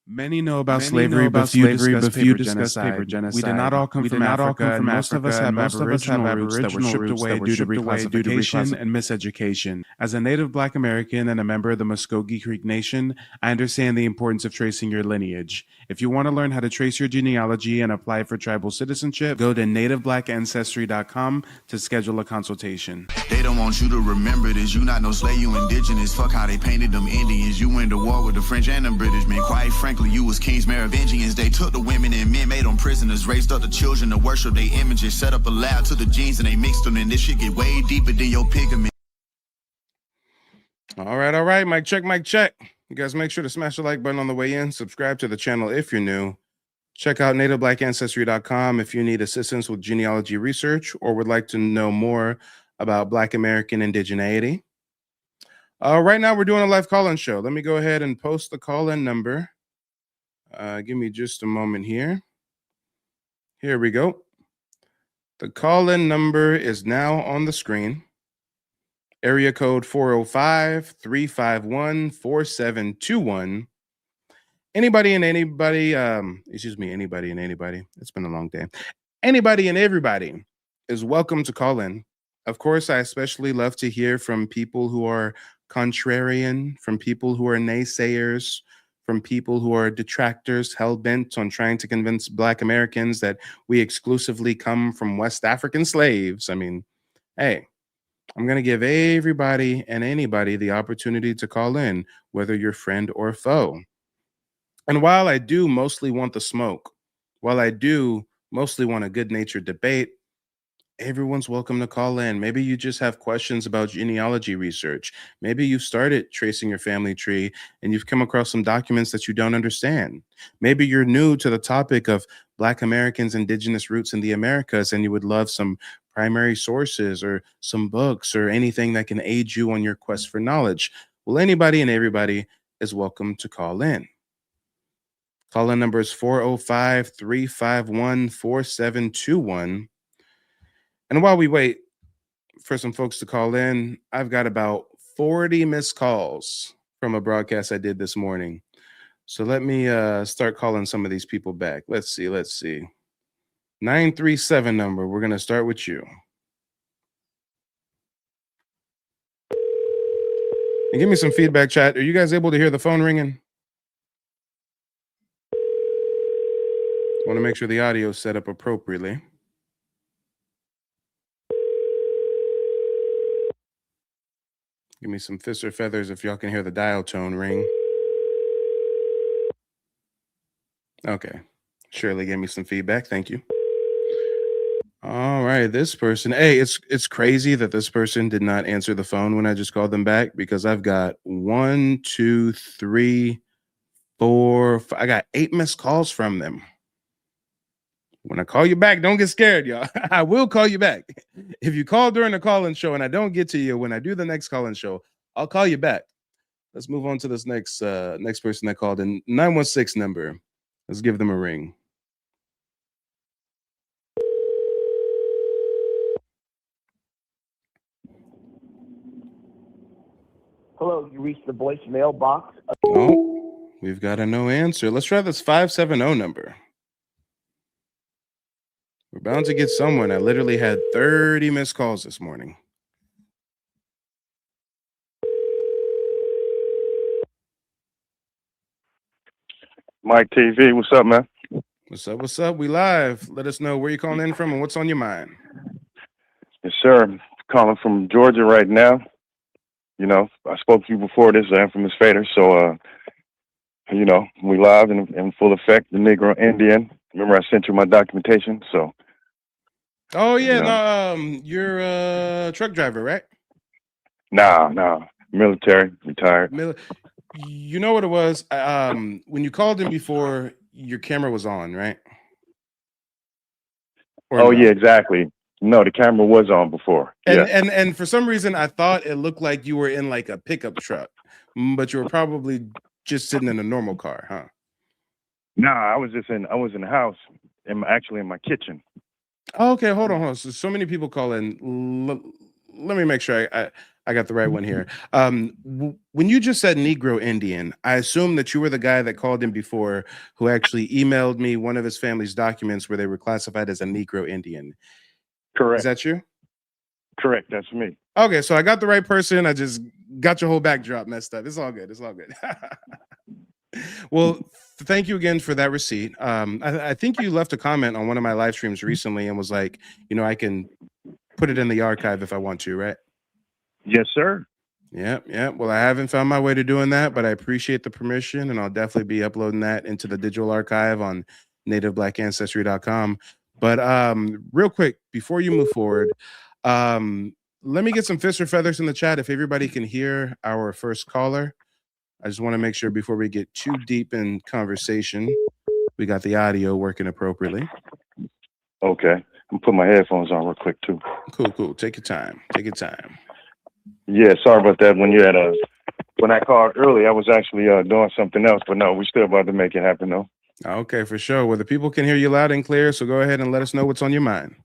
Many know about slavery, but few discuss paper genocide. We did not all come from Africa, and most of us have Aboriginal roots that were stripped away due to reclassification and miseducation. As a native Black American and a member of the Muskogee Creek Nation, I understand the importance of tracing your lineage. If you want to learn how to trace your genealogy and apply for tribal citizenship, go to nativeblack.ancestry.com to schedule a consultation. They don't want you to remember this. You not no slave, you indigenous. Fuck how they painted them Indians. You went to war with the French and the British, man. Quite frankly, you was kings, Merovingians. They took the women and men, made them prisoners, raised up the children to worship their images, set up a lab to the genes and they mixed them, and this shit get way deeper than your pigment. All right. Mic check. You guys make sure to smash the like button on the way in. Subscribe to the channel if you're new. Check out nativeblack.ancestry.com if you need assistance with genealogy research or would like to know more about Black American indigeneity. Right now, we're doing a live call-in show. Let me go ahead and post the call-in number. Give me just a moment here. Here we go. The call-in number is now on the screen. Area code 405-351-4721. Anybody and anybody, anybody and anybody. It's been a long day. Anybody and everybody is welcome to call in. Of course, I especially love to hear from people who are contrarian, from people who are naysayers, from people who are detractors, hell-bent on trying to convince Black Americans that we exclusively come from West African slaves. I mean, hey, I'm going to give everybody and anybody the opportunity to call in, whether you're friend or foe. And while I do mostly want the smoke, while I do mostly want a good-natured debate, everyone's welcome to call in. Maybe you just have questions about genealogy research. Maybe you've started tracing your family tree and you've come across some documents that you don't understand. Maybe you're new to the topic of Black Americans' indigenous roots in the Americas and you would love some primary sources or some books or anything that can aid you on your quest for knowledge. Well, anybody and everybody is welcome to call in. Call-in number is 405-351-4721. And while we wait for some folks to call in, I've got about 40 missed calls from a broadcast I did this morning. So let me start calling some of these people back. Let's see. 937 number. We're going to start with you. And give me some feedback, chat. Are you guys able to hear the phone ringing? Want to make sure the audio is set up appropriately. Give me some fists or feathers if y'all can hear the dial tone ring. Okay. Shirley gave me some feedback. Thank you. All right. This person. Hey, it's crazy that this person did not answer the phone when I just called them back because I've got 1, 2, 3, 4, 5. I got 8 missed calls from them. When I call you back, don't get scared, y'all. I will call you back. If you call during the call-in show and I don't get to you when I do the next call-in show, I'll call you back. Let's move on to this next person that called in. 916 number. Let's give them a ring. Hello, you reached the voicemail box. Oh, we've got a no answer. Let's try this 570 number. We're bound to get someone. I literally had 30 missed calls this morning. Mike TV, what's up, man? What's up? We live. Let us know where you're calling in from and what's on your mind. Yes, sir. I'm calling from Georgia right now. You know, I spoke to you before this, the infamous Fader. So, you know, we live in full effect, the Negro Indian. Remember I sent you my documentation, so. Oh, yeah, you know. No, you're a truck driver, right? Nah, military, retired. You know what it was? When you called in before, your camera was on, right? Or no? Yeah, exactly. No, the camera was on before. And for some reason, I thought it looked like you were in like a pickup truck, but you were probably just sitting in a normal car, huh? Nah, I was in the house, actually in my kitchen. Oh, okay, hold on. So many people call in. let me make sure I got the right one here. When you just said Negro Indian, I assume that you were the guy that called in before who actually emailed me one of his family's documents where they were classified as a Negro Indian. Correct. Is that you? Correct. That's me. Okay, so I got the right person. I just got your whole backdrop messed up. It's all good. It's all good. Well, thank you again for that receipt. I think you left a comment on one of my live streams recently and was like, I can put it in the archive if I want to, right? Yes, sir. Yeah. Well, I haven't found my way to doing that, but I appreciate the permission, and I'll definitely be uploading that into the digital archive on nativeblack.ancestry.com. But real quick, before you move forward, let me get some fists or feathers in the chat if everybody can hear our first caller. I just want to make sure before we get too deep in conversation, we got the audio working appropriately. Okay. I'm putting my headphones on real quick too. Cool. Take your time. Yeah, sorry about that. When I called early, I was actually doing something else, but no, we're still about to make it happen though. Okay, for sure. Well, the people can hear you loud and clear, so go ahead and let us know what's on your mind.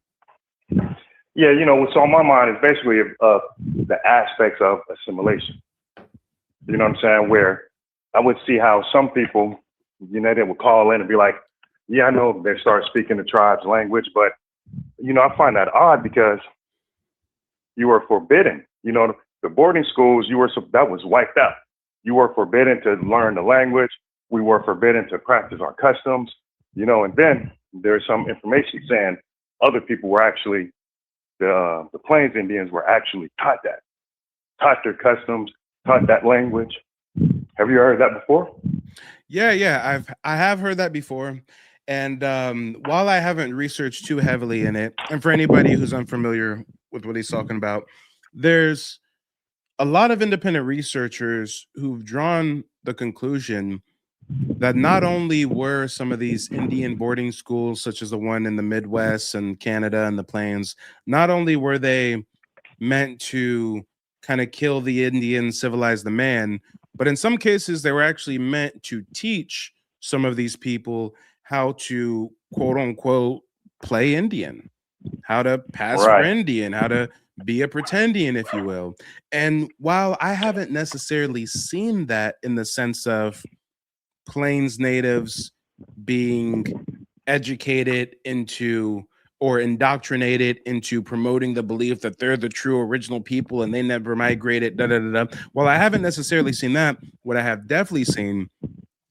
Yeah, what's on my mind is basically the aspects of assimilation. You know what I'm saying? Where I would see how some people, they would call in and be like, yeah, I know they start speaking the tribe's language, but, I find that odd because you were forbidden. The boarding schools, that was wiped out. You were forbidden to learn the language. We were forbidden to practice our customs, and then there's some information saying other people were actually, the Plains Indians were actually taught their customs, taught that language. Have you heard that before? Yeah. I have heard that before. And while I haven't researched too heavily in it, and for anybody who's unfamiliar with what he's talking about, there's a lot of independent researchers who've drawn the conclusion that not only were some of these Indian boarding schools, such as the one in the Midwest and Canada and the Plains, not only were they meant to kind of kill the Indian, civilize the man, but in some cases, they were actually meant to teach some of these people how to, quote unquote, play Indian, how to pass for Indian, how to be a pretendian, if you will. And while I haven't necessarily seen that in the sense of Plains natives being educated into or indoctrinated into promoting the belief that they're the true original people and they never migrated, While I haven't necessarily seen that, what I have definitely seen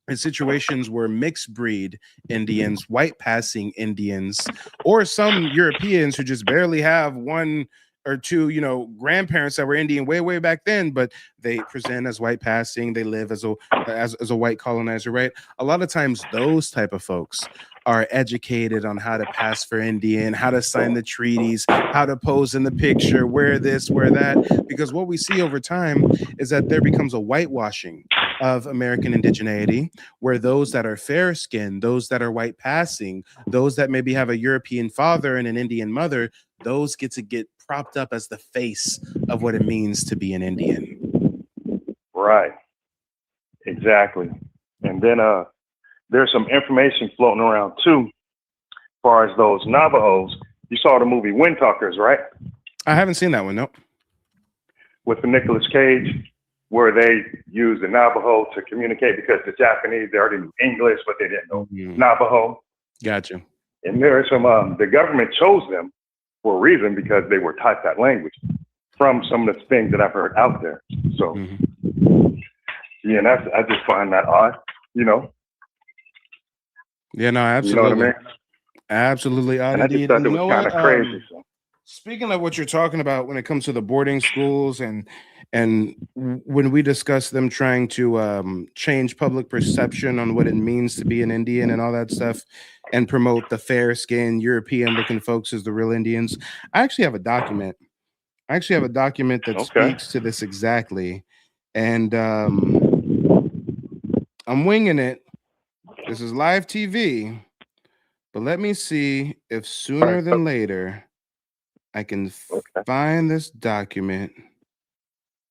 in situations where mixed breed Indians, white passing Indians, or some Europeans who just barely have one or two, grandparents that were Indian way back then, but they present as white passing. They live as a white colonizer, right? A lot of times, those type of folks are educated on how to pass for Indian, how to sign the treaties, how to pose in the picture, wear this, wear that. Because what we see over time is that there becomes a whitewashing of American indigeneity, where those that are fair skinned, those that are white passing, those that maybe have a European father and an Indian mother, those get propped up as the face of what it means to be an Indian. Right. Exactly. And then there's some information floating around too, as far as those Navajos. You saw the movie Wind Talkers, right? I haven't seen that one, nope. With the Nicolas Cage, where they used the Navajo to communicate because the Japanese, they already knew English, but they didn't know Navajo. Gotcha. And there are some, the government chose them for a reason because they were taught that language from some of the things that I've heard out there. So, yeah, and I just find that odd, Yeah, no, absolutely. You know what I mean? Absolutely odd and indeed. I just thought it was kind of crazy. So. Speaking of what you're talking about when it comes to the boarding schools and when we discuss them trying to change public perception on what it means to be an Indian and all that stuff and promote the fair skinned European looking folks as the real Indians, I actually have a document. That speaks to this exactly. And I'm winging it. This is live TV, but let me see if sooner than later I can find this document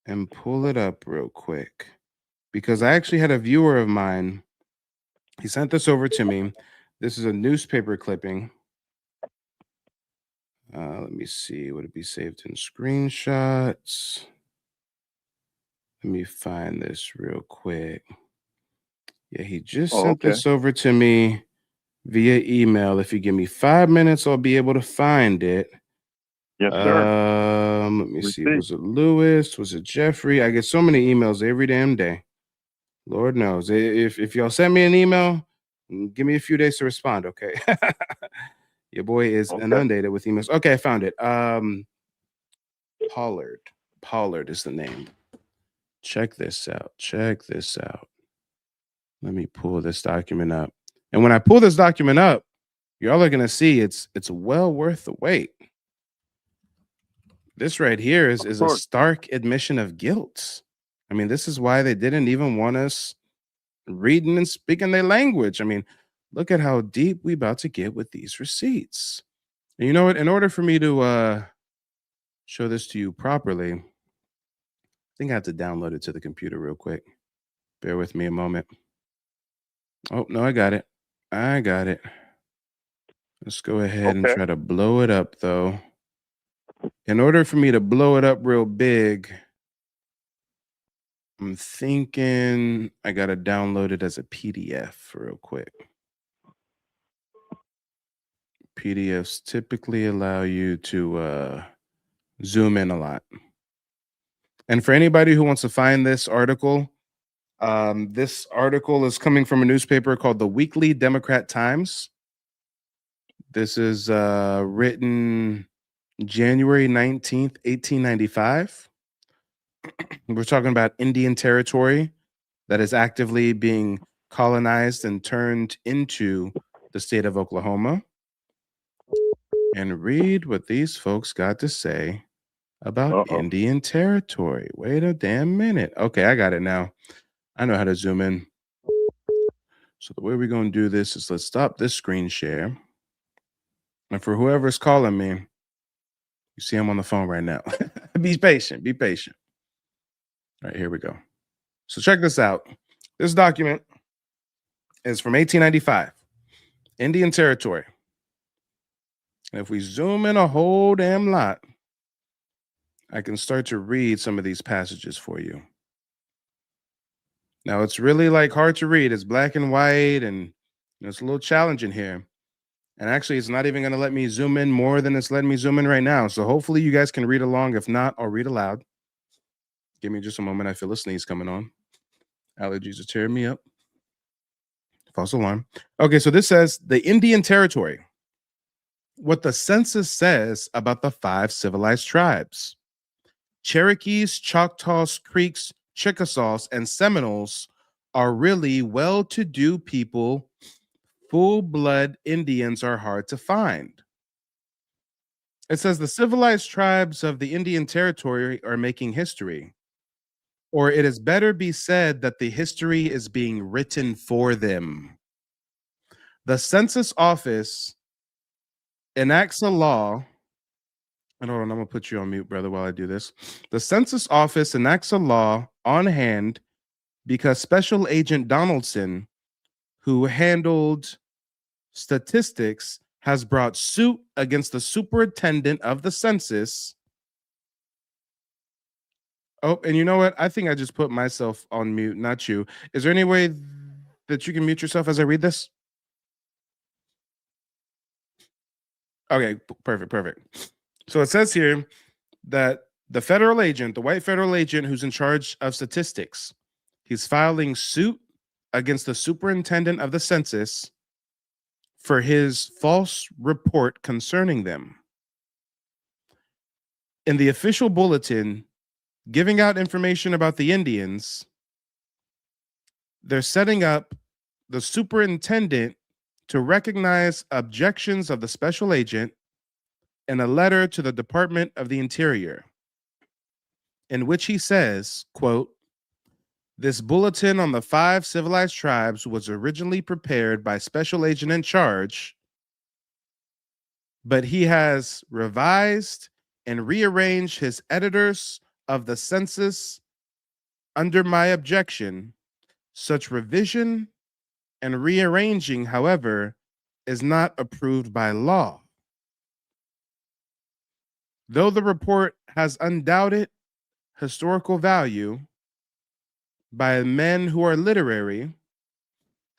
and pull it up real quick, because I actually had a viewer of mine. He sent this over to me. This is a newspaper clipping. Let me see. Would it be saved in screenshots? Let me find this real quick. Yeah, he just sent this over to me via email. If you give me 5 minutes, I'll be able to find it. Yes, sir. Let me see. Was it Lewis? Was it Jeffrey? I get so many emails every damn day. Lord knows. If y'all send me an email, give me a few days to respond, okay? Your boy is inundated with emails. Okay, I found it. Pollard. Pollard is the name. Check this out. Check this out. Let me pull this document up. And when I pull this document up, y'all are gonna see it's well worth the wait. This right here is a stark admission of guilt. I mean, this is why they didn't even want us reading and speaking their language. I mean, look at how deep we about to get with these receipts. And you know what? In order for me to show this to you properly, I think I have to download it to the computer real quick. Bear with me a moment. Oh, no, I got it. I got it. Let's go ahead and try to blow it up, though. In order for me to blow it up real big, I'm thinking I got to download it as a PDF real quick. PDFs typically allow you to zoom in a lot. And for anybody who wants to find this article is coming from a newspaper called the Weekly Democrat Times. This is written January 19th, 1895. We're talking about Indian territory that is actively being colonized and turned into the state of Oklahoma. And read what these folks got to say about Indian territory. Wait a damn minute. Okay, I got it now. I know how to zoom in. So the way we're going to do this is let's stop this screen share. And for whoever's calling me, you see I'm on the phone right now. Be patient. Be patient. All right, here we go. So check this out. This document is from 1895, Indian territory. And if we zoom in a whole damn lot, I can start to read some of these passages for you. Now, it's really hard to read. It's black and white, and it's a little challenging here. And actually, it's not even going to let me zoom in more than it's letting me zoom in right now. So hopefully you guys can read along. If not, I'll read aloud. Give me just a moment. I feel a sneeze coming on. Allergies are tearing me up. False alarm. Okay, so this says the Indian territory. What the census says about the 5 civilized tribes. Cherokees, Choctaws, Creeks, Chickasaws, and Seminoles are really well-to-do people. Full-blood Indians are hard to find. It says the civilized tribes of the Indian territory are making history. Or it is better be said that the history is being written for them. The census office enacts a law. And hold on, I'm going to put you on mute, brother, while I do this. The census office enacts a law on hand because Special Agent Donaldson, who handled statistics, has brought suit against the superintendent of the census. Oh, and you know what? I think I just put myself on mute, not you. Is there any way that you can mute yourself as I read this? Okay, perfect. So it says here that the federal agent, the white federal agent who's in charge of statistics, he's filing suit against the superintendent of the census for his false report concerning them. In the official bulletin giving out information about the Indians, they're setting up the superintendent to recognize objections of the special agent in a letter to the Department of the Interior, in which he says, quote, "This bulletin on the 5 civilized tribes was originally prepared by special agent in charge, but he has revised and rearranged his editors of the census under my objection. Such revision and rearranging, however, is not approved by law." Though the report has undoubted historical value by men who are literary, and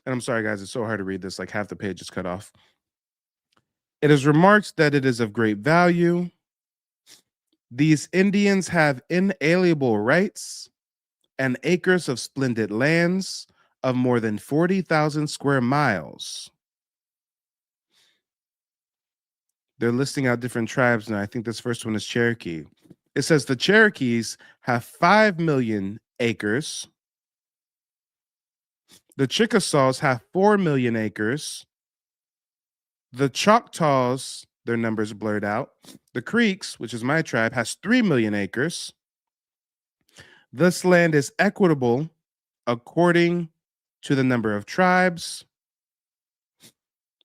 I'm sorry, guys, it's so hard to read this, like half the page is cut off. It is remarked that it is of great value. These Indians have inalienable rights and acres of splendid lands of more than 40,000 square miles. They're listing out different tribes now. I think this first one is Cherokee. It says the Cherokees have 5 million acres. The Chickasaws have 4 million acres. The Choctaws, their numbers blurred out. The Creeks, which is my tribe, has 3 million acres. This land is equitable according to the number of tribes.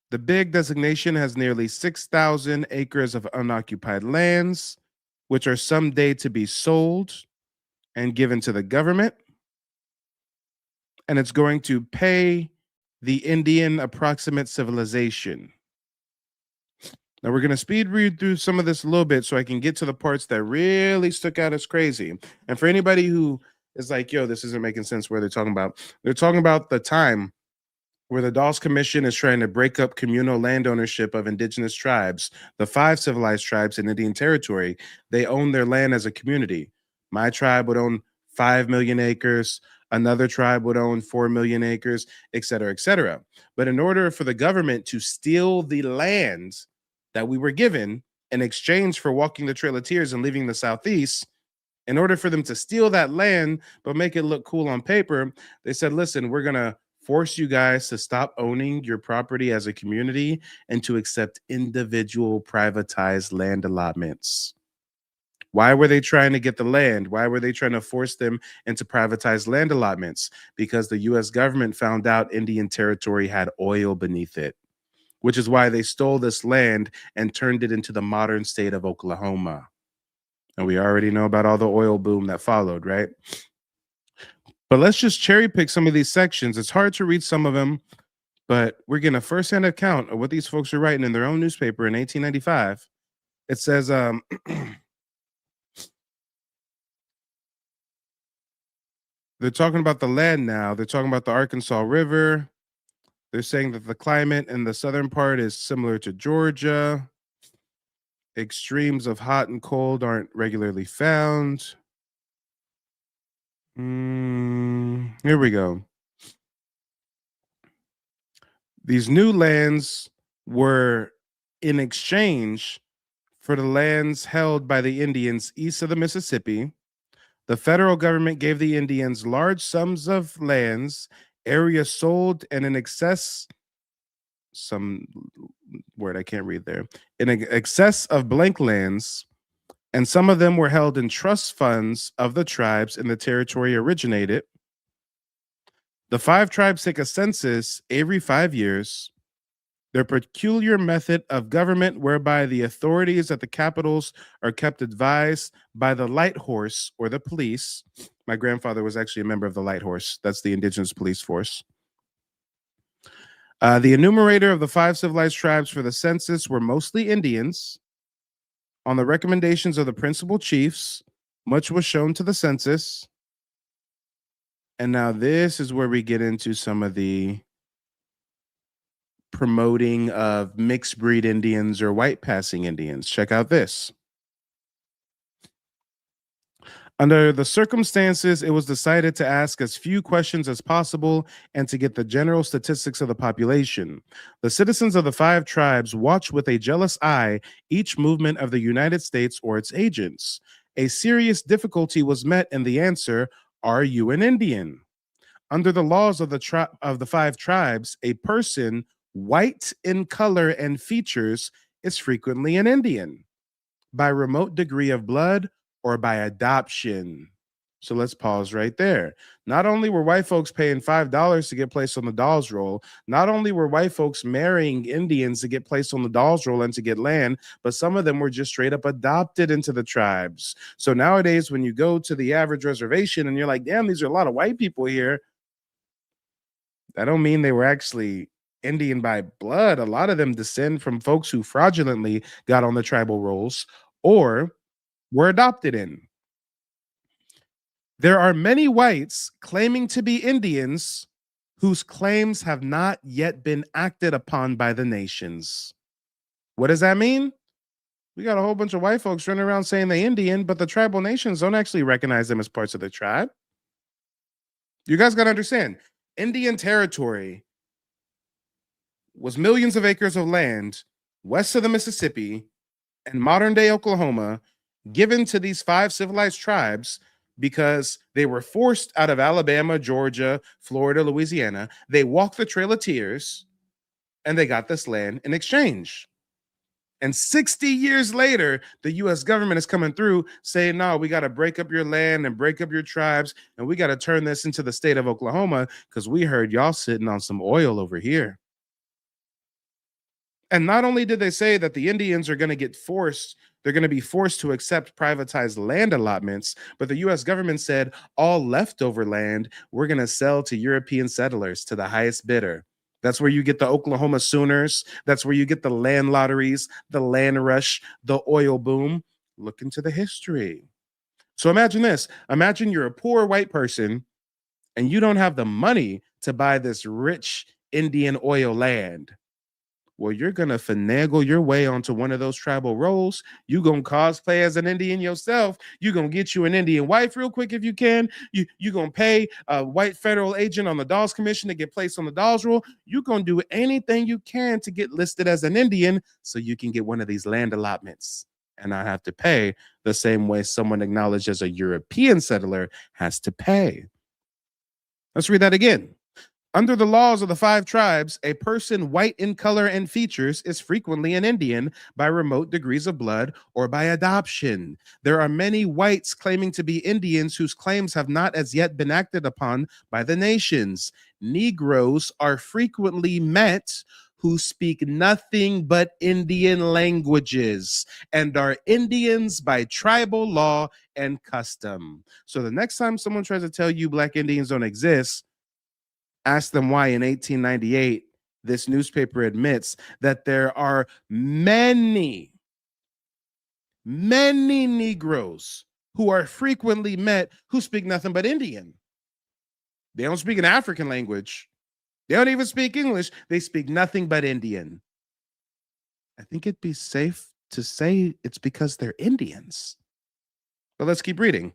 The Big designation has nearly 6,000 acres of unoccupied lands, which are someday to be sold and given to the government. And it's going to pay the Indian approximate civilization. Now we're going to speed read through some of this a little bit so I can get to the parts that really stuck out as crazy. And for anybody who is like, yo, this isn't making sense, where they're talking about the time where the Dawes Commission is trying to break up communal land ownership of indigenous tribes. The 5 civilized tribes in Indian Territory, they own their land as a community. My tribe would own 5 million acres. Another tribe would own 4 million acres, et cetera, et cetera. But in order for the government to steal the land that we were given in exchange for walking the Trail of Tears and leaving the Southeast, in order for them to steal that land but make it look cool on paper, they said, listen, we're going to force you guys to stop owning your property as a community and to accept individual privatized land allotments. Why were they trying to get the land? Why were they trying to force them into privatized land allotments? Because the US government found out Indian Territory had oil beneath it, which is why they stole this land and turned it into the modern state of Oklahoma. And we already know about all the oil boom that followed, right? But let's just cherry pick some of these sections. It's hard to read some of them, but we're getting a firsthand account of what these folks are writing in their own newspaper in 1895. It says, they're talking about the land now. They're talking about the Arkansas River. They're saying that the climate in the southern part is similar to Georgia. Extremes of hot and cold aren't regularly found. Here we go. These new lands were in exchange for the lands held by the Indians east of the Mississippi. The federal government gave the Indians large sums of lands, areas sold, and in excess, some word I can't read there, in excess of blank lands, and some of them were held in trust funds of the tribes in the territory originated. The 5 tribes take a census every 5 years. Their peculiar method of government, whereby the authorities at the capitals are kept advised by the light horse or the police. My grandfather was actually a member of the light horse. That's the indigenous police force. The enumerator of the 5 civilized tribes for the census were mostly Indians. On the recommendations of the principal chiefs, much was shown to the census. And now this is where we get into some of the promoting of mixed breed Indians or white passing Indians. Check out this. Under the circumstances, it was decided to ask as few questions as possible and to get the general statistics of the population. The citizens of the 5 tribes watch with a jealous eye each movement of the United States or its agents. A serious difficulty was met in the answer, "Are you an Indian?" Under the laws of the 5 tribes, a person white in color and features is frequently an Indian by remote degree of blood or by adoption. So let's pause right there. Not only were white folks paying $5 to get placed on the Dawes roll, not only were white folks marrying Indians to get placed on the Dawes roll and to get land, but some of them were just straight up adopted into the tribes. So nowadays, when you go to the average reservation and you're like, damn, these are a lot of white people here, that don't mean they were actually Indian by blood. A lot of them descend from folks who fraudulently got on the tribal rolls, or were adopted in. There are many whites claiming to be Indians whose claims have not yet been acted upon by the nations. What does that mean? We got a whole bunch of white folks running around saying they're Indian, but the tribal nations don't actually recognize them as parts of the tribe. You guys got to understand, Indian territory was millions of acres of land west of the Mississippi and modern day Oklahoma given to these 5 civilized tribes because they were forced out of Alabama, Georgia, Florida, Louisiana. They walked the Trail of Tears and they got this land in exchange. And 60 years later, the US government is coming through saying, no, we got to break up your land and break up your tribes. And we got to turn this into the state of Oklahoma because we heard y'all sitting on some oil over here. And not only did they say that the Indians are going to get forced, they're going to be forced to accept privatized land allotments, but the US government said all leftover land we're going to sell to European settlers to the highest bidder. That's where you get the Oklahoma Sooners. That's where you get the land lotteries, the land rush, the oil boom. Look into the history. So imagine this. Imagine you're a poor white person and you don't have the money to buy this rich Indian oil land. Well, you're going to finagle your way onto one of those tribal roles. You're going to cosplay as an Indian yourself. You're going to get you an Indian wife real quick if you can. You're going to pay a white federal agent on the Dawes Commission to get placed on the Dawes roll. You're going to do anything you can to get listed as an Indian so you can get one of these land allotments and not have to pay the same way someone acknowledged as a European settler has to pay. Let's read that again. Under the laws of the 5 tribes, a person white in color and features is frequently an Indian by remote degrees of blood or by adoption. There are many whites claiming to be Indians whose claims have not as yet been acted upon by the nations. Negroes are frequently met who speak nothing but Indian languages and are Indians by tribal law and custom. So the next time someone tries to tell you Black Indians don't exist, ask them why in 1898, this newspaper admits that there are many Negroes who are frequently met who speak nothing but Indian. They don't speak an African language. They don't even speak English. They speak nothing but Indian. I think it'd be safe to say it's because they're Indians. But let's keep reading.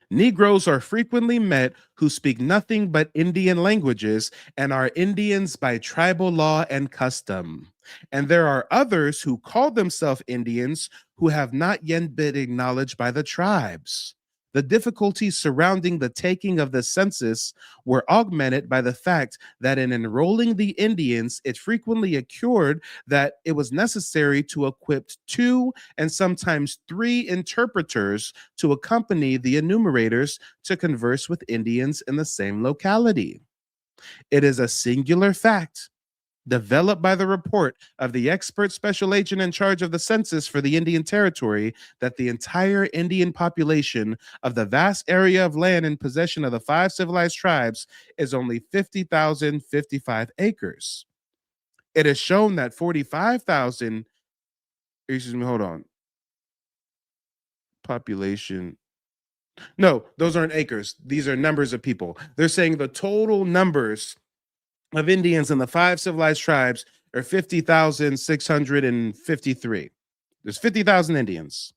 Negroes are frequently met who speak nothing but Indian languages and are Indians by tribal law and custom. And there are others who call themselves Indians who have not yet been acknowledged by the tribes. The difficulties surrounding the taking of the census were augmented by the fact that in enrolling the Indians, it frequently occurred that it was necessary to equip 2 and sometimes 3 interpreters to accompany the enumerators to converse with Indians in the same locality. It is a singular fact developed by the report of the expert special agent in charge of the census for the Indian Territory that the entire Indian population of the vast area of land in possession of the 5 civilized tribes is only 50,055 acres. It is shown that 45,000, excuse me, hold on. Population. No, those aren't acres. These are numbers of people. They're saying the total numbers of Indians in the 5 civilized tribes are 50,653. There's 50,000 Indians.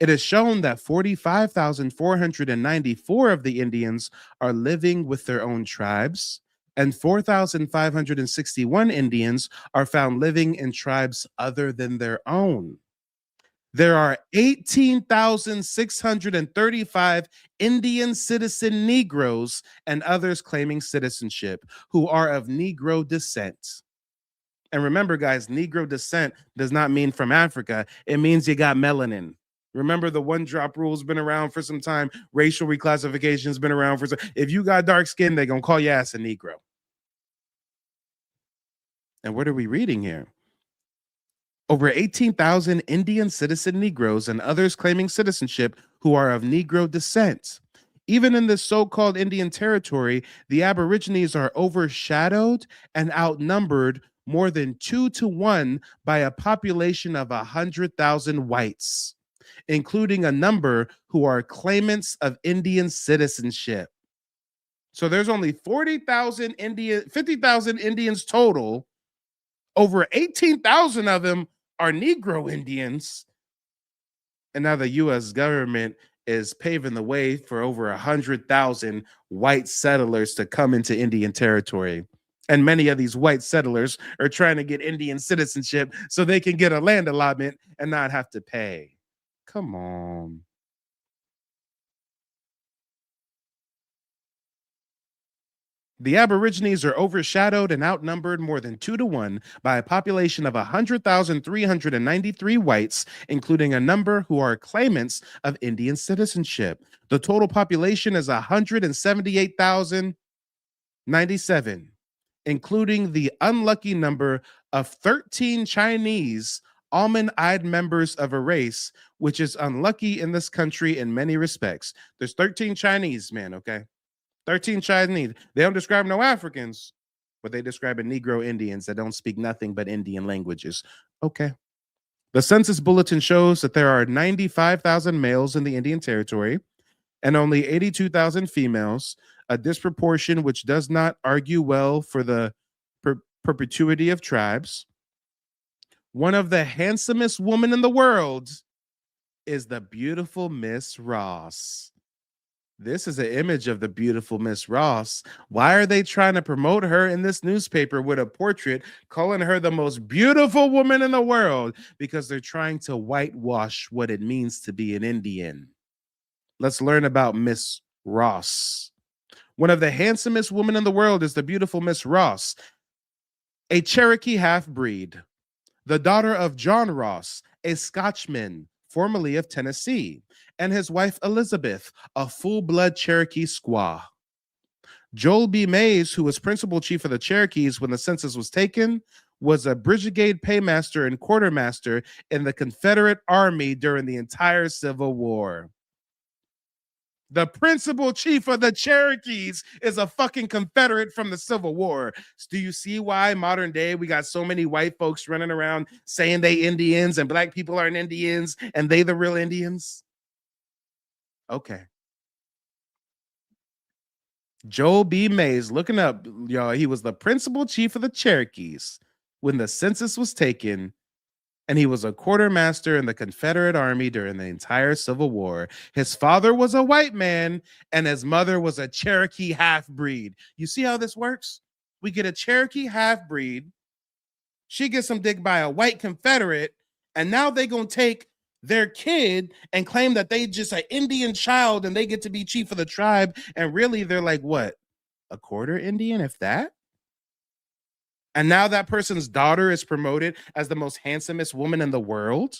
It is shown that 45,494 of the Indians are living with their own tribes, and 4,561 Indians are found living in tribes other than their own. There are 18,635 Indian citizen Negroes and others claiming citizenship who are of Negro descent. And remember, guys, Negro descent does not mean from Africa. It means you got melanin. Remember, the 1-drop rule has been around for some time. Racial reclassification has been around for some. If you got dark skin, they're going to call your ass a Negro. And what are we reading here? Over 18,000 Indian citizen Negroes and others claiming citizenship who are of Negro descent. Even in this so-called Indian Territory, the Aborigines are overshadowed and outnumbered more than 2 to 1 by a population of 100,000 whites. including a number who are claimants of Indian citizenship. So there's only 50,000 Indians total. Over 18,000 of them are Negro Indians. And now the US government is paving the way for over 100,000 white settlers to come into Indian territory. And many of these white settlers are trying to get Indian citizenship so they can get a land allotment and not have to pay. Come on. The Aborigines are overshadowed and outnumbered more than 2-to-1 by a population of 100,393 whites, including a number who are claimants of Indian citizenship. The total population is 178,097, including the unlucky number of 13 Chinese almond-eyed members of a race, which is unlucky in this country in many respects. There's 13 Chinese, man, okay? 13 Chinese. They don't describe no Africans, but they describe Negro Indians that don't speak nothing but Indian languages. Okay. The census bulletin shows that there are 95,000 males in the Indian Territory and only 82,000 females, a disproportion which does not argue well for the perpetuity of tribes. One of the handsomest women in the world is the beautiful Miss Ross. This is an image of the beautiful Miss Ross. Why are they trying to promote her in this newspaper with a portrait, calling her the most beautiful woman in the world? Because they're trying to whitewash what it means to be an Indian. Let's learn about Miss Ross. One of the handsomest women in the world is the beautiful Miss Ross, a Cherokee half-breed, the daughter of John Ross, a Scotchman, formerly of Tennessee, and his wife Elizabeth, a full-blood Cherokee squaw. Joel B. Mays, who was principal chief of the Cherokees when the census was taken, was a brigade paymaster and quartermaster in the Confederate Army during the entire Civil War. The principal chief of the Cherokees is a fucking Confederate from the Civil War. Do you see why modern day we got so many white folks running around saying they Indians and black people aren't Indians and they the real Indians? Okay. Joel B. Mays, looking up, y'all, he was the principal chief of the Cherokees when the census was taken, and he was a quartermaster in the Confederate Army during the entire Civil War. His father was a white man, and his mother was a Cherokee half-breed. You see how this works? We get a Cherokee half-breed, she gets some dick by a white Confederate, and now they gonna take their kid and claim that they just an Indian child and they get to be chief of the tribe. And really, they're like, what? A quarter Indian, if that? And now that person's daughter is promoted as the most handsomest woman in the world.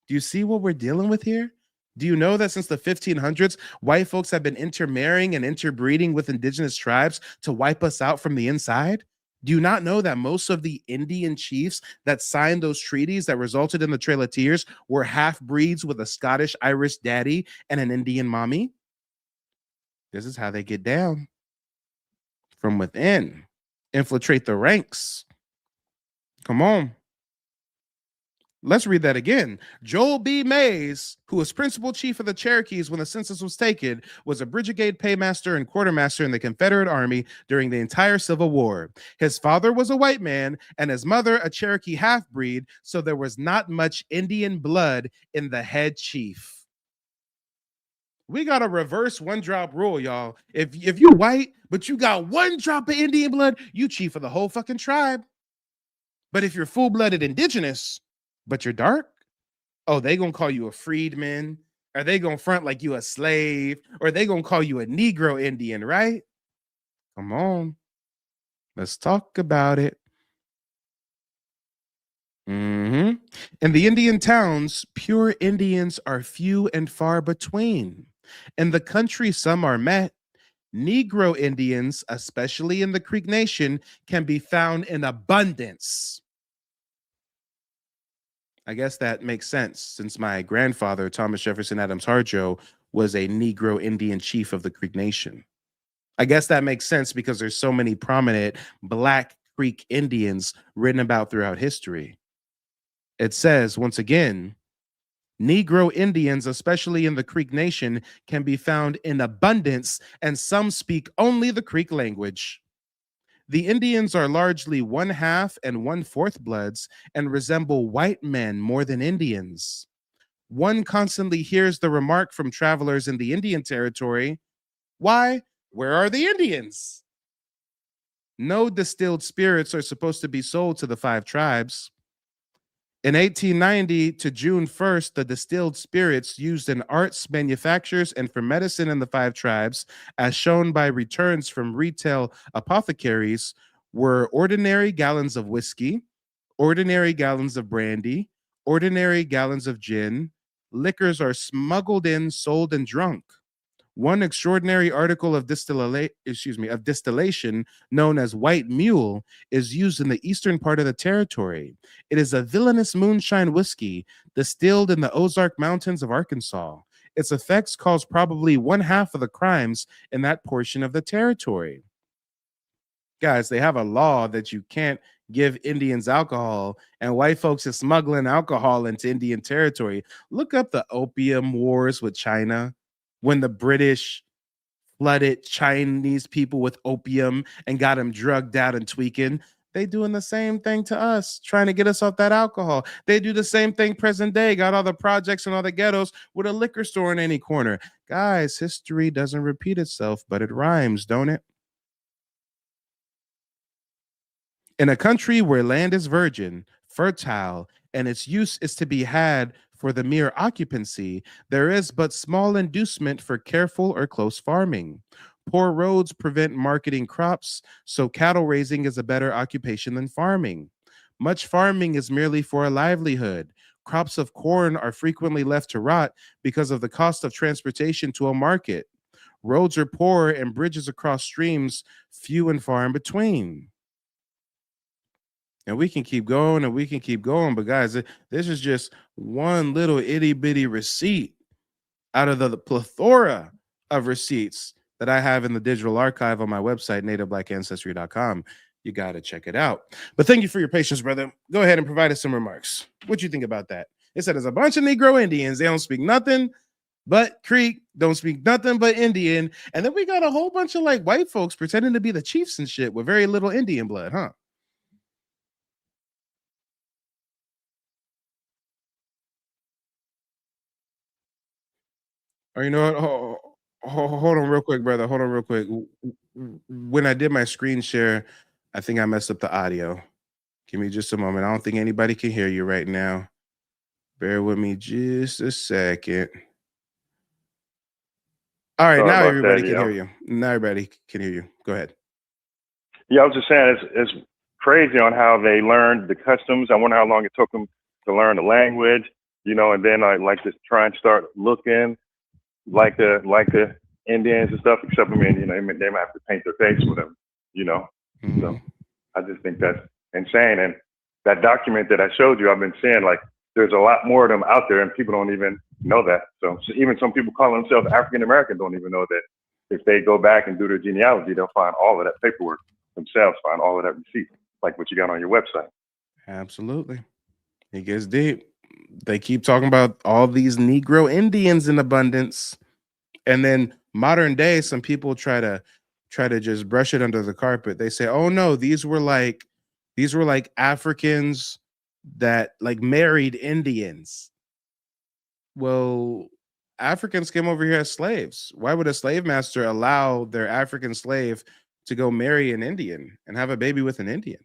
Do you see what we're dealing with here? Do you know that since the 1500s, white folks have been intermarrying and interbreeding with indigenous tribes to wipe us out from the inside? Do you not know that most of the Indian chiefs that signed those treaties that resulted in the Trail of Tears were half-breeds with a Scottish-Irish daddy and an Indian mommy? This is how they get down. From within. Infiltrate the ranks. Come on. Let's read that again. Joel B. Mays, who was principal chief of the Cherokees when the census was taken, was a brigade paymaster and quartermaster in the Confederate Army during the entire Civil War. His father was a white man and his mother a Cherokee half-breed, so there was not much Indian blood in the head chief. We got a reverse one-drop rule, y'all. If you white, but you got one drop of Indian blood, you chief of the whole fucking tribe. But if you're full-blooded indigenous, but you're dark, oh, they gonna call you a freedman, or they gonna front like you a slave, or they gonna call you a Negro Indian, right? Come on, let's talk about it. In the Indian towns, pure Indians are few and far between. In the country, some are met. Negro Indians, especially in the Creek Nation, can be found in abundance. I guess that makes sense since my grandfather, Thomas Jefferson Adams Harjo, was a Negro Indian chief of the Creek Nation. I guess that makes sense because there's so many prominent Black Creek Indians written about throughout history. It says, once again, Negro Indians, especially in the Creek Nation, can be found in abundance, and some speak only the Creek language. The Indians are largely one half and one fourth bloods and resemble white men more than Indians. One constantly hears the remark from travelers in the Indian Territory, why? Where are the Indians? No distilled spirits are supposed to be sold to the five tribes. In 1890 to June 1st, the distilled spirits used in arts, manufactures, and for medicine in the five tribes, as shown by returns from retail apothecaries, were ordinary gallons of whiskey, ordinary gallons of brandy, ordinary gallons of gin. Liquors are smuggled in, sold, and drunk. One extraordinary article of distillation known as white mule is used in the eastern part of the territory. It is a villainous moonshine whiskey distilled in the Ozark Mountains of Arkansas. Its effects cause probably one half of the crimes in that portion of the territory. Guys, they have a law that you can't give Indians alcohol, and white folks are smuggling alcohol into Indian territory. Look up the opium wars with China when the British flooded Chinese people with opium and got them drugged out and tweaking. They doing the same thing to us, trying to get us off that alcohol. They do the same thing present day, got all the projects and all the ghettos with a liquor store in any corner. Guys, history doesn't repeat itself, but it rhymes, don't it? In a country where land is virgin, fertile, and its use is to be had for the mere occupancy, there is but small inducement for careful or close farming. Poor roads prevent marketing crops, so cattle raising is a better occupation than farming. Much farming is merely for a livelihood. Crops of corn are frequently left to rot because of the cost of transportation to a market. Roads are poor and bridges across streams few and far in between. And we can keep going and we can keep going. But guys, this is just one little itty bitty receipt out of the plethora of receipts that I have in the digital archive on my website, nativebblackancestry.com. You got to check it out. But thank you for your patience, brother. Go ahead and provide us some remarks. What you think about that? It said there's a bunch of Negro Indians. They don't speak nothing but Creek, don't speak nothing but Indian. And then we got a whole bunch of like white folks pretending to be the chiefs and shit with very little Indian blood, huh? Or you know what? Hold on real quick, brother. Hold on real quick. When I did my screen share, I think I messed up the audio. Give me just a moment. I don't think anybody can hear you right now. Bear with me just a second. All right, Sorry now about everybody that. can Yeah, hear you. Now everybody can hear you. Go ahead. yeah. I was just saying it's crazy on how they learned the customs. I wonder how long it took them to learn the language, and then I like to try and start looking like the Indians and stuff. Except I mean, they might have to paint their face with them, you know. So I just think that's insane. And that document that I showed you, I've been seeing like there's a lot more of them out there, and people don't even know that. So even some people calling themselves African American don't even know that if they go back and do their genealogy, they'll find all of that paperwork themselves, find all of that receipt, like what you got on your website. Absolutely. It gets deep. They keep talking about all these Negro Indians in abundance. And then modern day, some people try to just brush it under the carpet. They say, "Oh no, these were like Africans that like married Indians." Well, Africans came over here as slaves. Why would a slave master allow their African slave to go marry an Indian and have a baby with an Indian?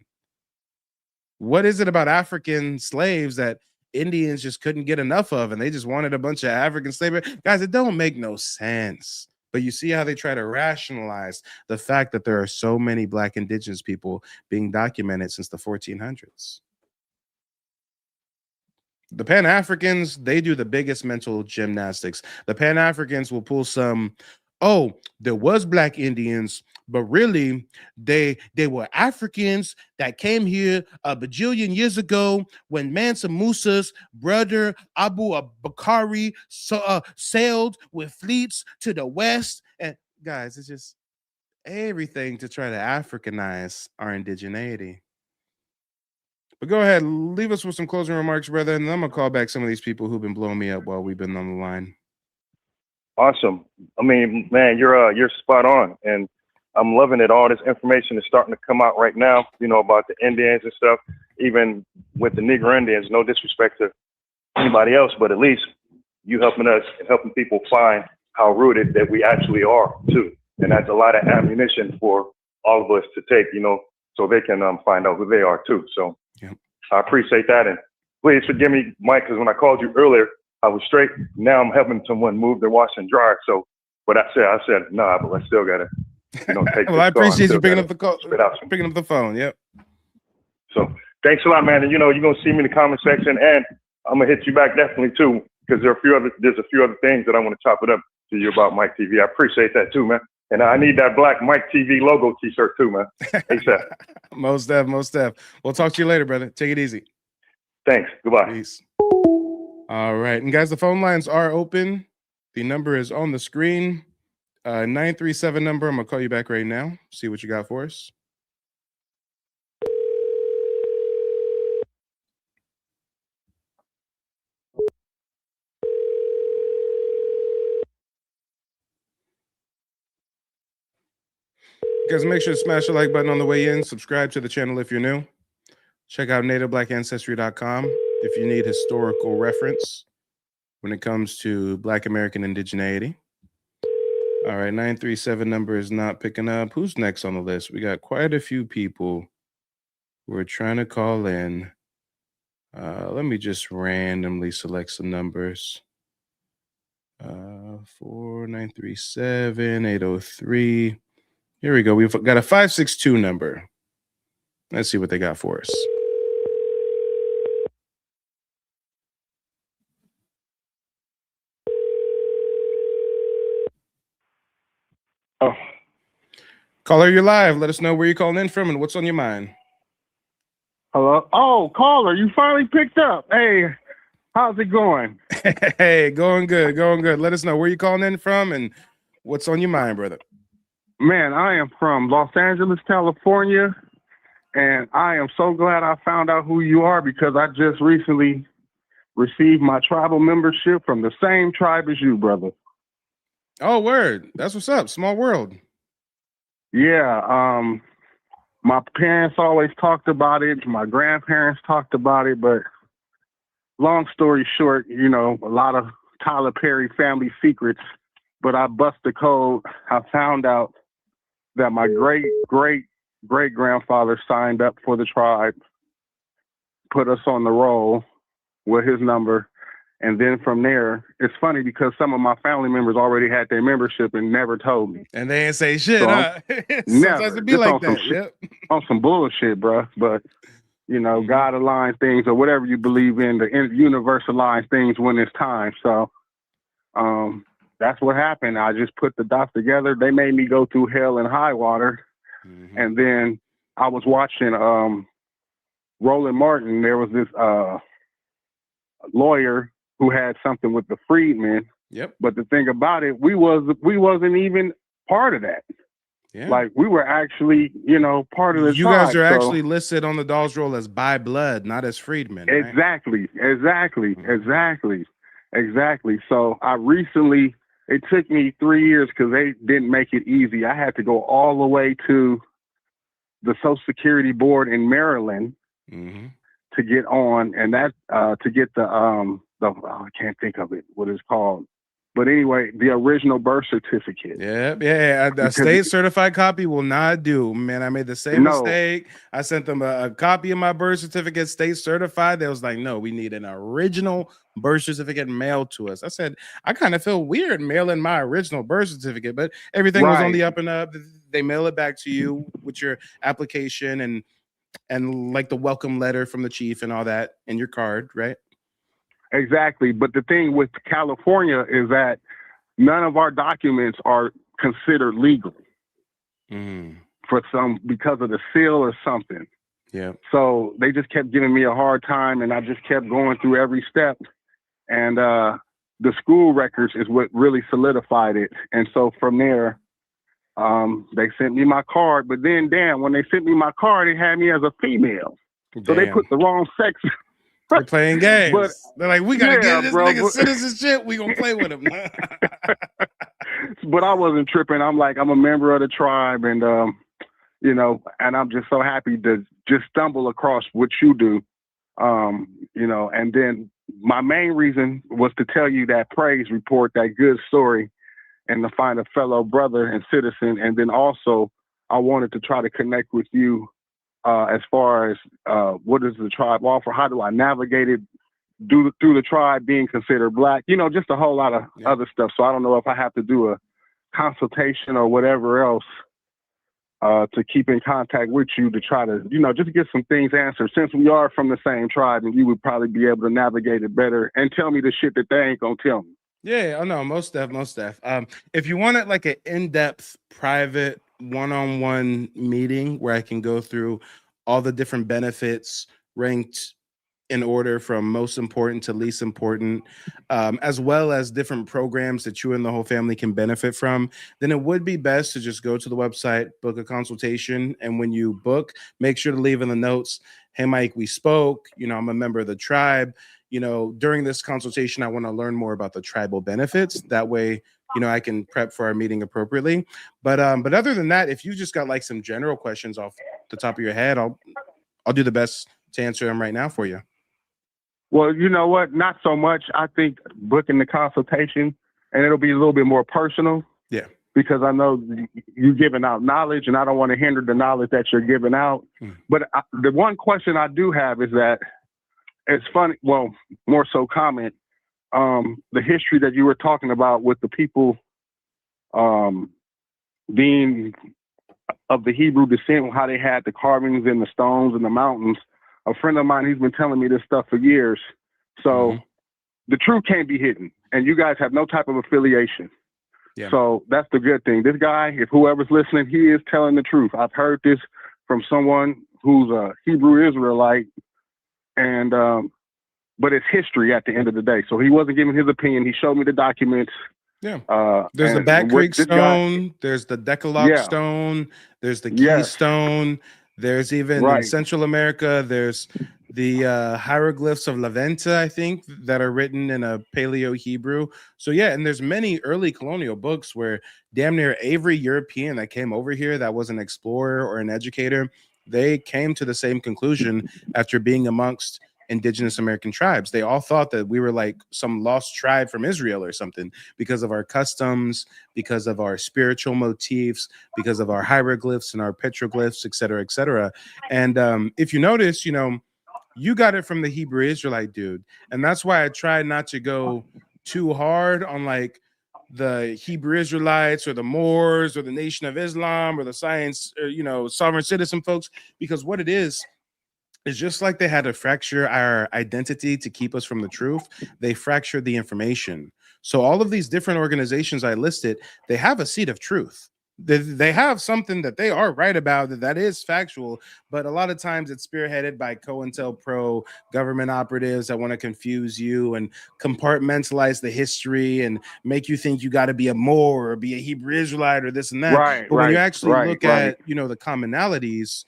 What is it about African slaves that Indians just couldn't get enough of and they just wanted a bunch of African slavery? Guys, it don't make no sense. But you see how they try to rationalize the fact that there are so many Black indigenous people being documented since the 1400s. The Pan Africans, they do the biggest mental gymnastics. The Pan Africans will pull some, oh, there was Black Indians, but really they were Africans that came here a bajillion years ago when Mansa Musa's brother Abu Bakari sailed with fleets to the west. And guys, it's just everything to try to Africanize our indigeneity. But go ahead, leave us with some closing remarks, brother, and I'm gonna call back some of these people who've been blowing me up while we've been on the line. Awesome. I mean, man, you're spot on, and I'm loving it. All this information is starting to come out right now, you know, about the Indians and stuff, even with the Negro Indians. No disrespect to anybody else, but at least you helping us and helping people find how rooted that we actually are too. And that's a lot of ammunition for all of us to take, you know, so they can find out who they are too. So yep. I appreciate that. And please forgive me, Mike, because when I called you earlier, I was straight. Now I'm helping someone move their washer and dryer. So, but I said, nah, but I still got to, you know, take well, I appreciate you picking up the call, picking up the phone. Yep. So thanks a lot, man. And, you know, you're going to see me in the comment section, and I'm going to hit you back definitely too, because there's a few other things that I want to chop it up to you about Mike TV. I appreciate that too, man. And I need that black Mike TV logo t-shirt too, man. ASAP. Most def. We'll talk to you later, brother. Take it easy. Thanks. Goodbye. Peace. All right. And guys, the phone lines are open. The number is on the screen. 937 number. I'm going to call you back right now. See what you got for us. Guys, make sure to smash the like button on the way in. Subscribe to the channel if you're new. Check out nativeblack.ancestry.com if you need historical reference when it comes to Black American indigeneity. All right, 937 number is not picking up. Who's next on the list? We got quite a few people who are trying to call in. Let me just randomly select some numbers. 4937 803. Here we go. We've got a 562 number. Let's see what they got for us. Oh. Caller, you're live. Let us know where you're calling in from and what's on your mind. Hello? Oh, caller, you finally picked up. Hey, how's it going? Hey, going good. Let us know where you're calling in from and what's on your mind, brother. Man, I am from Los Angeles, California, and I am so glad I found out who you are because I just recently received my tribal membership from the same tribe as you, brother. Oh, word. That's what's up. Small world. Yeah, my parents always talked about it. My grandparents talked about it, but long story short, you know, a lot of Tyler Perry family secrets, but I bust the code. I found out that my great-great-great-grandfather signed up for the tribe, put us on the roll with his number. And then from there, it's funny because some of my family members already had their membership and never told me. And they ain't say shit, So huh? Sometimes it be just like on that. Yep. On some bullshit, bro. But, you know, God aligns things or whatever you believe in, the universe aligns things when it's time. So that's what happened. I just put the dots together. They made me go through hell and high water. Mm-hmm. And then I was watching Roland Martin. There was this lawyer who had something with the Freedmen. Yep. But the thing about it, we wasn't even part of that. Yeah. Like we were actually, you know, part of the You tribe, guys are actually listed on the Dawes roll as by blood, not as freedmen. Right? Exactly. So I recently, it took me 3 years because they didn't make it easy. I had to go all the way to the Social Security Board in Maryland to get on, and that to get the I can't think of it, what it's called. But anyway, the original birth certificate. Yeah. A state certified copy will not do, man. I made the same mistake. I sent them a copy of my birth certificate, state certified. They was like, no, we need an original birth certificate mailed to us. I said, I kind of feel weird mailing my original birth certificate, but everything was on the up and up. They mail it back to you with your application and like the welcome letter from the chief and all that and your card, right? Exactly. But the thing with California is that none of our documents are considered legal for because of the seal or something. Yeah. So they just kept giving me a hard time, and I just kept going through every step. And the school records is what really solidified it. And so from there, they sent me my card. But then, damn, when they sent me my card, they had me as a female. So they Damn. put the wrong sex. They're playing games. But they're like, we gotta yeah, get this bro, nigga but- citizenship. We gonna play with him. But I wasn't tripping. I'm like, I'm a member of the tribe, and you know, and I'm just so happy to just stumble across what you do. You know, and then my main reason was to tell you that praise report, that good story, and to find a fellow brother and citizen. And then also, I wanted to try to connect with you as far as what does the tribe offer? How do I navigate it through the tribe being considered Black? You know, just a whole lot of other stuff. So I don't know if I have to do a consultation or whatever else to keep in contact with you to try to, you know, just get some things answered. Since we are from the same tribe, and you would probably be able to navigate it better and tell me the shit that they ain't gonna tell me. Yeah, I know, most def. If you wanted like an in-depth, private, one-on-one meeting where I can go through all the different benefits ranked in order from most important to least important, as well as different programs that you and the whole family can benefit from, then it would be best to just go to the website, book a consultation. And when you book, make sure to leave in the notes, hey, Mike, we spoke, you know, I'm a member of the tribe. You know, during this consultation, I want to learn more about the tribal benefits. That way, you know, I can prep for our meeting appropriately. But other than that, if you just got like some general questions off the top of your head, I'll do the best to answer them right now for you. Well, you know what? Not so much. I think booking the consultation, and it'll be a little bit more personal. Yeah. Because I know you're giving out knowledge, and I don't want to hinder the knowledge that you're giving out. But the one question I do have is that it's funny, well, more so comment, the history that you were talking about with the people being of the Hebrew descent, how they had the carvings in the stones and the mountains. A friend of mine, he's been telling me this stuff for years. So the truth can't be hidden, and you guys have no type of affiliation. Yeah. So that's the good thing. This guy, if whoever's listening, he is telling the truth. I've heard this from someone who's a Hebrew Israelite, and but it's history at the end of the day. So he wasn't giving his opinion. He showed me the documents. Yeah. There's the Back Creek stone. There's the Decalogue stone. There's the Keystone. There's even in Central America, there's the hieroglyphs of Levanta, I think, that are written in a Paleo Hebrew. So yeah, and there's many early colonial books where damn near every European that came over here that was an explorer or an educator, they came to the same conclusion after being amongst Indigenous American tribes. They all thought that we were like some lost tribe from Israel or something because of our customs, because of our spiritual motifs, because of our hieroglyphs and our petroglyphs, et cetera, et cetera. And if you notice, you know, you got it from the Hebrew Israelite dude. And that's why I try not to go too hard on like the Hebrew Israelites or the Moors or the Nation of Islam or the science, or, you know, sovereign citizen folks, because what it is just like they had to fracture our identity to keep us from the truth, they fractured the information. So all of these different organizations I listed, they have a seed of truth. They have something that they are right about that is factual, but a lot of times it's spearheaded by COINTELPRO government operatives that want to confuse you and compartmentalize the history and make you think you got to be a Moor or be a Hebrew Israelite or this and that. But when you actually look at, you know, the commonalities,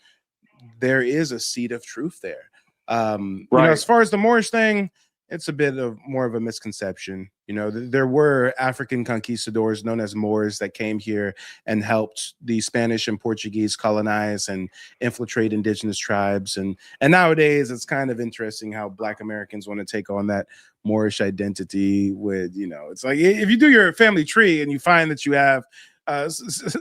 there is a seed of truth there. You know, as far as the Moorish thing, it's a bit of more of a misconception. You know, there were African conquistadors known as Moors that came here and helped the Spanish and Portuguese colonize and infiltrate indigenous tribes. And nowadays, it's kind of interesting how Black Americans want to take on that Moorish identity with, you know, it's like if you do your family tree and you find that you have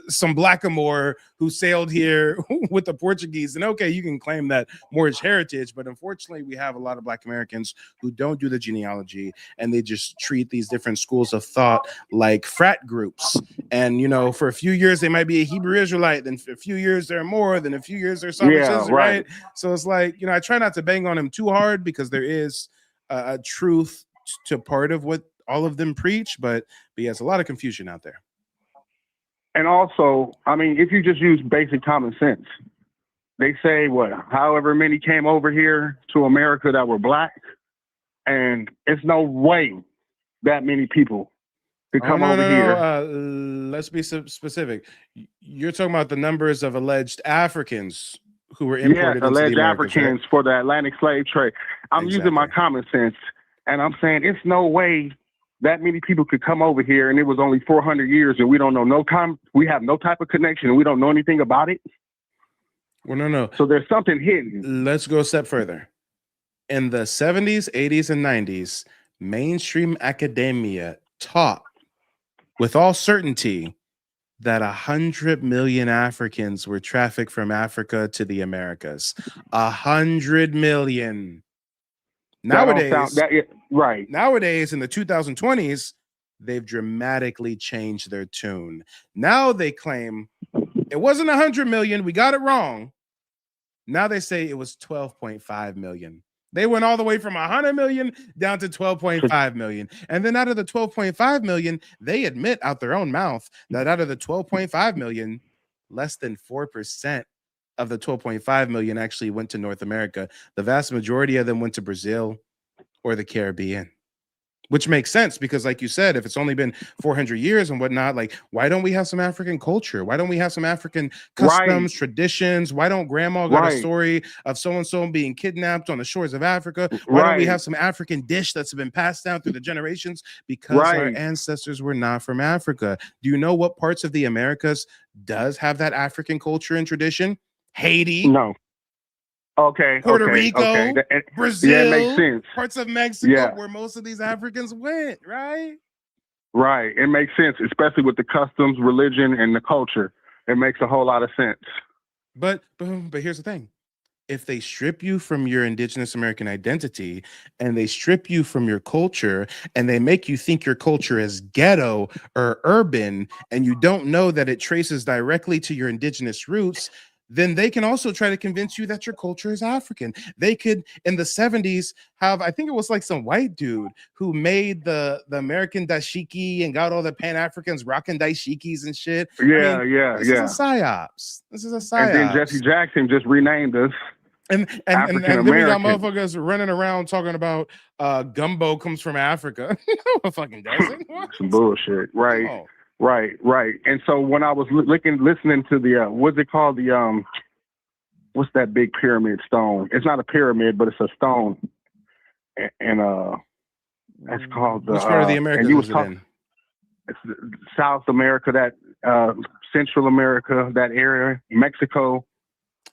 some Blackamoor who sailed here with the Portuguese, and okay, you can claim that Moorish heritage, but unfortunately we have a lot of Black Americans who don't do the genealogy, and they just treat these different schools of thought like frat groups. And you know, for a few years they might be a Hebrew Israelite, then for a few years they're more, then a few years they're sovereign citizen, right? So it's like, you know, I try not to bang on them too hard because there is a truth to part of what all of them preach, but yeah, it's a lot of confusion out there. And also, I mean, if you just use basic common sense, they say however many came over here to America that were Black, and it's no way that many people could come over here. Let's be specific. You're talking about the numbers of alleged Africans who were imported into the alleged Americas, Africans right? for the Atlantic slave trade. I'm using my common sense, and I'm saying it's no way that many people could come over here, and it was only 400 years, and we don't know we have no type of connection, and we don't know anything about it. Well, no. So there's something hidden. Let's go a step further. In the 70s, 80s, and 90s, mainstream academia taught with all certainty that 100 million Africans were trafficked from Africa to the Americas. 100 million. Nowadays, Nowadays, in the 2020s, they've dramatically changed their tune. Now they claim it wasn't 100 million. We got it wrong. Now they say it was 12.5 million. They went all the way from 100 million down to 12.5 million. And then out of the 12.5 million, they admit out their own mouth that out of the 12.5 million, less than 4% of the 12.5 million actually went to North America. The vast majority of them went to Brazil or the Caribbean, which makes sense because, like you said, if it's only been 400 years and whatnot, like, why don't we have some African culture? Why don't we have some African customs, traditions? Why don't grandma got a story of so-and-so being kidnapped on the shores of Africa? Why don't we have some African dish that's been passed down through the generations? Because our ancestors were not from Africa. Do you know what parts of the Americas does have that African culture and tradition? Haiti. No. Puerto Rico, Brazil, yeah, it makes sense. Parts of Mexico where most of these Africans went, right? Right. It makes sense, especially with the customs, religion, and the culture. It makes a whole lot of sense. But here's the thing. If they strip you from your Indigenous American identity and they strip you from your culture and they make you think your culture is ghetto or urban and you don't know that it traces directly to your Indigenous roots, then they can also try to convince you that your culture is African. They could, in the 70s, have, I think it was like some white dude who made the American dashiki and got all the Pan-Africans rocking dashikis and shit. This is a psyops. This is a psyops. And then Jesse Jackson just renamed us. And then we got motherfuckers running around talking about gumbo comes from Africa. No fucking doesn't. Some bullshit. Right. Oh. Right. And so when I was listening to the, what's it called? The, what's that big pyramid stone? It's not a pyramid, but it's a stone. And that's called the, which part of the Americas was it in? It's South America, that Central America, that area, Mexico.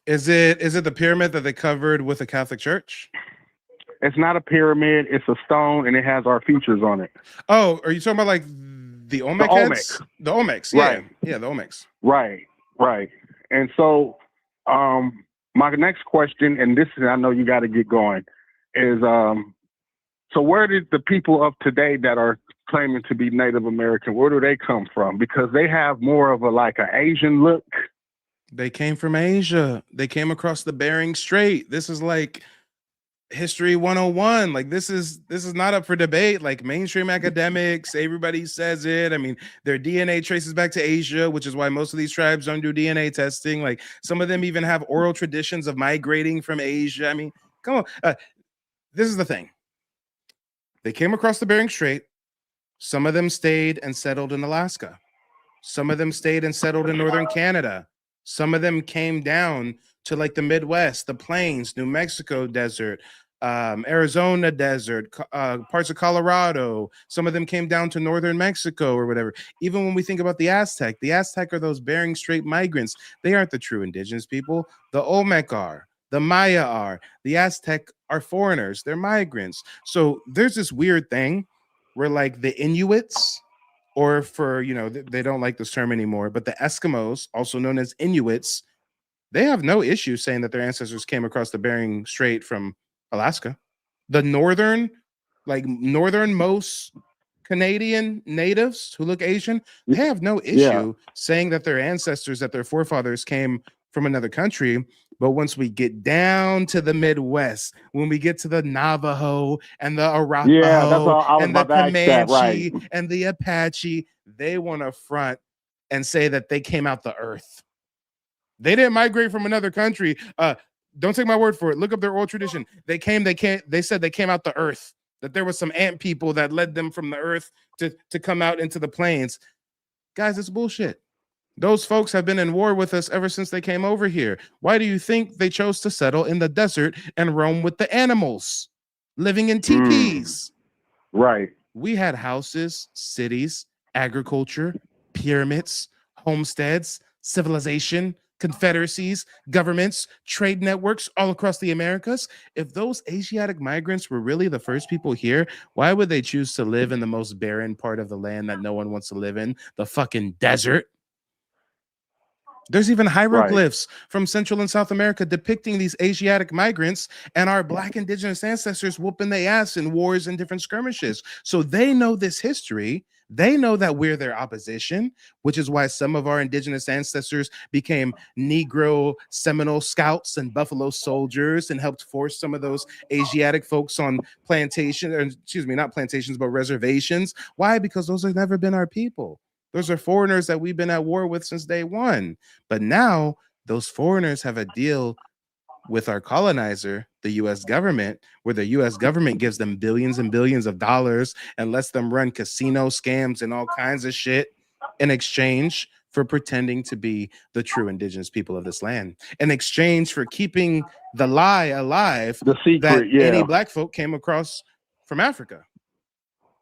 Is it the pyramid that they covered with a Catholic church? It's not a pyramid. It's a stone, and it has our features on it. Oh, are you talking about like the Olmec heads? The Olmecs, yeah. Right. Yeah, the Olmecs. Right. And so my next question, and this is, I know you got to get going, is so where did the people of today that are claiming to be Native American, where do they come from? Because they have more of an Asian look. They came from Asia. They came across the Bering Strait. This is like History 101. Like this is not up for debate. Like mainstream academics, everybody says it. I mean, their DNA traces back to Asia, which is why most of these tribes don't do DNA testing. Like some of them even have oral traditions of migrating from Asia. I mean, come on. This is the thing. They came across the Bering Strait. Some of them stayed and settled in Alaska. Some of them stayed and settled in northern Canada. Some of them came down to like the Midwest, the plains, New Mexico desert, Arizona desert, parts of Colorado. Some of them came down to northern Mexico or whatever. Even when we think about the Aztec are those Bering Strait migrants. They aren't the true indigenous people. The Olmec are. The Maya are. The Aztec are foreigners. They're migrants. So there's this weird thing where like the Inuits, or for, they don't like this term anymore, but the Eskimos, also known as Inuits, they have no issue saying that their ancestors came across the Bering Strait from Alaska. The northernmost Canadian natives who look Asian, they have no issue saying that their ancestors, that their forefathers came from another country. But once we get down to the Midwest, when we get to the Navajo and the Arapaho and the Comanche and the Apache, they want to front and say that they came out the earth. They didn't migrate from another country. Don't take my word for it. Look up their oral tradition. They said they came out the earth, that there was some ant people that led them from the earth to come out into the plains. Guys, it's bullshit. Those folks have been in war with us ever since they came over here. Why do you think they chose to settle in the desert and roam with the animals, living in teepees? Right. We had houses, cities, agriculture, pyramids, homesteads, civilization, confederacies, governments, trade networks all across the Americas. If those Asiatic migrants were really the first people here, why would they choose to live in the most barren part of the land that no one wants to live in, the fucking desert? There's even hieroglyphs from Central and South America depicting these Asiatic migrants and our Black indigenous ancestors whooping their ass in wars and different skirmishes. So they know this history. They know that we're their opposition, which is why some of our indigenous ancestors became Negro Seminole scouts and Buffalo soldiers and helped force some of those Asiatic folks on plantations, or excuse me, not plantations, but reservations. Why? Because those have never been our people. Those are foreigners that we've been at war with since day one. But now those foreigners have a deal with our colonizer, the US government, where the US government gives them billions and billions of dollars and lets them run casino scams and all kinds of shit in exchange for pretending to be the true indigenous people of this land, in exchange for keeping the lie alive, the secret, that any Black folk came across from Africa.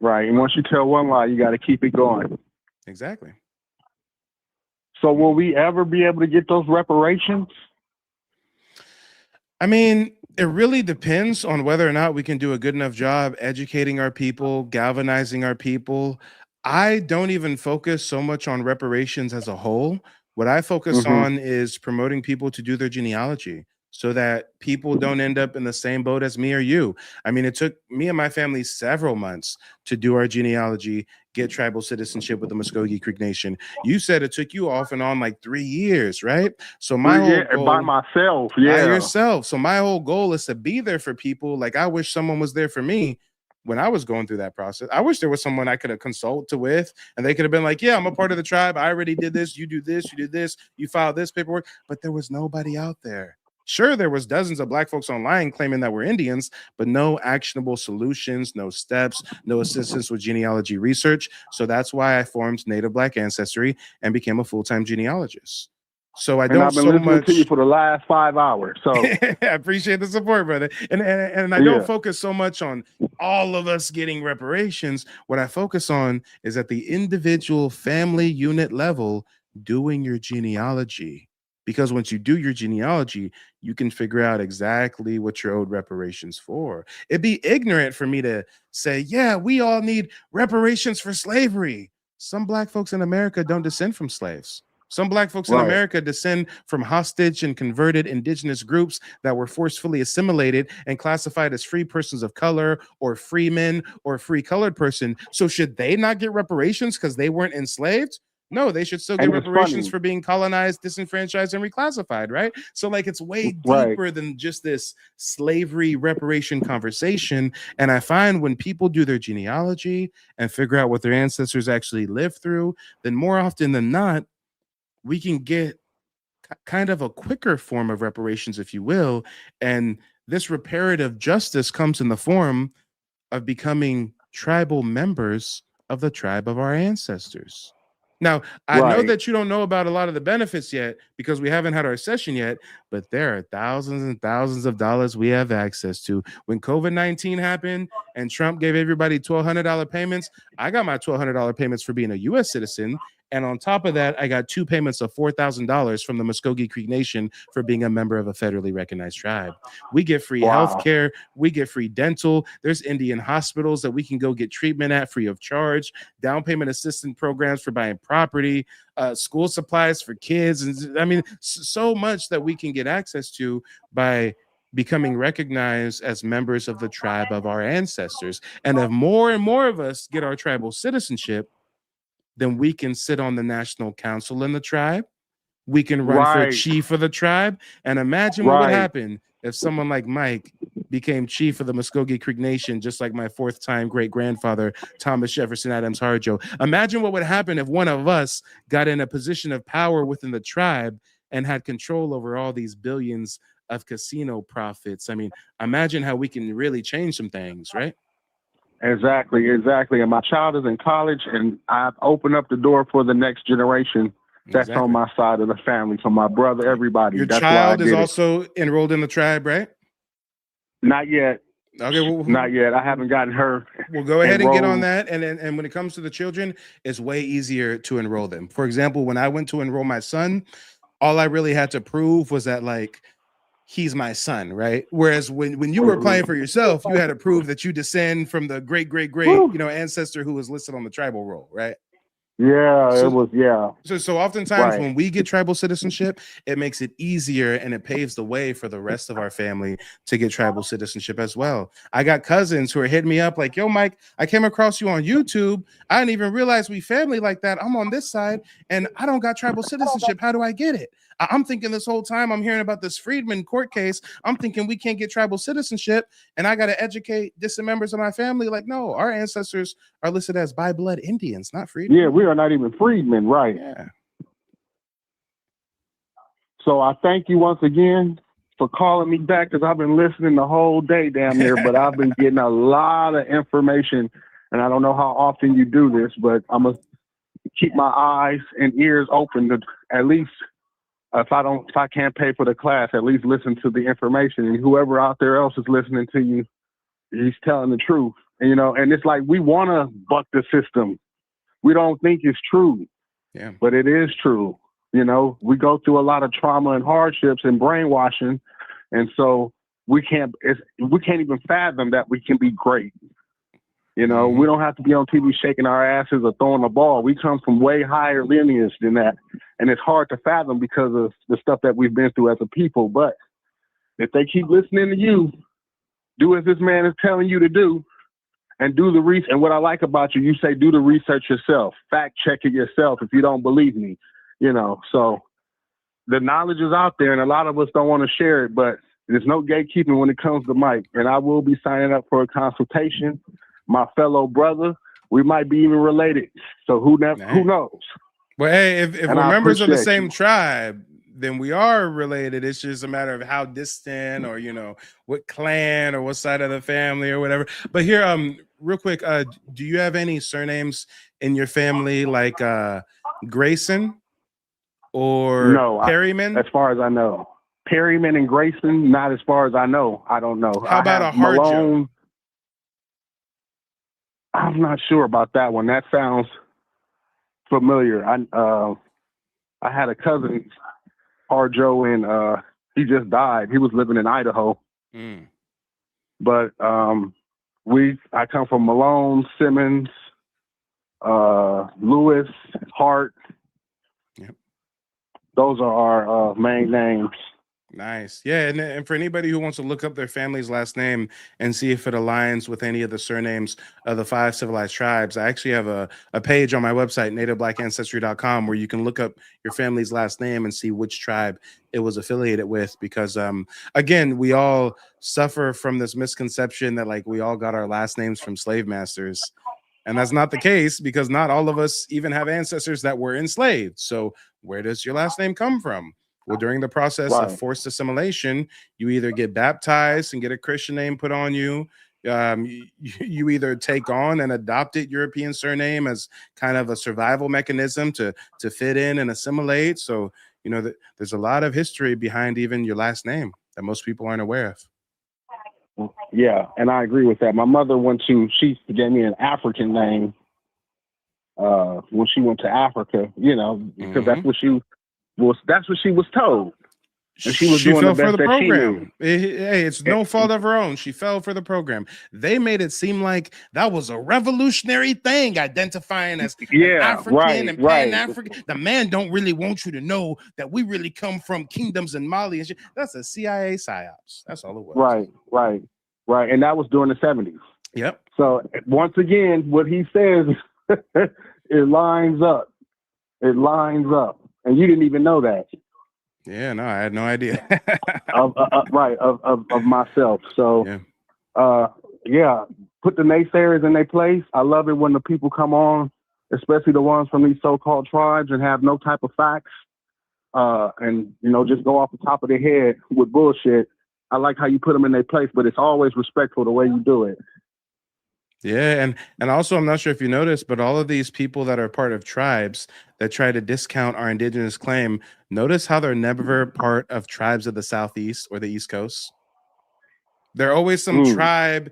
Right. And once you tell one lie, you got to keep it going. Exactly. So will we ever be able to get those reparations? I mean, it really depends on whether or not we can do a good enough job educating our people, galvanizing our people. I don't even focus so much on reparations as a whole. What I focus on is promoting people to do their genealogy so that people don't end up in the same boat as me or you. I mean, it took me and my family several months to do our genealogy, get tribal citizenship with the Muskogee Creek Nation. You said it took you off and on like 3 years, right? So my whole goal, by myself, by yourself. So my whole goal is to be there for people. Like I wish someone was there for me when I was going through that process. I wish there was someone I could have consulted with and they could have been like, yeah, I'm a part of the tribe. I already did this. You do this, you did this, you filed this paperwork, but there was nobody out there. Sure, there was dozens of Black folks online claiming that we're Indians, but no actionable solutions, no steps, no assistance with genealogy research. So that's why I formed Native Black Ancestry and became a full-time genealogist. So I don't I've been so listening much to you for the last 5 hours. So I appreciate the support, brother. And I don't focus so much on all of us getting reparations. What I focus on is at the individual family unit level, doing your genealogy. Because once you do your genealogy, you can figure out exactly what you're owed reparations for. It'd be ignorant for me to say, yeah, we all need reparations for slavery. Some Black folks in America don't descend from slaves. Some Black folks in America descend from hostage and converted indigenous groups that were forcefully assimilated and classified as free persons of color or freemen or free colored person. So should they not get reparations because they weren't enslaved? No, they should still get reparations for being colonized, disenfranchised, and reclassified, right? So like it's way deeper than just this slavery reparation conversation. And I find when people do their genealogy and figure out what their ancestors actually lived through, then more often than not, we can get kind of a quicker form of reparations, if you will. And this reparative justice comes in the form of becoming tribal members of the tribe of our ancestors. Now, I know that you don't know about a lot of the benefits yet because we haven't had our session yet, but there are thousands and thousands of dollars we have access to. When COVID-19 happened and Trump gave everybody $1,200 payments, I got my $1,200 payments for being a U.S. citizen. And on top of that, I got 2 payments of $4,000 from the Muskogee Creek Nation for being a member of a federally recognized tribe. We get free health care. We get free dental. There's Indian hospitals that we can go get treatment at free of charge, down payment assistance programs for buying property, school supplies for kids. And I mean, so much that we can get access to by becoming recognized as members of the tribe of our ancestors. And if more and more of us get our tribal citizenship, then we can sit on the national council in the tribe. We can run for chief of the tribe. And imagine what would happen if someone like Mike became chief of the Muskogee Creek Nation, just like my 4th-time great-grandfather, Thomas Jefferson Adams Harjo. Imagine what would happen if one of us got in a position of power within the tribe and had control over all these billions of casino profits. I mean, imagine how we can really change some things, right? Exactly. And my child is in college, and I've opened up the door for the next generation That's on my side of the family. So my brother, everybody. Your That's child why is I did also enrolled in the tribe, right? Not yet. Okay, well, not yet. I haven't gotten her. We'll go ahead and get on enrolled. that. And when it comes to the children, it's way easier to enroll them. For example, when I went to enroll my son, all I really had to prove was that, like, he's my son, right? Whereas when you were applying for yourself, you had to prove that you descend from the great ancestor who was listed on the tribal roll, right? Yeah, So, it was. Yeah. So oftentimes Right. when we get tribal citizenship, it makes it easier and it paves the way for the rest of our family to get tribal citizenship as well. I got cousins who are hitting me up like, yo, Mike, I came across you on YouTube. I didn't even realize we family like that. I'm on this side and I don't got tribal citizenship. How do I get it? I'm thinking this whole time I'm hearing about this Freedmen court case. I'm thinking we can't get tribal citizenship and I got to educate distant members of my family. Like, no, our ancestors are listed as by blood Indians, not Freedmen. Yeah, we are not even freedmen, right? Yeah. So I thank you once again for calling me back because I've been listening the whole day damn near, but I've been getting a lot of information and I don't know how often you do this, but I'm going to keep my eyes and ears open to at least if I can't pay for the class, at least listen to the information, and whoever out there else is listening to you, he's telling the truth. And, and it's like, we want to buck the system. We don't think it's true, but it is true. We go through a lot of trauma and hardships and brainwashing. And so we can't even fathom that we can be great. We don't have to be on TV shaking our asses or throwing a ball. We come from way higher lineage than that. And it's hard to fathom because of the stuff that we've been through as a people. But if they keep listening to you, do as this man is telling you to do and do the research. And what I like about you, you say, do the research yourself, fact check it yourself if you don't believe me, so the knowledge is out there and a lot of us don't want to share it, but there's no gatekeeping when it comes to Mike. And I will be signing up for a consultation. My fellow brother, we might be even related. So who knows? Well, hey, if we're members of the same tribe, then we are related. It's just a matter of how distant or, what clan or what side of the family or whatever. But here, real quick, do you have any surnames in your family like Grayson or no, Perryman? As far as I know. Perryman and Grayson, not as far as I know. I don't know. How about a Harjo? I'm not sure about that one. That sounds familiar. I had a cousin, Harjo, and he just died. He was living in Idaho. But I come from Malone, Simmons, Lewis, Hart. Yep. Those are our main names. Nice. Yeah. And for anybody who wants to look up their family's last name and see if it aligns with any of the surnames of the 5 civilized tribes, I actually have a page on my website, nativeblack.ancestry.com, where you can look up your family's last name and see which tribe it was affiliated with. Because, again, we all suffer from this misconception that, like, we all got our last names from slave masters. And that's not the case because not all of us even have ancestors that were enslaved. So where does your last name come from? Well, during the process of forced assimilation, you either get baptized and get a Christian name put on you. You either take on an adopted European surname as kind of a survival mechanism to fit in and assimilate. So, there's a lot of history behind even your last name that most people aren't aware of. Yeah, and I agree with that. My mother she gave me an African name when she went to Africa, because that's what she was told. And she was doing fell the best for the that program. she knew. Hey, it's no fault of her own. She fell for the program. They made it seem like that was a revolutionary thing, identifying as African and Pan-African. The man don't really want you to know that we really come from kingdoms in Mali and shit. That's a CIA psyops. That's all it was. Right. And that was during the 70s. Yep. So once again, what he says, it lines up. It lines up. And you didn't even know that. Yeah, no, I had no idea. of myself. So, put the naysayers in their place. I love it when the people come on, especially the ones from these so-called tribes and have no type of facts, and just go off the top of their head with bullshit. I like how you put them in their place, but it's always respectful the way you do it. Yeah, and also I'm not sure if you noticed, but all of these people that are part of tribes that try to discount our indigenous claim, notice how they're never part of tribes of the Southeast or the East Coast. They're always some tribe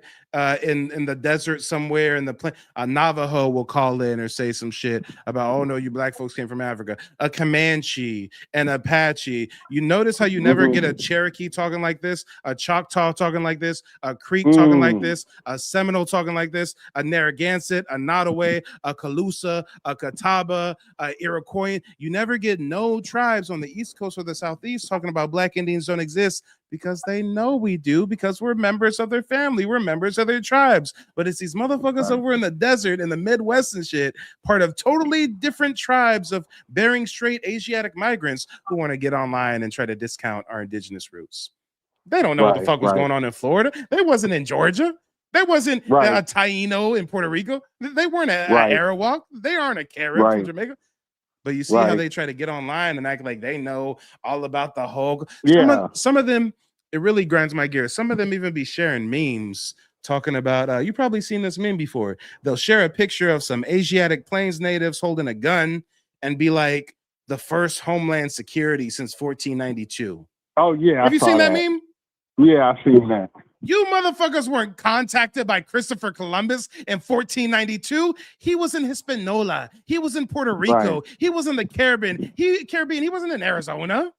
in the desert somewhere in the plain. A Navajo will call in or say some shit about, oh no, you black folks came from Africa. A Comanche, an Apache. You notice how you never get a Cherokee talking like this, a Choctaw talking like this, a Creek talking like this, a Seminole talking like this, a Narragansett, a Nottoway, a Calusa, a Catawba, a Iroquois. You never get no tribes on the East Coast or the Southeast talking about black Indians don't exist, because they know we do, because we're members of their family, we're members of their tribes. But it's these motherfuckers over in the desert, in the Midwest and shit, part of totally different tribes of Bering Strait Asiatic migrants who want to get online and try to discount our indigenous roots. They don't know what the fuck was going on in Florida. They wasn't in Georgia. They wasn't a Taino in Puerto Rico. They weren't a Arawak. They aren't a Carib from Jamaica. But you see how they try to get online and act like they know all about the whole. Some of them, it really grinds my gears. Some of them even be sharing memes talking about, you probably seen this meme before. They'll share a picture of some Asiatic Plains natives holding a gun and be like, the first Homeland Security since 1492. Oh, yeah. Have you seen that meme? Yeah, I've seen that. You motherfuckers weren't contacted by Christopher Columbus in 1492. He was in Hispaniola. He was in Puerto Rico. He was in the Caribbean. He wasn't in Arizona.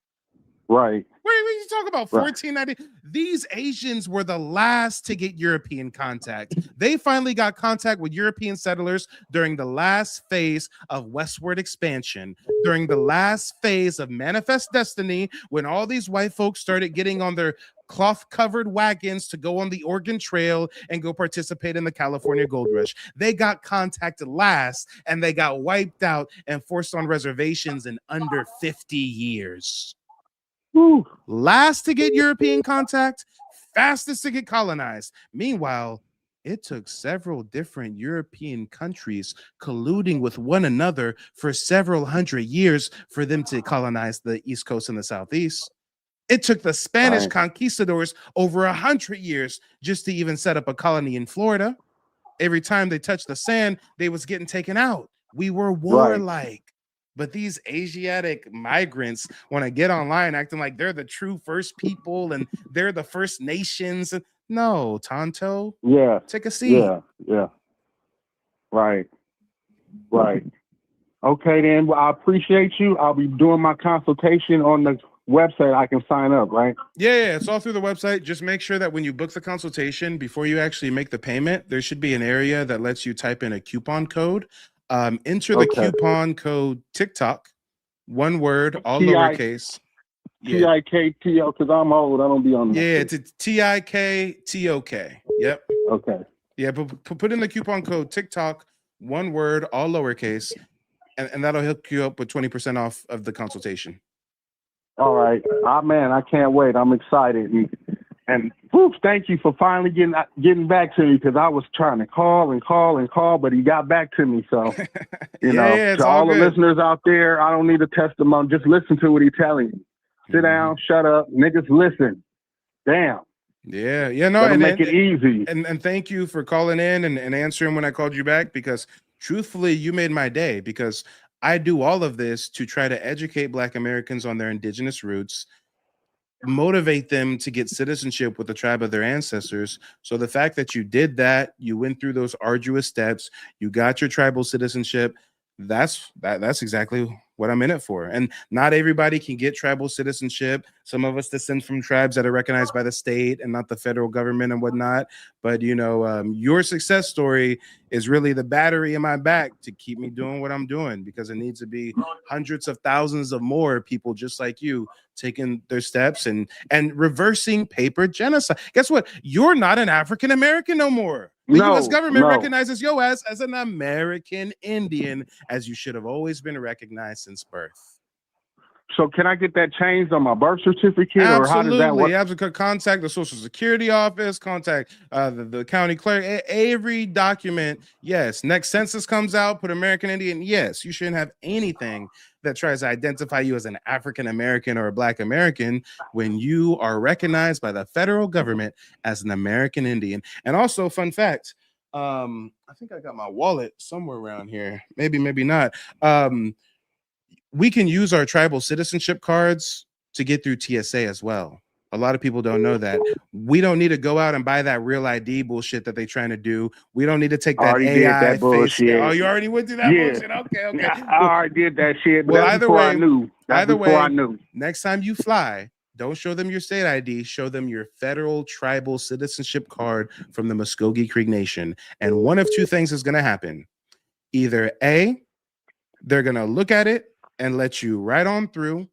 Right. What are you talking about? 1490. These Asians were the last to get European contact. They finally got contact with European settlers during the last phase of westward expansion, during the last phase of Manifest Destiny, when all these white folks started getting on their cloth-covered wagons to go on the Oregon Trail and go participate in the California Gold Rush. They got contacted last, and they got wiped out and forced on reservations in under 50 years. Woo. Last to get European contact, fastest to get colonized. Meanwhile, it took several different European countries colluding with one another for several hundred years for them to colonize the East Coast and the Southeast. It took the Spanish conquistadors over 100 years just to even set up a colony in Florida. Every time they touched the sand, they was getting taken out. We were warlike. But these Asiatic migrants want to get online acting like they're the true first people and they're the First Nations. No, Tonto. Yeah. Take a seat. Yeah. Right. Okay, then. Well, I appreciate you. I'll be doing my consultation on the website. I can sign up, right? Yeah, it's all through the website. Just make sure that when you book the consultation, before you actually make the payment, there should be an area that lets you type in a coupon code. Enter the coupon code TikTok, one word, all lowercase. TIKTO, because I'm old. I don't be on that. Yeah, it's TIKTOK. Yep. Okay. Yeah, but put in the coupon code TikTok, one word, all lowercase, and that'll hook you up with 20% off of the consultation. All right. Man, I can't wait. I'm excited. And thank you for finally getting back to me, because I was trying to call, but he got back to me. So, you know, to all the listeners out there, I don't need a testimony. Just listen to what he's telling you. Sit down, shut up, niggas, listen. Damn. Yeah, no, and make it easy. And thank you for calling in and answering when I called you back, because truthfully, you made my day, because I do all of this to try to educate Black Americans on their indigenous roots, motivate them to get citizenship with the tribe of their ancestors. So the fact that you did that, you went through those arduous steps, you got your tribal citizenship, that's exactly what I'm in it for. And not everybody can get tribal citizenship. Some of us descend from tribes that are recognized by the state and not the federal government and whatnot. But, you know, your success story is really the battery in my back to keep me doing what I'm doing, because it needs to be hundreds of thousands of more people just like you taking their steps and reversing paper genocide. Guess what? You're not an African American no more. The U.S. government recognizes your ass as an American Indian, as you should have always been recognized since birth. So can I get that changed on my birth certificate? Absolutely. Or how does that work? You have to contact the Social Security office, contact the county clerk, every document. Yes. Next census comes out, put American Indian. Yes. You shouldn't have anything that tries to identify you as an African American or a Black American when you are recognized by the federal government as an American Indian. And also, fun fact, I think I got my wallet somewhere around here. Maybe not. We can use our tribal citizenship cards to get through TSA as well. A lot of people don't know that. We don't need to go out and buy that real ID bullshit that they're trying to do. We don't need to take that already AI did that bullshit. Oh, you already went through that Yeah. bullshit? Okay. I already did that shit, but Well, that's either before way, I knew. That's before I knew. Next time you fly, don't show them your state ID. Show them your federal tribal citizenship card from the Muskogee Creek Nation. And one of two things is going to happen. Either A, they're going to look at it and let you right on through,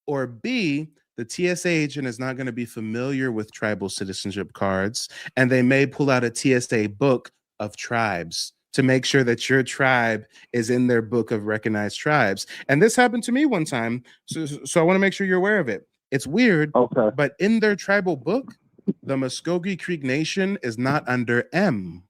or B, the TSA agent is not going to be familiar with tribal citizenship cards, and they may pull out a TSA book of tribes to make sure that your tribe is in their book of recognized tribes. And this happened to me one time, so I want to make sure you're aware of it. It's weird, okay, but in their tribal book, the Muskogee Creek Nation is not under M.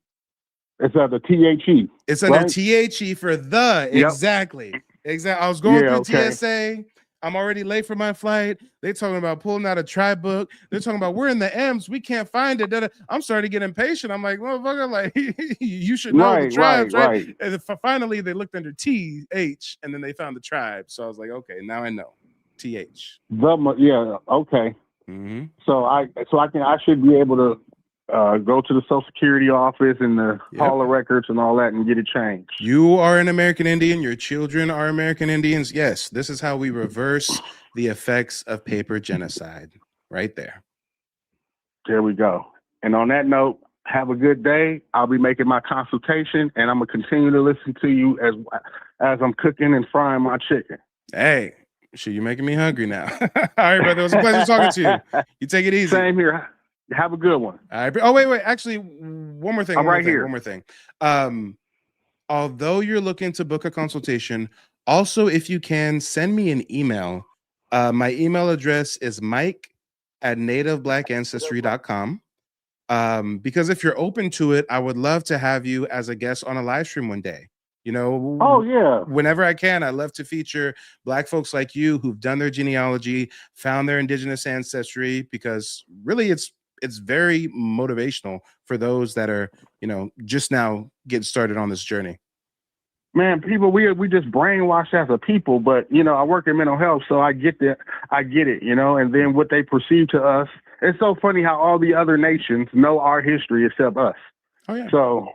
It's under THE. It's under right? THE for the. Yep. Exactly. I was going through okay. TSA. I'm already late for my flight. They talking about pulling out a tribe book. They're talking about we're in the M's. We can't find it. I'm starting to get impatient. I'm like, motherfucker, like you should know the tribes, right? And finally, they looked under TH, and then they found the tribe. So I was like, okay, now I know. TH. Okay. Mm-hmm. So I should be able to go to the Social Security office and the Hall of Records and all that and get it changed. You are an American Indian. Your children are American Indians. Yes, this is how we reverse the effects of paper genocide. Right there. There we go. And on that note, have a good day. I'll be making my consultation, and I'm gonna continue to listen to you as I'm cooking and frying my chicken. Hey, shit, you're making me hungry now. All right, brother. It was a pleasure talking to you. You take it easy. Same here. Have a good one. All right. Oh, wait. Actually, one more thing. One more thing. Although you're looking to book a consultation, also, if you can, send me an email. My email address is mike@nativeblack.ancestry.com. Because if you're open to it, I would love to have you as a guest on a live stream one day. You know, oh yeah, whenever I can, I love to feature Black folks like you who've done their genealogy, found their indigenous ancestry, because really it's very motivational for those that are, you know, just now getting started on this journey. Man, people, we just brainwashed as a people, but you know, I work in mental health, so I get it, you know, and then what they perceive to us. It's so funny how all the other nations know our history except us. Oh yeah. So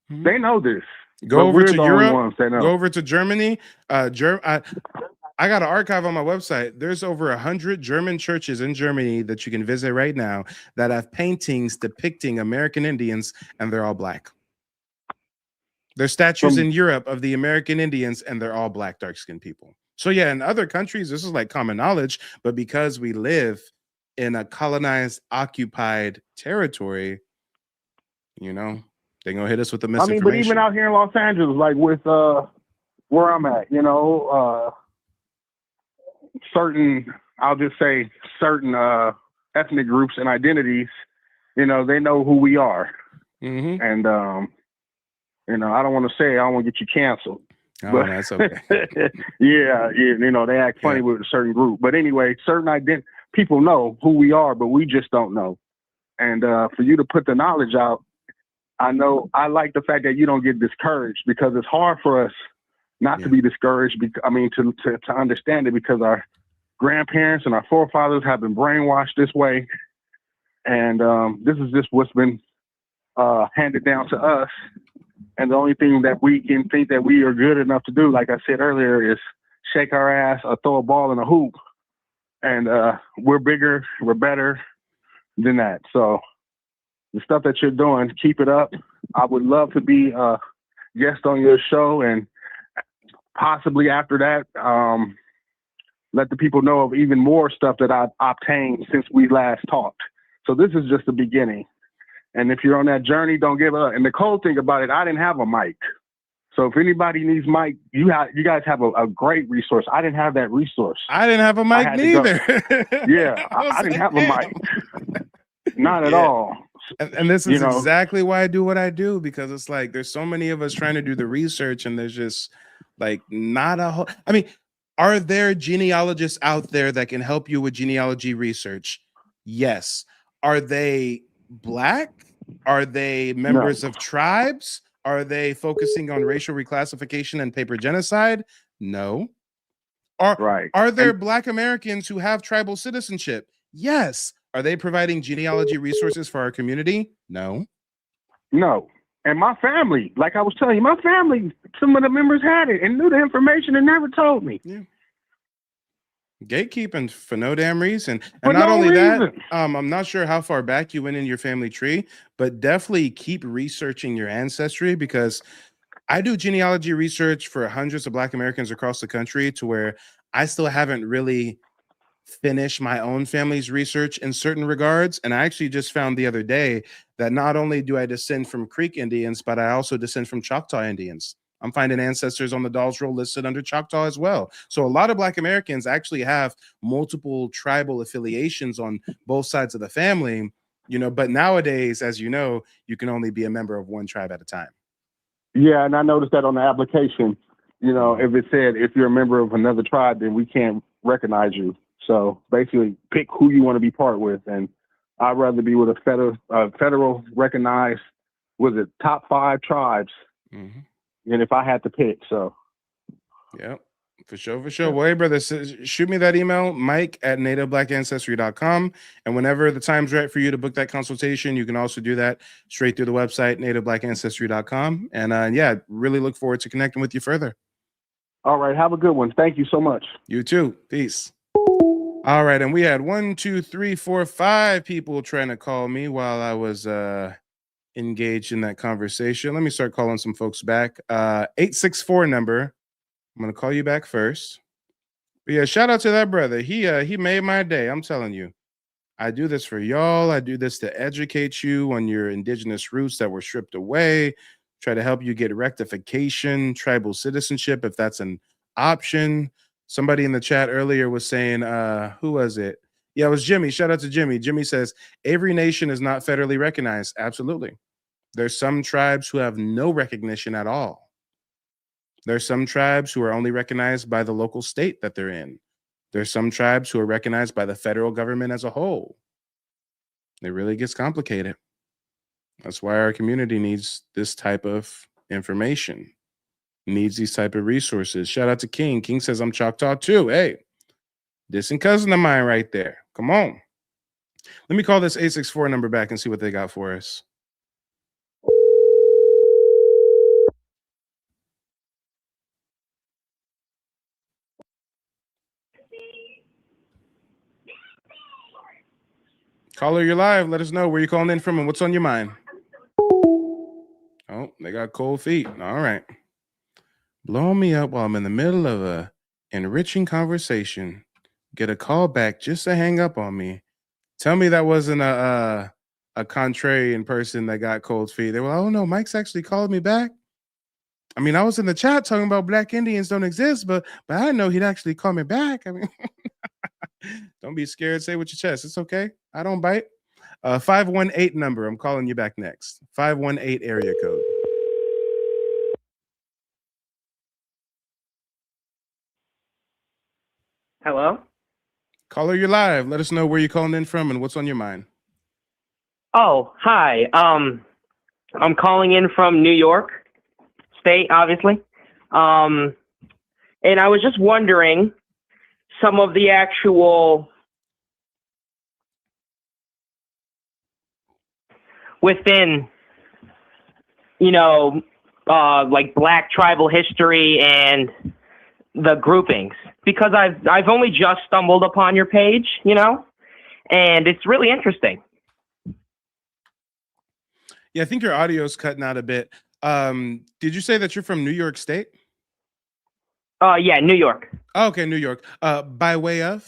they know this. Go over to Europe. Go over to Germany. I got an archive on my website. There's over 100 German churches in Germany that you can visit right now that have paintings depicting American Indians, and they're all Black. There's statues in Europe of the American Indians, and they're all Black, dark-skinned people. So yeah, in other countries, this is like common knowledge, but because we live in a colonized, occupied territory, you know, they're gonna hit us with the misinformation. I mean, but even out here in Los Angeles, like with where I'm at, you know, certain ethnic groups and identities, you know, they know who we are. Mm-hmm. And you know, I don't want to say, I don't want to get you canceled. Oh, but that's okay. yeah, you know, they act funny with a certain group. But anyway, people know who we are, but we just don't know. And for you to put the knowledge out, I like the fact that you don't get discouraged, because it's hard for us not to be discouraged. To understand it, because our grandparents and our forefathers have been brainwashed this way. And this is just what's been handed down to us. And the only thing that we can think that we are good enough to do, like I said earlier, is shake our ass or throw a ball in a hoop. And we're bigger, we're better than that. So the stuff that you're doing, keep it up. I would love to be a guest on your show, and possibly after that, let the people know of even more stuff that I've obtained since we last talked. So this is just the beginning. And if you're on that journey, don't give up. And the cool thing about it, I didn't have a mic. So if anybody needs mic, you guys have a great resource. I didn't have that resource. I didn't have a mic neither. Yeah, I didn't have a mic. Not at all. And this is exactly why I do what I do, because it's like there's so many of us trying to do the research, and there's just like not a whole. I mean, are there genealogists out there that can help you with genealogy research? Yes. Are they Black? Are they members of tribes? Are they focusing on racial reclassification and paper genocide? No. Are there Black Americans who have tribal citizenship? Yes. Are they providing genealogy resources for our community? No. No. And my family, like I was telling you, my family, some of the members had it and knew the information and never told me. Yeah. Gatekeeping for no damn reason. And For not no only reason. that, I'm not sure how far back you went in your family tree, but definitely keep researching your ancestry, because I do genealogy research for hundreds of Black Americans across the country, to where I still haven't really finished my own family's research in certain regards. And I actually just found the other day that not only do I descend from Creek Indians, but I also descend from Choctaw Indians. I'm finding ancestors on the Dawes Roll listed under Choctaw as well. So a lot of Black Americans actually have multiple tribal affiliations on both sides of the family, you know, but nowadays, as you know, you can only be a member of one tribe at a time. Yeah, and I noticed that on the application, you know, if it said if you're a member of another tribe, then we can't recognize you. So basically, pick who you want to be part with, and I'd rather be with a federal recognized, was it top 5 tribes, and if I had to pick. So, yeah, for sure, for sure. Well, hey, brother, shoot me that email, mike@nativeblack.ancestry.com, and whenever the time's right for you to book that consultation, you can also do that straight through the website, nativeblack.ancestry.com. And yeah, really look forward to connecting with you further. All right, have a good one. Thank you so much. You too. Peace. All right, and we had 1, 2, 3, 4, 5 people trying to call me while I was engaged in that conversation. Let me start calling some folks back. 864 number. I'm gonna call you back first. But yeah, shout out to that brother. He made my day. I'm telling you. I do this for y'all. I do this to educate you on your indigenous roots that were stripped away. Try to help you get rectification, tribal citizenship, if that's an option. Somebody in the chat earlier was saying, who was it? Yeah, it was Jimmy. Shout out to Jimmy. Jimmy says, every nation is not federally recognized. Absolutely. There's some tribes who have no recognition at all. There's some tribes who are only recognized by the local state that they're in. There's some tribes who are recognized by the federal government as a whole. It really gets complicated. That's why our community needs this type of information, needs these type of resources. Shout out to King. King says, I'm Choctaw too. Hey, distant cousin of mine right there. Come on. Let me call this 864 number back and see what they got for us. Caller, you're live. Let us know where you're calling in from and what's on your mind. Oh, they got cold feet. All right. Blowing me up while I'm in the middle of a enriching conversation. Get a call back just to hang up on me. Tell me that wasn't a contrarian person that got cold feet. They were, oh no, Mike's actually called me back. I mean, I was in the chat talking about Black Indians don't exist, but I didn't know he'd actually call me back. I mean, don't be scared. Say with your chest. It's okay. I don't bite. 518 number. I'm calling you back next. 518 area code. Hello? Caller, you're live. Let us know where you're calling in from and what's on your mind. Oh, hi. I'm calling in from New York State, obviously. And I was just wondering some of the actual within, you know, like Black tribal history and the groupings, because I've only just stumbled upon your page, you know, and it's really interesting. Yeah, I think your audio's cutting out a bit. Did you say that you're from New York State? Yeah, New York. Oh, okay, New York. By way of?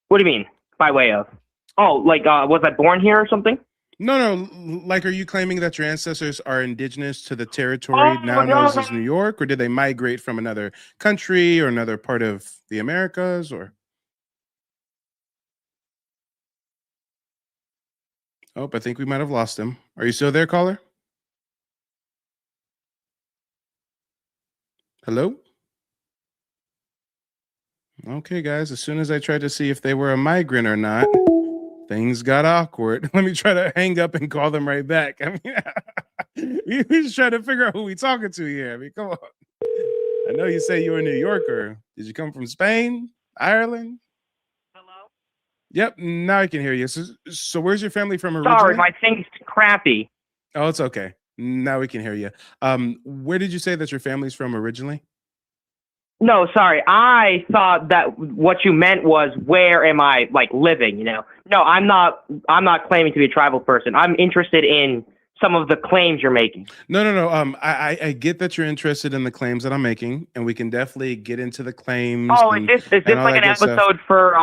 What do you mean, by way of? Oh, like, was I born here or something? No. Like, are you claiming that your ancestors are indigenous to the territory now known as New York, or did they migrate from another country or another part of the Americas, or? Oh, I think we might have lost him. Are you still there, caller? Hello? Okay, guys, as soon as I tried to see if they were a migrant or not, things got awkward. Let me try to hang up and call them right back. I mean, we just trying to figure out who we talking to here. I mean, come on. I know you say you're a New Yorker. Did you come from Spain, Ireland? Hello? Yep, now I can hear you. So where's your family from originally? Sorry, my thing's crappy. Oh, it's okay. Now we can hear you. Where did you say that your family's from originally? No, sorry. I thought that what you meant was where am I like living, you know? No, I'm not claiming to be a tribal person. I'm interested in some of the claims you're making. No. I get that you're interested in the claims that I'm making, and we can definitely get into the claims. Oh, is this like an episode for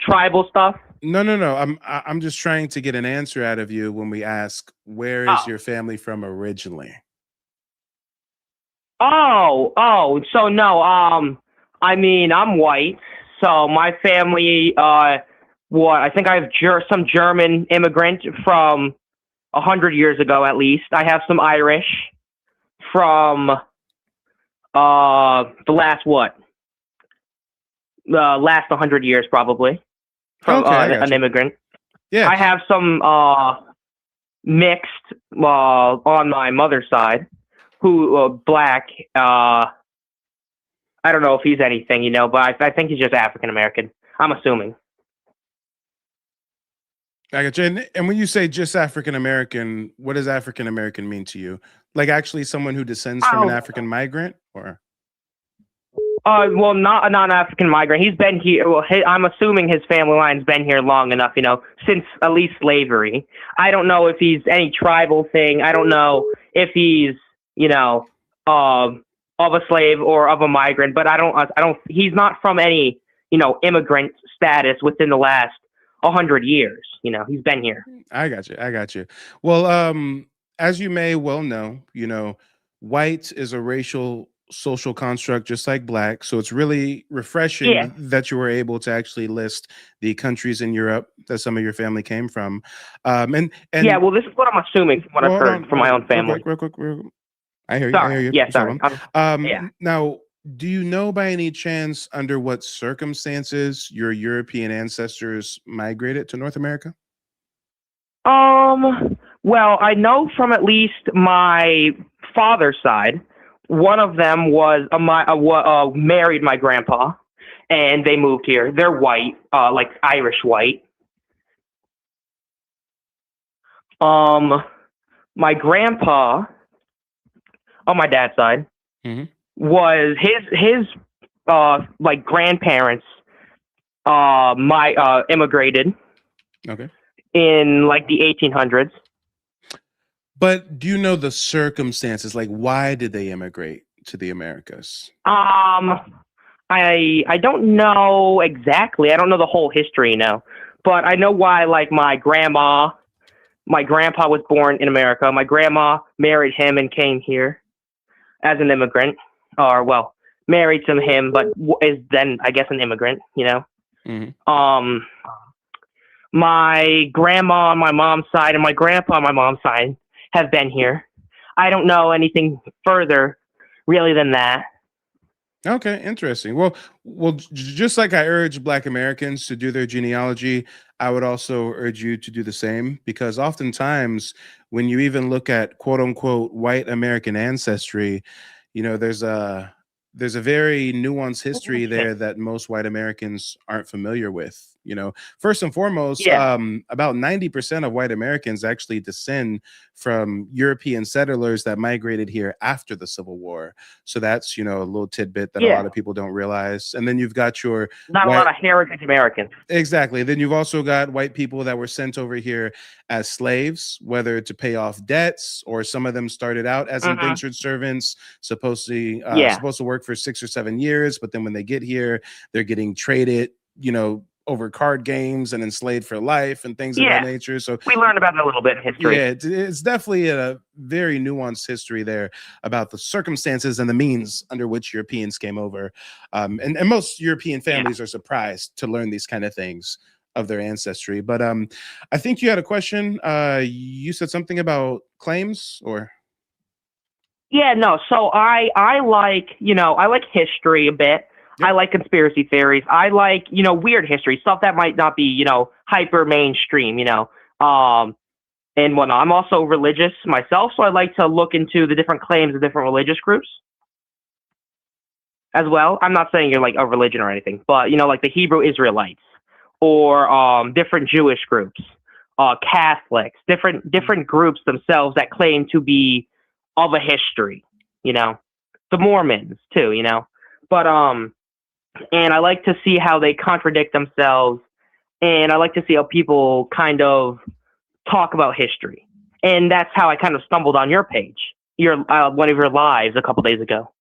tribal stuff? No. I'm just trying to get an answer out of you when we ask where is your family from originally? So no, I mean, I'm white, so my family, I think I have some German immigrant from 100 years ago, at least. I have some Irish from, the last 100 years, probably, from an immigrant. Yeah. I have some, mixed, on my mother's side. Who black? I don't know if he's anything, you know, but I think he's just African American. I'm assuming. I got you. And when you say just African American, what does African American mean to you? Like actually someone who descends from an African migrant, or? Well, not a non-African migrant. He's been here. Well, I'm assuming his family line's been here long enough, you know, since at least slavery. I don't know if he's any tribal thing. I don't know if he's, you know, of a slave or of a migrant, but I don't, he's not from any, you know, immigrant status within the last 100 years. You know, he's been here. I got you. Well, as you may well know, you know, white is a racial social construct just like black. So it's really refreshing that you were able to actually list the countries in Europe that some of your family came from. And yeah, well, this is what I'm assuming from what I've heard from my own family. Real quick. I hear you. Sorry. I hear you. Yeah, sorry. Now, do you know by any chance under what circumstances your European ancestors migrated to North America? Well, I know from at least my father's side, one of them was married my grandpa, and they moved here. They're white, like Irish white. My grandpa, on my dad's side, was his like grandparents immigrated in like the 1800s. But do you know the circumstances? Like, why did they immigrate to the Americas? I don't know exactly. I don't know the whole history now, but I know why. Like my grandpa was born in America. My grandma married him and came here as an immigrant, or well, married to him, but is then I guess an immigrant. You know. My grandma on my mom's side and my grandpa on my mom's side have been here. I don't know anything further really than that. Okay, interesting. Well, just like I urge Black Americans to do their genealogy, I would also urge you to do the same, because oftentimes when you even look at quote unquote white American ancestry, you know, there's a very nuanced history there that most white Americans aren't familiar with. You know, first and foremost, about 90% of white Americans actually descend from European settlers that migrated here after the Civil War. So that's, you know, a little tidbit that a lot of people don't realize. And then you've got your not a lot of heritage Americans. Exactly. Then you've also got white people that were sent over here as slaves, whether to pay off debts, or some of them started out as indentured servants, supposed to work for 6 or 7 years, but then when they get here, they're getting traded, you know, over card games and enslaved for life and things of that nature. So we learned about it a little bit in history. Yeah, it's definitely a very nuanced history there about the circumstances and the means under which Europeans came over. And most European families are surprised to learn these kind of things of their ancestry. But I think you had a question. You said something about claims, or? Yeah, no. So I like, you know, I like history a bit. I like conspiracy theories. I like, weird history, stuff that might not be, hyper mainstream, and whatnot. I'm also religious myself, so I like to look into the different claims of different religious groups as well. I'm not saying you're like a religion or anything, but, like the Hebrew Israelites or different Jewish groups, Catholics, different groups themselves that claim to be of a history, the Mormons too, but, and I like to see how they contradict themselves, and I like to see how people kind of talk about history. And that's how I kind of stumbled on your page, one of your lives a couple days ago.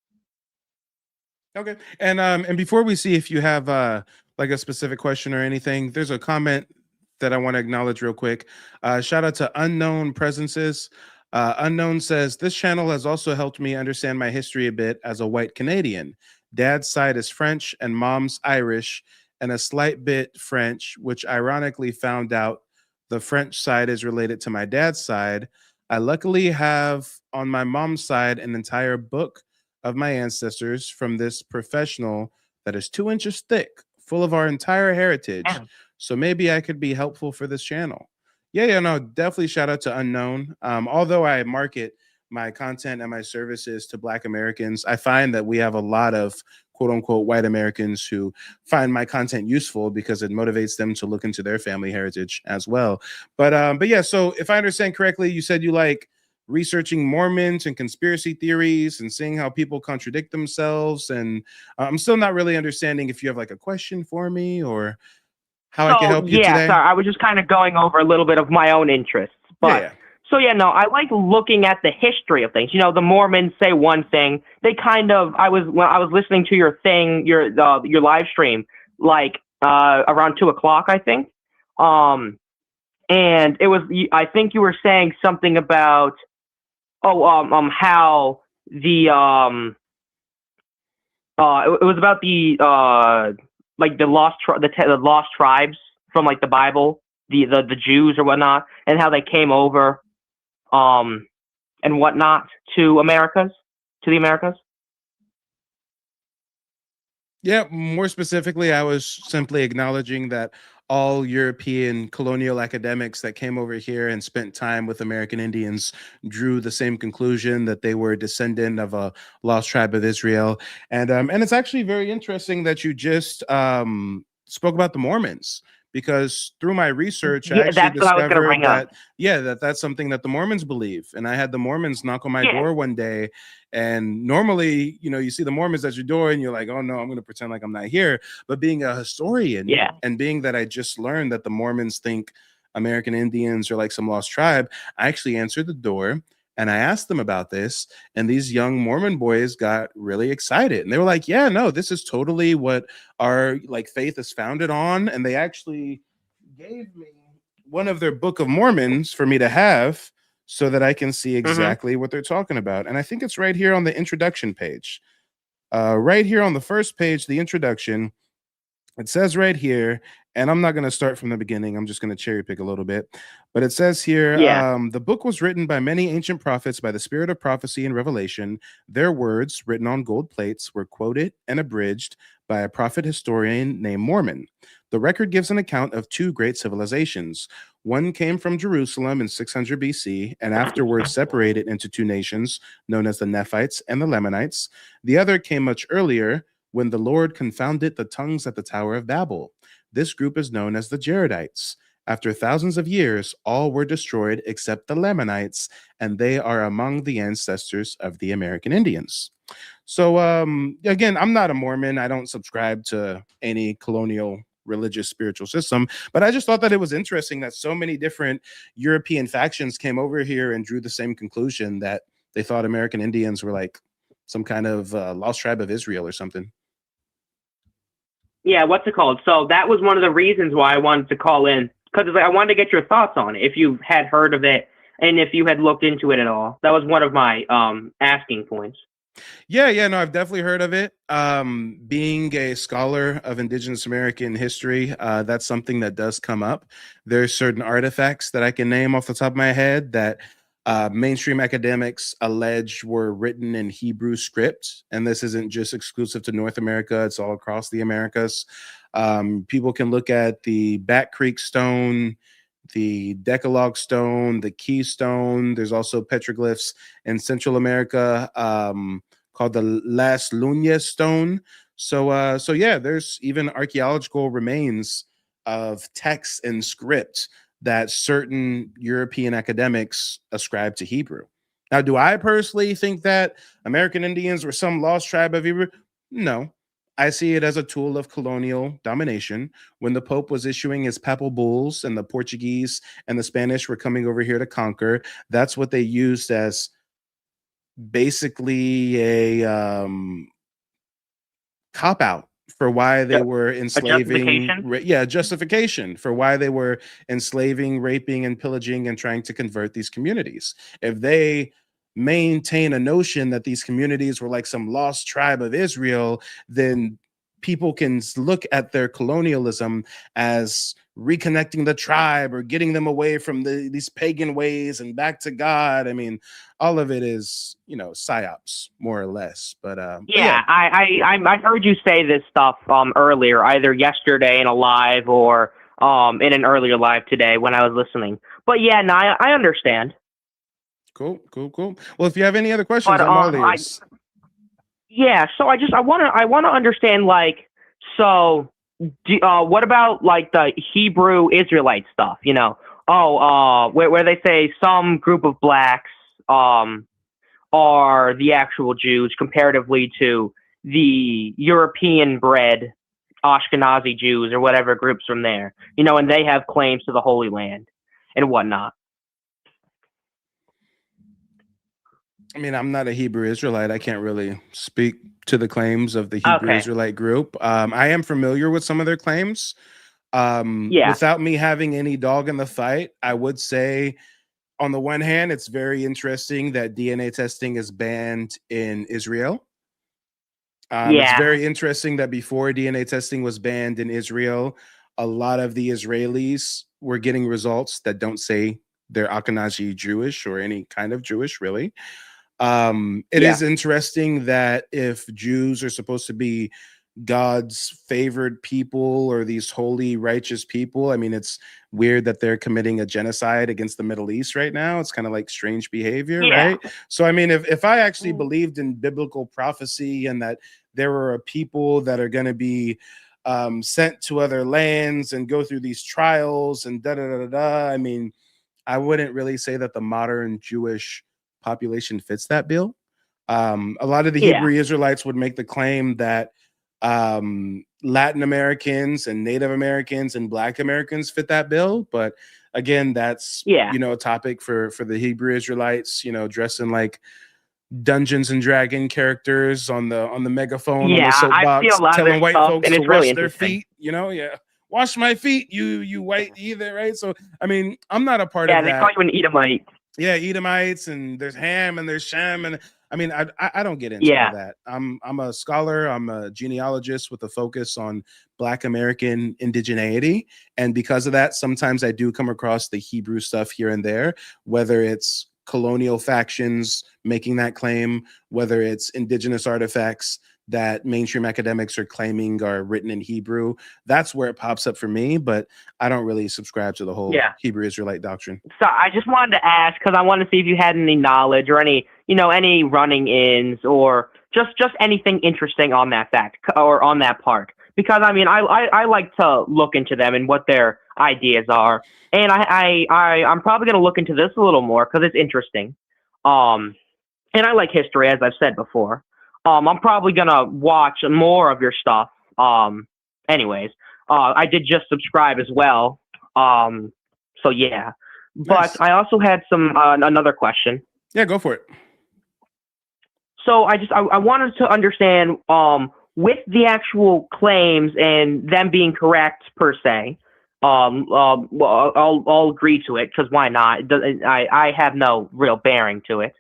Okay. And before we see if you have like a specific question or anything, there's a comment that I want to acknowledge real quick. Shout out to Unknown Presences. Unknown says, this channel has also helped me understand my history a bit as a white Canadian. Dad's side is French and mom's Irish and a slight bit French, which ironically found out the French side is related to my dad's side. I luckily have on my mom's side an entire book of my ancestors from this professional that is 2 inches thick, full of our entire heritage. Yeah. So maybe I could be helpful for this channel. Yeah, no, definitely shout out to Unknown. Although I market my content and my services to Black Americans, I find that we have a lot of quote unquote white Americans who find my content useful because it motivates them to look into their family heritage as well. But yeah, so if I understand correctly, you said you like researching Mormons and conspiracy theories and seeing how people contradict themselves. And I'm still not really understanding if you have like a question for me or how I can help you today. Sorry, I was just kind of going over a little bit of my own interests. But yeah. So yeah, no, I like looking at the history of things. The Mormons say one thing. They when I was listening to your thing, your live stream, like around 2:00, I think. And it was, I think you were saying something about how the it was about the like the lost tribes from like the Bible, the Jews or whatnot, and how they came over and whatnot to the Americas. Yeah, more specifically, I was simply acknowledging that all European colonial academics that came over here and spent time with American Indians drew the same conclusion that they were a descendant of a lost tribe of Israel. And it's actually very interesting that you just spoke about the Mormons, because through my research, I actually discovered that that's something that the Mormons believe. And I had the Mormons knock on my door one day. And normally, you see the Mormons at your door and you're like, oh no, I'm going to pretend like I'm not here. But being a historian and being that I just learned that the Mormons think American Indians are like some lost tribe, I actually answered the door and I asked them about this. And these young Mormon boys got really excited. And they were like, yeah, no, this is totally what our like faith is founded on. And they actually gave me one of their Book of Mormons for me to have, so that I can see exactly what they're talking about. And I think it's right here on the introduction page. Right here on the first page, the introduction, it says right here, and I'm not going to start from the beginning. I'm just going to cherry pick a little bit. But it says here, the book was written by many ancient prophets by the spirit of prophecy and revelation. Their words, written on gold plates, were quoted and abridged by a prophet historian named Mormon. The record gives an account of two great civilizations. One came from Jerusalem in 600 BC and afterwards separated into two nations known as the Nephites and the Lamanites. The other came much earlier, when the Lord confounded the tongues at the Tower of Babel. This group is known as the Jaredites. After thousands of years, all were destroyed except the Lamanites, and they are among the ancestors of the American Indians. So again, I'm not a Mormon. I don't subscribe to any colonial religious spiritual system, but I just thought that it was interesting that so many different European factions came over here and drew the same conclusion, that they thought American Indians were like some kind of lost tribe of Israel or something. Yeah, what's it called? So that was one of the reasons why I wanted to call in, because I wanted to get your thoughts on it, if you had heard of it and if you had looked into it at all. That was one of my asking points. Yeah, no, I've definitely heard of it. Being a scholar of Indigenous American history, that's something that does come up. There's certain artifacts that I can name off the top of my head that mainstream academics allege were written in Hebrew script, and this isn't just exclusive to North America, it's all across the Americas. People can look at the Back Creek Stone, the Decalogue Stone, the Keystone. There's also petroglyphs in Central America called the Las Lunas Stone. So yeah, there's even archaeological remains of text and script that certain European academics ascribe to Hebrew. Now, do I personally think that American Indians were some lost tribe of Hebrew? No. I see it as a tool of colonial domination. When the Pope was issuing his papal bulls and the Portuguese and the Spanish were coming over here to conquer, that's what they used as basically a cop out for why they were enslaving. Justification for why they were enslaving, raping, and pillaging and trying to convert these communities. If they maintain a notion that these communities were like some lost tribe of Israel, then people can look at their colonialism as reconnecting the tribe or getting them away from these pagan ways and back to God. I mean, all of it is, psyops, more or less. But yeah, I heard you say this stuff earlier, either yesterday in a live or in an earlier live today when I was listening. But yeah, no, I understand. Cool. Well, if you have any other questions, I'm all ears. So I want to understand, like, so what about like the Hebrew Israelite stuff? Where they say some group of blacks are the actual Jews comparatively to the European-bred Ashkenazi Jews or whatever groups from there, and they have claims to the Holy Land and whatnot. I mean, I'm not a Hebrew Israelite. I can't really speak to the claims of the Hebrew Israelite group. I am familiar with some of their claims. Without me having any dog in the fight, I would say, on the one hand, it's very interesting that DNA testing is banned in Israel. It's very interesting that before DNA testing was banned in Israel, a lot of the Israelis were getting results that don't say they're Ashkenazi Jewish or any kind of Jewish, really. It is interesting that if Jews are supposed to be God's favored people or these holy, righteous people, I mean, it's weird that they're committing a genocide against the Middle East right now. It's kind of like strange behavior, right? So, I mean, if I actually believed in biblical prophecy and that there were a people that are going to be sent to other lands and go through these trials and da-da-da-da-da, I mean, I wouldn't really say that the modern Jewish population fits that bill. A lot of the Hebrew Israelites would make the claim that Latin Americans and Native Americans and Black Americans fit that bill, but again, that's a topic for the Hebrew Israelites, dressing like Dungeons and Dragon characters on the megaphone on the soapbox, telling white folks to wash their feet. Wash my feet, you white either, right? So I mean, I'm not a part of that. Yeah, they call you an Edomite. Yeah, Edomites, and there's Ham and there's Shem, and I mean, I don't get into all that. I'm a scholar. I'm a genealogist with a focus on Black American indigeneity, and because of that, sometimes I do come across the Hebrew stuff here and there, whether it's colonial factions making that claim, whether it's indigenous artifacts that mainstream academics are claiming are written in Hebrew. That's where it pops up for me, but I don't really subscribe to the whole Hebrew Israelite doctrine. So I just wanted to ask, because I wanted to see if you had any knowledge or any running-ins or just anything interesting on that fact or on that part. Because, I mean, I like to look into them and what their ideas are. And I'm probably going to look into this a little more because it's interesting. And I like history, as I've said before. I'm probably going to watch more of your stuff. Anyways, I did just subscribe as well. So yeah, but nice. I also had another question. Yeah, go for it. So I wanted to understand, with the actual claims and them being correct per se, I'll agree to it because why not? I have no real bearing to it.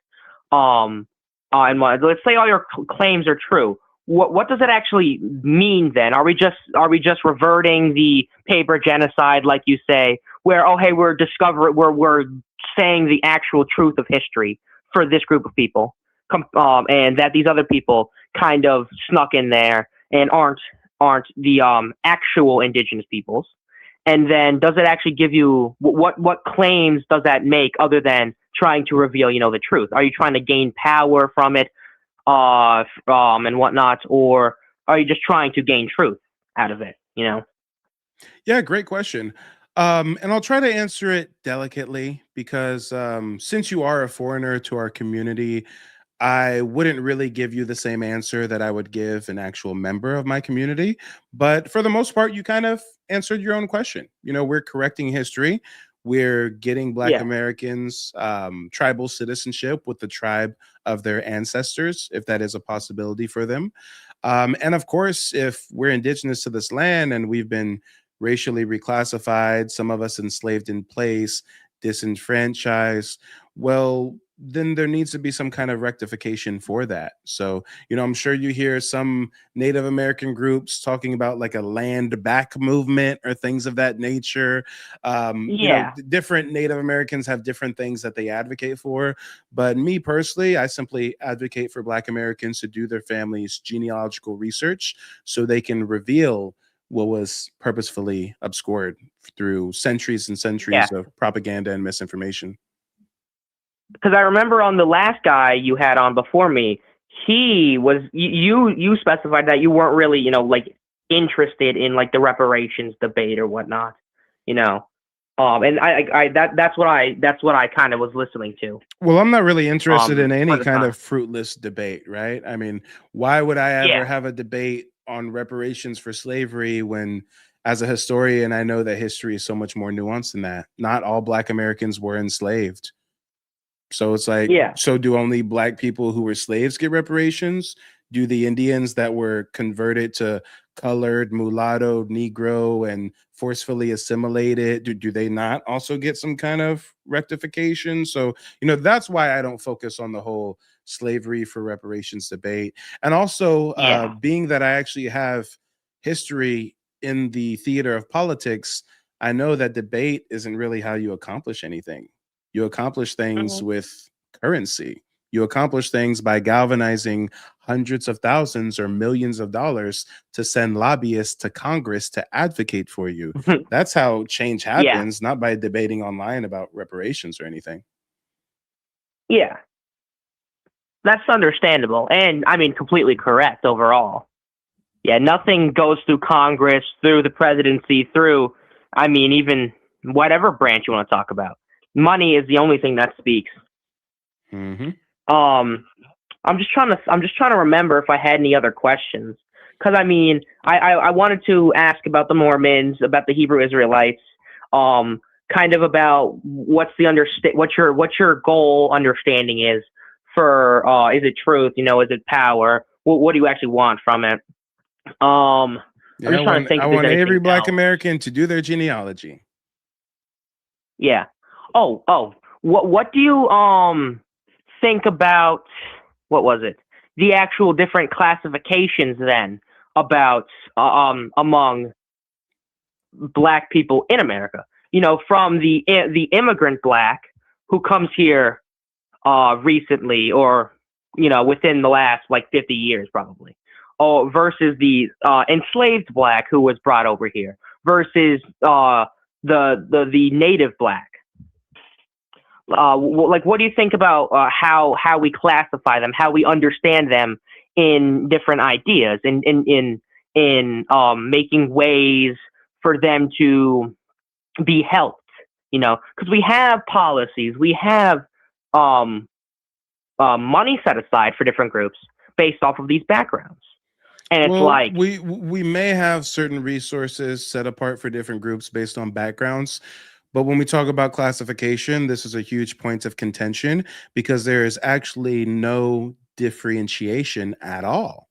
And let's say all your claims are true. What does it actually mean then? Are we just reverting the paper genocide, like you say, where we're saying the actual truth of history for this group of people, and that these other people kind of snuck in there and aren't the actual indigenous peoples? And then does it actually give you what claims does that make other than trying to reveal, the truth? Are you trying to gain power from it, and whatnot, or are you just trying to gain truth out of it? Yeah, great question. And I'll try to answer it delicately because since you are a foreigner to our community, I wouldn't really give you the same answer that I would give an actual member of my community. But for the most part, you kind of answered your own question. We're correcting history. We're getting Black Yeah. Americans tribal citizenship with the tribe of their ancestors, if that is a possibility for them. And of course, if we're indigenous to this land and we've been racially reclassified, some of us enslaved in place, disenfranchised, well, then there needs to be some kind of rectification for that. So, I'm sure you hear some Native American groups talking about like a land back movement or things of that nature. Yeah. Different Native Americans have different things that they advocate for. But me personally, I simply advocate for Black Americans to do their family's genealogical research so they can reveal what was purposefully obscured through centuries and centuries of propaganda and misinformation. Because I remember on the last guy you had on before me, he was you specified that you weren't really like interested in like the reparations debate or whatnot, and that's what I kind of was listening to. Well, I'm not really interested in any kind time. of fruitless debate, right? I mean, why would I ever have a debate on reparations for slavery when, as a historian, I know that history is so much more nuanced than that. Not all Black Americans were enslaved. So it's like, so do only Black people who were slaves get reparations? Do the Indians that were converted to colored, mulatto, Negro, and forcefully assimilated, do they not also get some kind of rectification? So, that's why I don't focus on the whole slavery for reparations debate. And also, being that I actually have history in the theater of politics, I know that debate isn't really how you accomplish anything. You accomplish things with currency. You accomplish things by galvanizing hundreds of thousands or millions of dollars to send lobbyists to Congress to advocate for you. That's how change happens, not by debating online about reparations or anything. Yeah. That's understandable. And I mean, completely correct overall. Yeah, nothing goes through Congress, through the presidency, through, even whatever branch you want to talk about. Money is the only thing that speaks. Mm-hmm. I'm just trying to remember if I had any other questions, because I wanted to ask about the Mormons, about the Hebrew Israelites, kind of about what your goal understanding is for is it truth, is it power, what do you actually want from it? I'm just trying to think. I want every Black American to do their genealogy. Yeah. Oh, what do you think about, what was it? The actual different classifications then about among Black people in America. From the immigrant Black who comes here recently, or within the last like 50 years probably, versus the enslaved Black who was brought over here, versus the native Black. What do you think about how we classify them, how we understand them in different ideas, in making ways for them to be helped? Because we have policies, we have money set aside for different groups based off of these backgrounds, and it's like we may have certain resources set apart for different groups based on backgrounds. But when we talk about classification, this is a huge point of contention because there is actually no differentiation at all.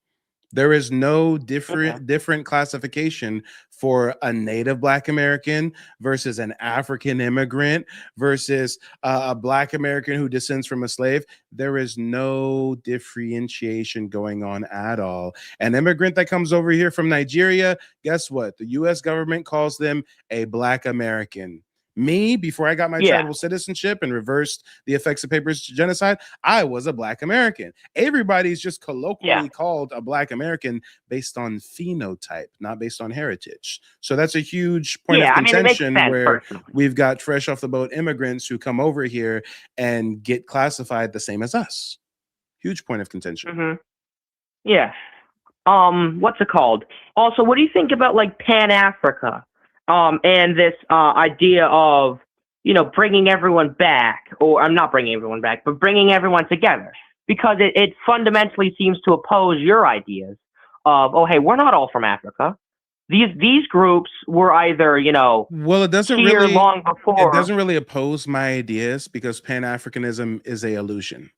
There is no different classification for a native Black American versus an African immigrant versus a Black American who descends from a slave. There is no differentiation going on at all. An immigrant that comes over here from Nigeria, guess what? The U.S. government calls them a Black American. Me, before I got my Yeah. tribal citizenship and reversed the effects of papers genocide, I was a Black American. Everybody's just colloquially called a Black American based on phenotype, not based on heritage. So that's a huge point of contention where we've got fresh off the boat immigrants who come over here and get classified the same as us. Huge point of contention. Yeah. What's it called? Also, what do you think about like Pan-Africa? And this idea of, you know, bringing everyone back, or I'm not bringing everyone back, but bringing everyone together, because it fundamentally seems to oppose your ideas of, oh, hey, we're not all from Africa. These groups were either, you know, well, it doesn't here really long before. It doesn't really oppose my ideas because Pan-Africanism is a illusion.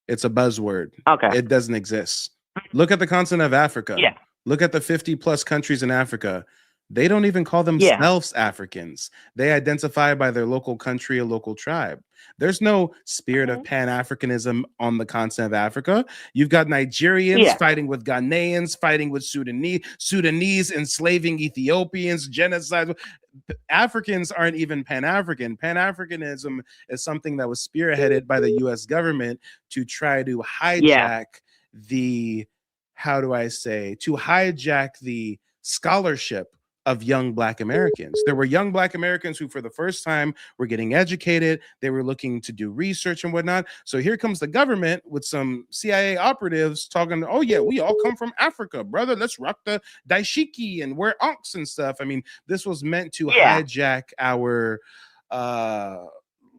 It's a buzzword. Okay. It doesn't exist. Look at the continent of Africa. Yeah. Look at the 50 plus countries in Africa. They don't even call themselves Africans. They identify by their local country or local tribe. There's no spirit of Pan-Africanism on the continent of Africa. You've got Nigerians fighting with Ghanaians, fighting with Sudanese enslaving Ethiopians, genocide. Africans aren't even Pan-African. Pan-Africanism is something that was spearheaded by the US government to try to hijack the, how do I say, to hijack the scholarship of young Black Americans. There were young Black Americans who for the first time were getting educated. They were looking to do research and whatnot. So here comes the government with some CIA operatives talking, oh yeah, we all come from Africa, brother. Let's rock the daishiki and wear ankhs and stuff. I mean, this was meant to hijack our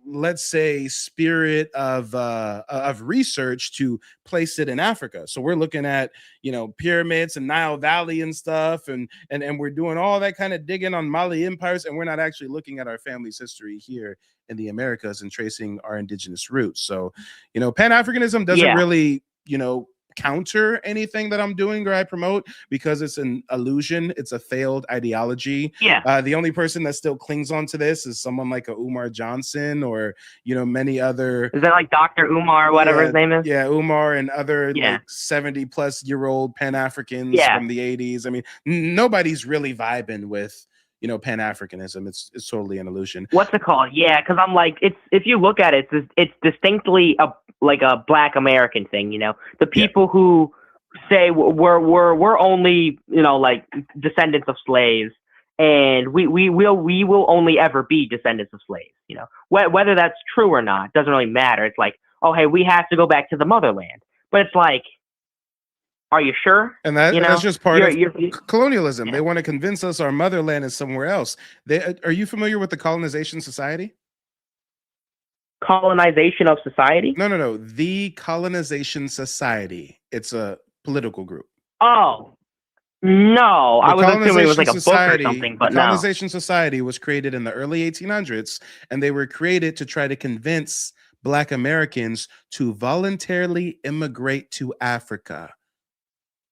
let's say spirit of research to place it in Africa. So we're looking at, you know, pyramids and Nile Valley and stuff, and we're doing all that kind of digging on Mali empires, and we're not actually looking at our family's history here in the Americas and tracing our indigenous roots. So, you know, Pan-Africanism doesn't really, you know, counter anything that I'm doing or I promote because it's an illusion. It's a failed ideology. The only person that still clings on to this is someone like a Umar Johnson or, you know, many other. Is that like Dr. Umar, whatever his name is? Yeah, Umar and other like 70 plus year old Pan-Africans from the 80s. I mean, nobody's really vibing with, you know, Pan-Africanism. It's totally an illusion. What's it called? Yeah, because I'm like, it's, if you look at it, it's distinctly like a Black American thing, you know. The people who say we're only, you know, like descendants of slaves, and we will only ever be descendants of slaves, you know. Whether that's true or not doesn't really matter. It's like, oh hey, we have to go back to the motherland, but it's like, are you sure? And that's just part of colonialism. They want to convince us our motherland is somewhere else. Are you familiar with the Colonization Society? Colonization of society? No. The Colonization Society. It's a political group. Oh, no. I was assuming it was like a book or something, but no. The Colonization Society was created in the early 1800s, and they were created to try to convince Black Americans to voluntarily immigrate to Africa.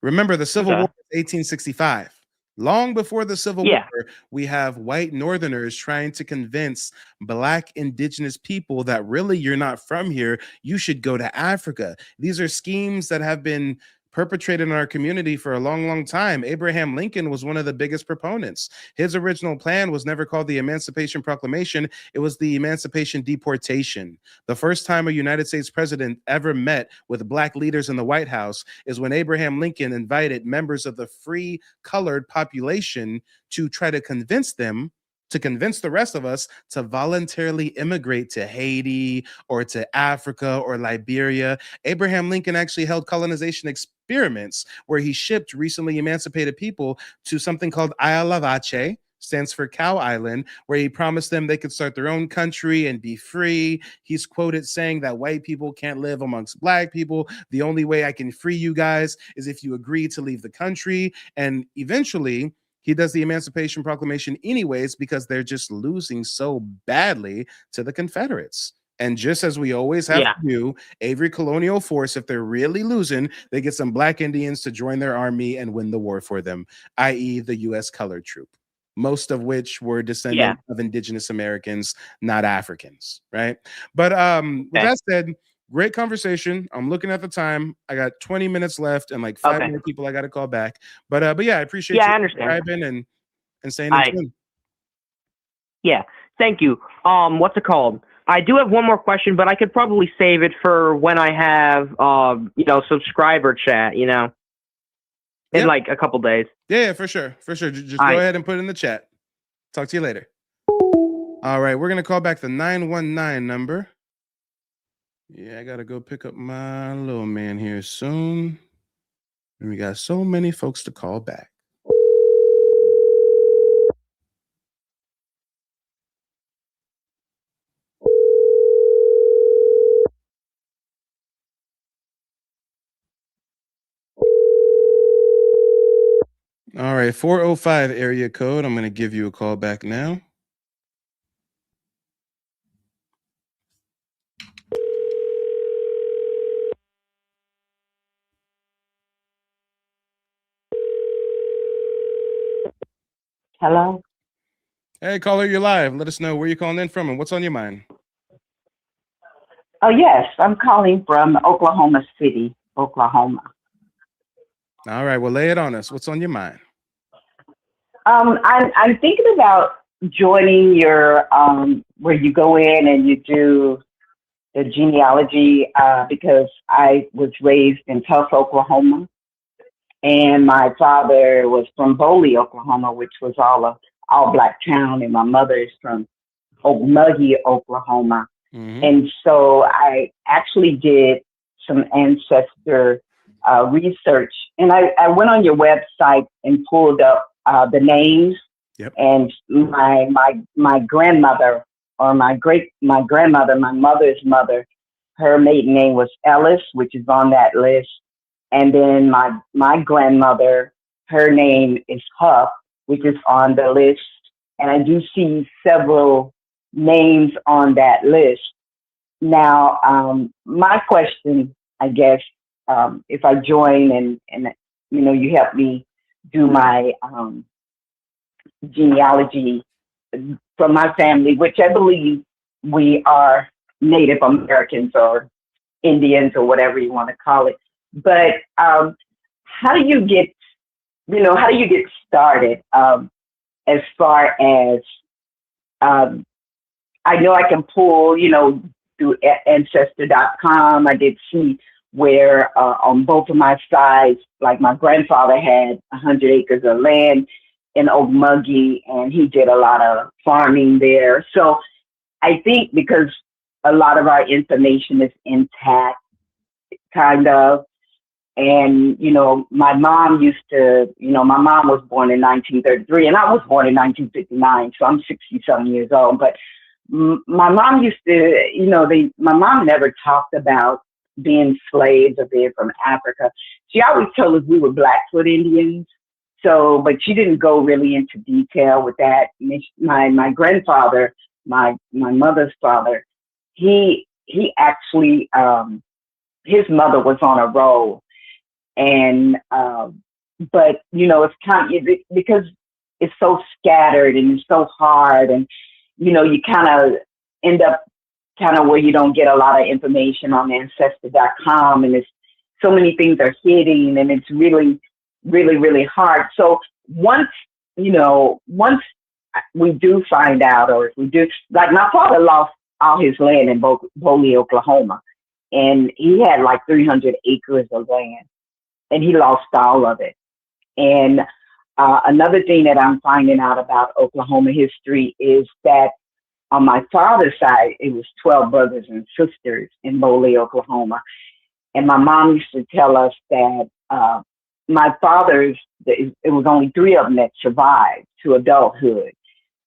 Remember, the Civil War was 1865. Long before the Civil War, we have white Northerners trying to convince Black indigenous people that really you're not from here. You should go to Africa. These are schemes that have been perpetrated in our community for a long, long time. Abraham Lincoln was one of the biggest proponents. His original plan was never called the Emancipation Proclamation. It was the Emancipation Deportation. The first time a United States president ever met with Black leaders in the White House is when Abraham Lincoln invited members of the free colored population to try to convince them, to convince the rest of us to voluntarily immigrate to Haiti or to Africa or Liberia. Abraham Lincoln actually held colonization experiments where he shipped recently emancipated people to something called Isla Vache, stands for Cow Island, where he promised them they could start their own country and be free. He's quoted saying that white people can't live amongst Black people. The only way I can free you guys is if you agree to leave the country. And eventually, he does the Emancipation Proclamation anyways because they're just losing so badly to the Confederates. And just as we always have to do, every colonial force, if they're really losing, they get some Black Indians to join their army and win the war for them, i.e. the U.S. colored troop, most of which were descendants of Indigenous Americans, not Africans, right? But with that said, great conversation. I'm looking at the time. I got 20 minutes left and like 5 more people I got to call back. But yeah, I appreciate you subscribing and staying in tune. Yeah. Thank you. What's it called? I do have one more question, but I could probably save it for when I have, subscriber chat, in Yep. like a couple days. Yeah, for sure. For sure. Just go ahead and put it in the chat. Talk to you later. All right. We're going to call back the 919 number. Yeah, I got to go pick up my little man here soon. And we got so many folks to call back. All right, 405 area code. I'm going to give you a call back now. Hello? Hey, caller, you're live. Let us know where you're calling in from and what's on your mind. Oh, yes. I'm calling from Oklahoma City, Oklahoma. All right, well, lay it on us. What's on your mind? I'm thinking about joining your, where you go in and you do the genealogy, because I was raised in Tulsa, Oklahoma, and my father was from Boley, Oklahoma, which was all black town, and my mother is from Okmulgee, Oklahoma. Mm-hmm. And so I actually did some ancestor research, and I went on your website and pulled up the names. Yep. And my grandmother, or my grandmother, my mother's mother, her maiden name was Ellis, which is on that list. And then my grandmother, her name is Huff, which is on the list. And I do see several names on that list. Now, my question, I guess, if I join and you help me do my genealogy from my family, which I believe we are Native Americans or Indians or whatever you want to call it. But how do you get started as far as I know I can pull, through ancestor.com. I did see where on both of my sides, like my grandfather had 100 acres of land in Okmulgee, and he did a lot of farming there. So I think because a lot of our information is intact, kind of, and, my mom my mom was born in 1933, and I was born in 1959, so I'm 60-something years old. But my mom used to, my mom never talked about being slaves or being from Africa. She always told us we were Blackfoot Indians. So, but she didn't go really into detail with that. My grandfather, my mother's father, he actually, his mother was on a roll. And, but, it's kind of, because it's so scattered and it's so hard, and, you kind of end up kind of where you don't get a lot of information on ancestor.com, and it's so many things are hidden, and it's really, really, really hard. So once we do find out, or if we do, like my father lost all his land in Boley, Oklahoma, and he had like 300 acres of land, and he lost all of it. And another thing that I'm finding out about Oklahoma history is that on my father's side, it was 12 brothers and sisters in Boley, Oklahoma. And my mom used to tell us that my father's, it was only 3 of them that survived to adulthood.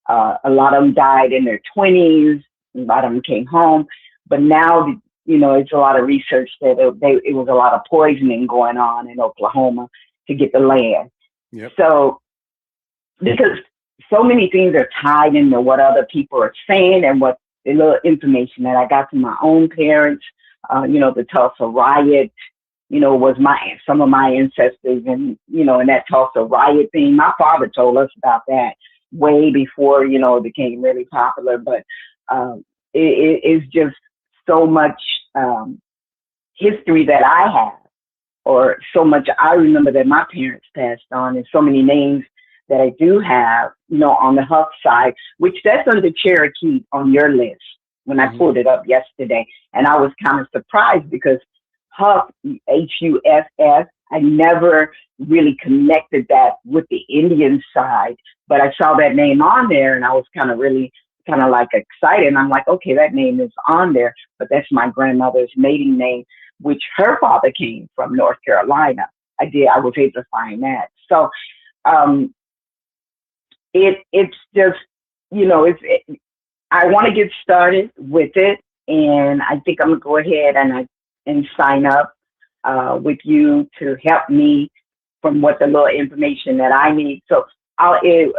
A lot of them died in their 20s. A lot of them came home. But now, it's a lot of research that it was a lot of poisoning going on in Oklahoma to get the land. Yep. So, because so many things are tied into what other people are saying and what the little information that I got from my own parents, the Tulsa riot, was some of my ancestors, and, in that Tulsa riot thing. My father told us about that way before, it became really popular. But it is just so much history that I have, or so much I remember that my parents passed on, and so many names that I do have, on the Huff side, which that's under Cherokee on your list when I pulled it up yesterday. And I was kind of surprised because Huff, Huss, I never really connected that with the Indian side, but I saw that name on there and I was kind of like excited. And I'm like, okay, that name is on there, but that's my grandmother's maiden name, which her father came from North Carolina. I was able to find that. So, it's just, I want to get started with it. And I think I'm gonna go ahead and sign up with you to help me from what the little information that I need. So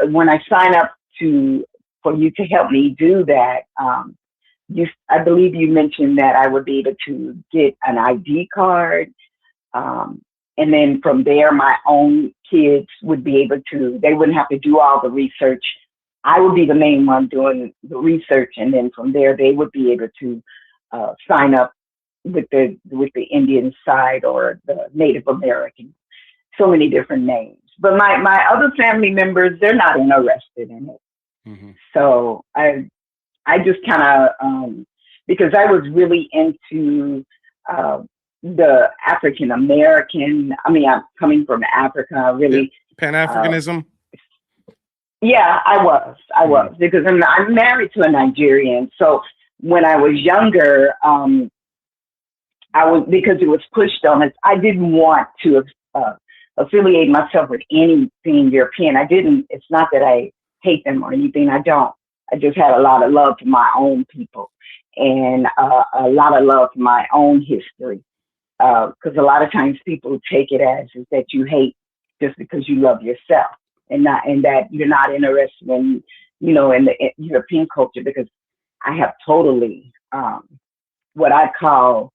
when I sign up for you to help me do that, I believe you mentioned that I would be able to get an ID card. And then from there, my own kids would be able they wouldn't have to do all the research. I would be the main one doing the research. And then from there, they would be able to sign up with the Indian side or the Native American, so many different names. But my other family members, they're not interested in it. Mm-hmm. So I just kind of, because I was really into the African American. I mean, I'm coming from Africa, really. Pan-Africanism? Yeah, I was because I'm married to a Nigerian. So when I was younger, because it was pushed on us, I didn't want to affiliate myself with anything European. It's not that I hate them or anything. I don't. I just had a lot of love for my own people and a lot of love for my own history. Because a lot of times people take it as is that you hate just because you love yourself and that you're not interested in, in the European culture, because I have totally what I call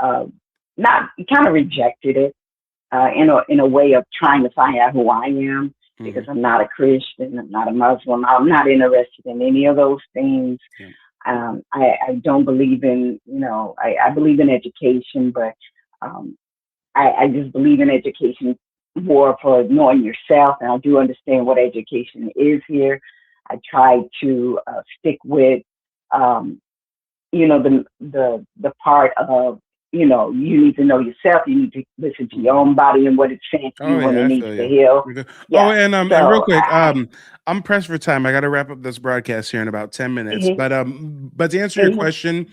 not kind of rejected it in a way of trying to find out who I am, because I'm not a Christian, I'm not a Muslim, I'm not interested in any of those things. I don't believe in, I believe in education, but I just believe in education more for knowing yourself, and I do understand what education is here. I try to stick with, the part of, you need to know yourself. You need to listen to your own body and what it's saying to you when it needs to heal. Yeah. Oh, and real quick, I'm pressed for time. I got to wrap up this broadcast here in about 10 minutes. But to answer your question,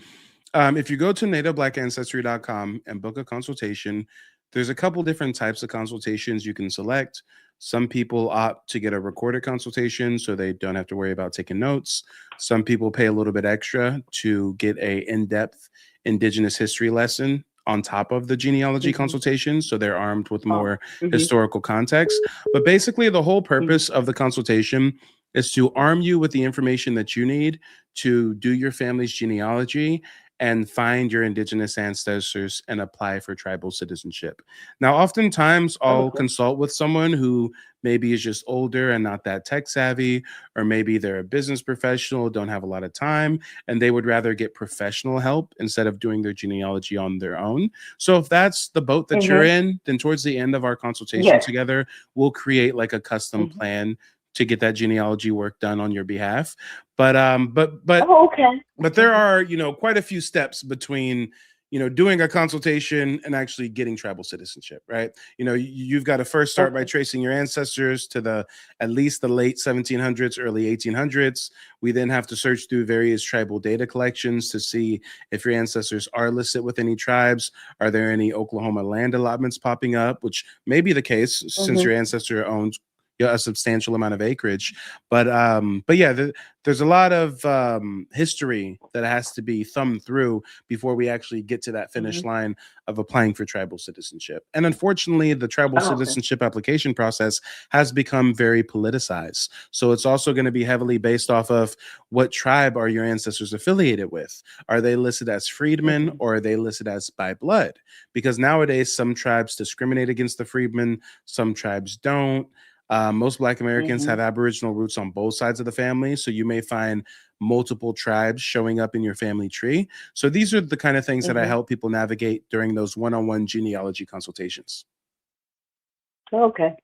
if you go to nativeblack.ancestry.com and book a consultation, there's a couple different types of consultations you can select. Some people opt to get a recorded consultation so they don't have to worry about taking notes. Some people pay a little bit extra to get a in-depth Indigenous history lesson on top of the genealogy consultation, so they're armed with more historical context. But basically, the whole purpose of the consultation is to arm you with the information that you need to do your family's genealogy and find your Indigenous ancestors and apply for tribal citizenship. Now, oftentimes I'll consult with someone who maybe is just older and not that tech savvy, or maybe they're a business professional, don't have a lot of time, and they would rather get professional help instead of doing their genealogy on their own. So if that's the boat that you're in, then towards the end of our consultation together, we'll create like a custom plan to get that genealogy work done on your behalf. But there are, quite a few steps between, doing a consultation and actually getting tribal citizenship, right? You've got to first start by tracing your ancestors to at least the late 1700s, early 1800s. We then have to search through various tribal data collections to see if your ancestors are listed with any tribes. Are there any Oklahoma land allotments popping up, which may be the case since your ancestor owns a substantial amount of acreage. But yeah, there's a lot of history that has to be thumbed through before we actually get to that finish line of applying for tribal citizenship. And unfortunately, the tribal citizenship application process has become very politicized. So it's also going to be heavily based off of what tribe are your ancestors affiliated with? Are they listed as freedmen or are they listed as by blood? Because nowadays, some tribes discriminate against the freedmen, some tribes don't. Most Black Americans have Aboriginal roots on both sides of the family, so you may find multiple tribes showing up in your family tree. So these are the kind of things that I help people navigate during those one-on-one genealogy consultations. Okay.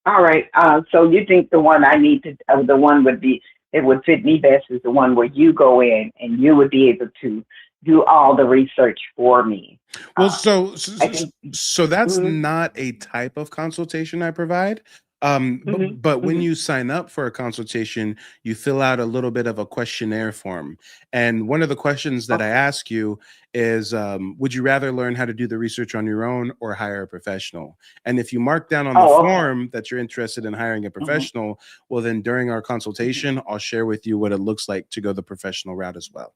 All right. So you think the one I need to, the one would be, it would fit me best is the one where you go in and you would be able to do all the research for me. Well, Uh, so so, I so think. so that's Hmm. not a type of consultation I provide. But, Hmm. but when Hmm. you sign up for a consultation, you fill out a little bit of a questionnaire form. And one of the questions that I Okay. ask you is, would you rather learn how to do the research on your own or hire a professional? And if you mark down on the Oh, okay. form that you're interested in hiring a Hmm. professional, well, then during our Hmm. consultation, I'll share with you what it looks like to go the professional route as well.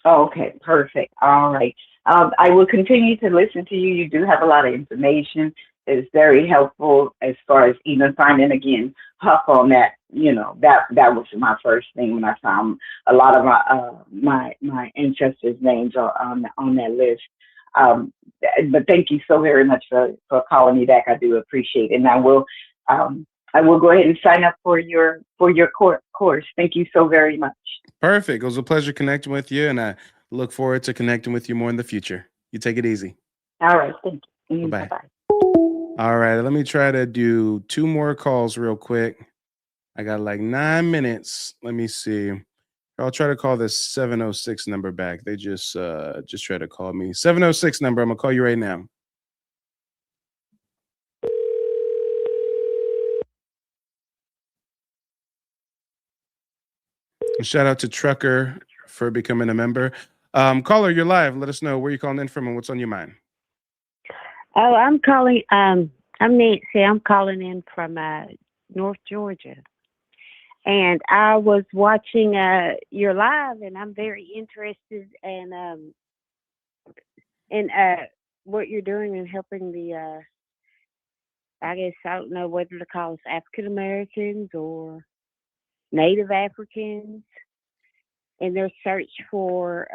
Oh, okay. Perfect. All right. I will continue to listen to you. You do have a lot of information. It's very helpful as far as even finding again Huff on that. That was my first thing when I found a lot of my ancestors' names are on that list. Um, but thank you so very much for calling me back. I do appreciate it, and I will go ahead and sign up for your course. Thank you so very much. Perfect. It was a pleasure connecting with you, and I look forward to connecting with you more in the future. You take it easy. All right. Thank Bye you. Bye bye. bye. All right, let me try to do two more calls real quick. I got like 9 minutes. Let me see. I'll try to call this 706 number back. They just try to call me. 706 number. I'm gonna call you right now. And shout out to Trucker for becoming a member. Caller, you're live. Let us know where you're calling in from and what's on your mind. Oh, I'm calling. I'm Nancy. I'm calling in from North Georgia, and I was watching your live, and I'm very interested in what you're doing in helping the. I guess I don't know whether to call us African Americans or Native Africans in their search for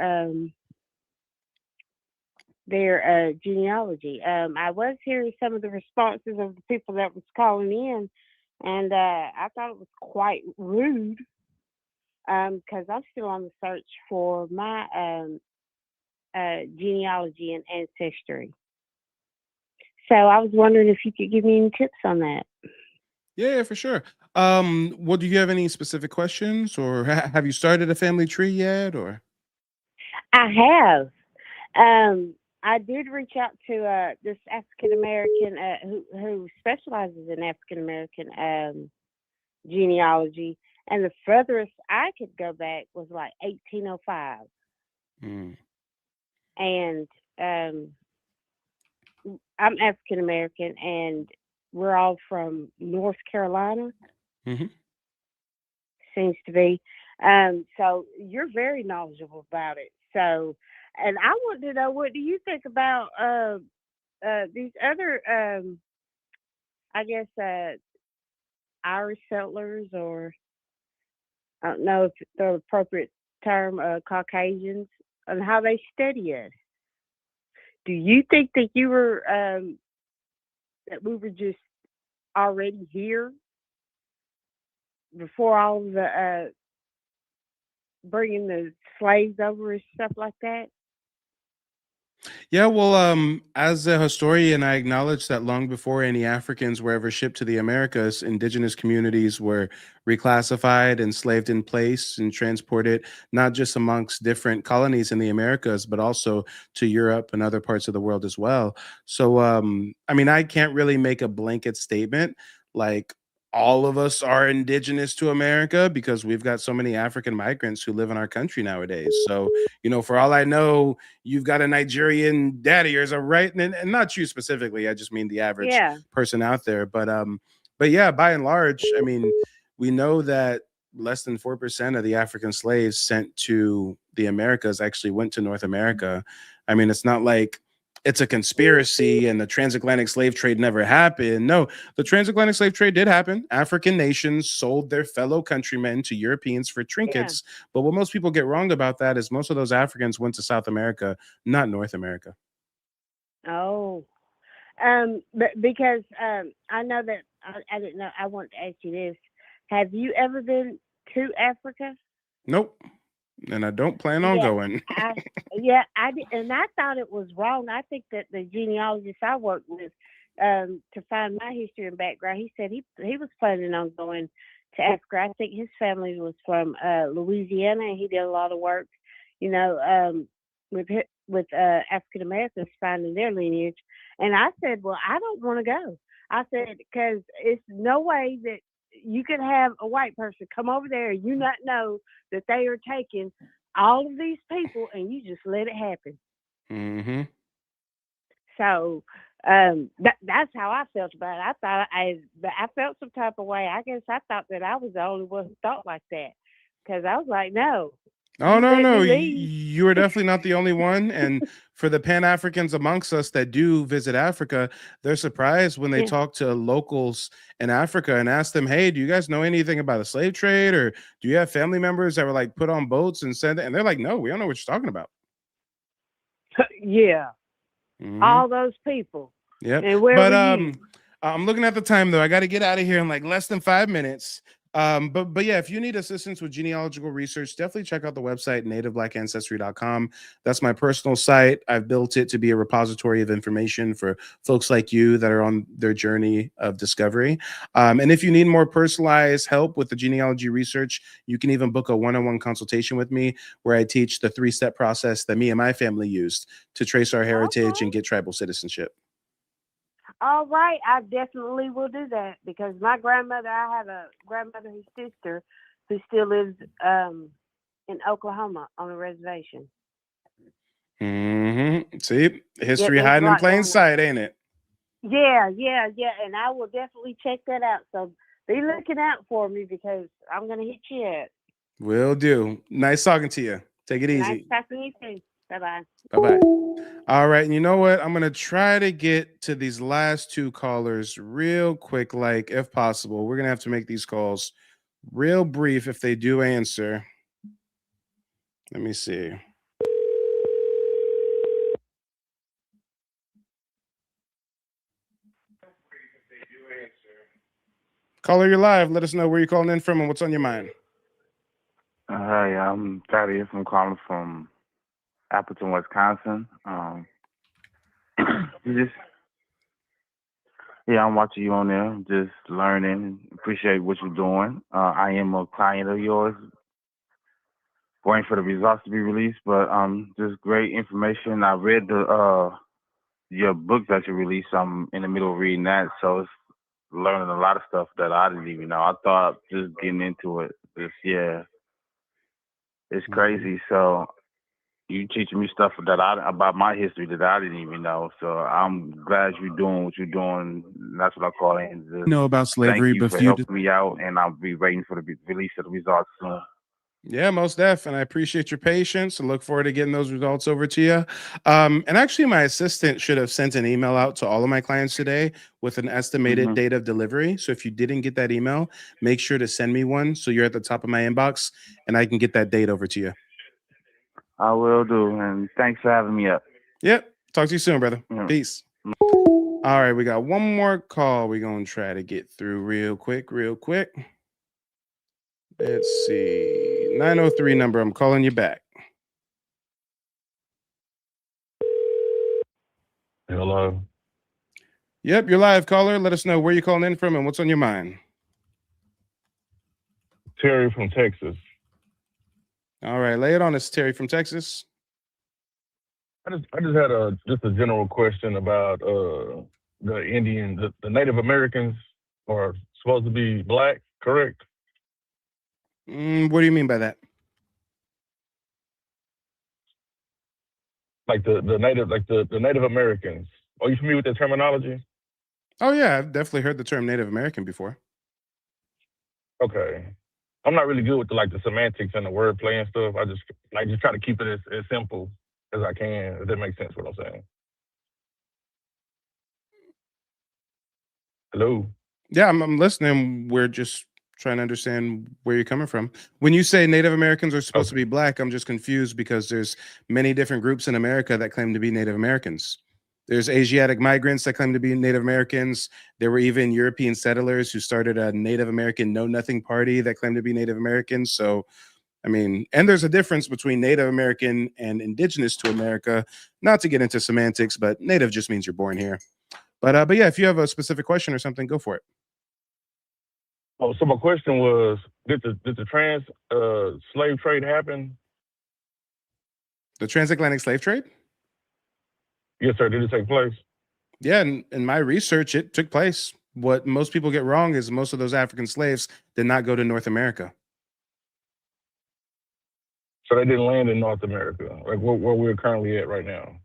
their genealogy. I was hearing some of the responses of the people that was calling in, and I thought it was quite rude because I'm still on the search for my genealogy and ancestry. So I was wondering if you could give me any tips on that. Yeah, for sure. Well, do you have any specific questions, or have you started a family tree yet, or? I have. I did reach out to this African American who specializes in African American genealogy, and the furthest I could go back was like 1805. Mm. And I'm African American, and we're all from North Carolina, Hmm. seems to be. So you're very knowledgeable about it. So, and I want to know, what do you think about these other, I guess, Irish settlers, or I don't know if the appropriate term, Caucasians, and how they study it. Do you think that that we were just already here before all the bringing the slaves over and stuff like that? Yeah, well, as a historian, I acknowledge that long before any Africans were ever shipped to the Americas, indigenous communities were reclassified, enslaved in place, and transported not just amongst different colonies in the Americas, but also to Europe and other parts of the world as well. So, I mean, I can't really make a blanket statement like all of us are indigenous to America because we've got so many African migrants who live in our country nowadays. So, for all I know, you've got a Nigerian daddy or something, right? And not you specifically. I just mean the average Yeah, person out there. But yeah, by and large, I mean, we know that less than 4% of the African slaves sent to the Americas actually went to North America. I mean, it's not like it's a conspiracy and the transatlantic slave trade never happened. No, the transatlantic slave trade did happen. African nations sold their fellow countrymen to Europeans for yeah. trinkets. But what most people get wrong about that is most of those Africans went to South America, not North America. Oh, but because I know that I didn't know. I want to ask you this: have you ever been to Africa? Nope. And I don't plan on Yeah, going. I yeah I did, and I thought it was wrong. I think that the genealogists I work with to find my history and background. He said he was planning on going to Africa. I think his family was from Louisiana, and he did a lot of work, with African Americans finding their lineage. And I said, well, I don't want to go. I said, because it's no way that you could have a white person come over there and you not know that they are taking all of these people and you just let it happen. Mm-hmm. So that's how I felt about it. I thought I felt some type of way. I guess I thought that I was the only one who thought like that, because I was like, no. Oh, no. You are definitely not the only one. And for the Pan-Africans amongst us that do visit Africa, they're surprised when they talk to locals in Africa and ask them, hey, do you guys know anything about the slave trade? Or do you have family members that were like put on boats and sent it? And they're like, no, we don't know what you're talking about. Yeah. Mm-hmm. All those people. Yep. And where were you? I'm looking at the time though. I got to get out of here in like less than 5 minutes. But yeah, if you need assistance with genealogical research, definitely check out the website nativeblack.ancestry.com. That's my personal site. I've built it to be a repository of information for folks like you that are on their journey of discovery. And if you need more personalized help with the genealogy research, you can even book a one-on-one consultation with me where I teach the 3-step process that me and my family used to trace our heritage and get tribal citizenship. All right, I definitely will do that, because my grandmother, I have a grandmother, his sister, who still lives in Oklahoma on a reservation. Mm-hmm. See, history hiding in plain sight, ain't it? Yeah, and I will definitely check that out. So be looking out for me, because I'm going to hit you up. Will do. Nice talking to you. Take it easy. Nice talking to you too. Bye-bye. Bye-bye. All right. And you know what? I'm going to try to get to these last 2 callers real quick. Like, if possible, we're going to have to make these calls real brief if they do answer. Let me see. Caller, you're live. Let us know where you're calling in from and what's on your mind. Hi, I'm Thaddeus. I'm calling from Appleton, Wisconsin. I'm watching you on there, just learning. Appreciate what you're doing. I am a client of yours, waiting for the results to be released, but just great information. I read your book that you released. I'm in the middle of reading that, so it's learning a lot of stuff that I didn't even know. I thought just getting into it, it's crazy. So you teaching me stuff about my history that I didn't even know. So I'm glad you're doing what you're doing. That's what I call it. Know about slavery, thank you for helping me out, and I'll be waiting for the release of the results soon. Yeah, most def. And I appreciate your patience and look forward to getting those results over to you. And actually, my assistant should have sent an email out to all of my clients today with an estimated date of delivery. So if you didn't get that email, make sure to send me one so you're at the top of my inbox and I can get that date over to you. I will do. And thanks for having me up. Yep. Talk to you soon, brother. Peace. All right. We got one more call we're going to try to get through real quick. Let's see. 903 number. I'm calling you back. Hello. Yep, you're live, caller. Let us know where you're calling in from and what's on your mind. Terry from Texas. All right, lay it on us, Terry from Texas. I just had a general question about the the Native Americans are supposed to be black, correct? What do you mean by that? Like the Native Americans. Are you familiar with that terminology? Oh yeah, I've definitely heard the term Native American before. Okay. I'm not really good with the semantics and the wordplay and stuff. I just try to keep it as simple as I can, if that makes sense what I'm saying. Hello? Yeah, I'm listening. We're just trying to understand where you're coming from. When you say Native Americans are supposed to be black, I'm just confused because there's many different groups in America that claim to be Native Americans. There's Asiatic migrants that claim to be Native Americans. There were even European settlers who started a Native American Know Nothing party that claimed to be Native Americans. So, I mean, and there's a difference between Native American and indigenous to America. Not to get into semantics, but Native just means you're born here. But yeah, if you have a specific question or something, go for it. Oh, so my question was, did the trans slave trade happen? The transatlantic slave trade? Yes, sir. Did it take place? Yeah, in my research, it took place. What most people get wrong is most of those African slaves did not go to North America. So they didn't land in North America, like where we're currently at right now.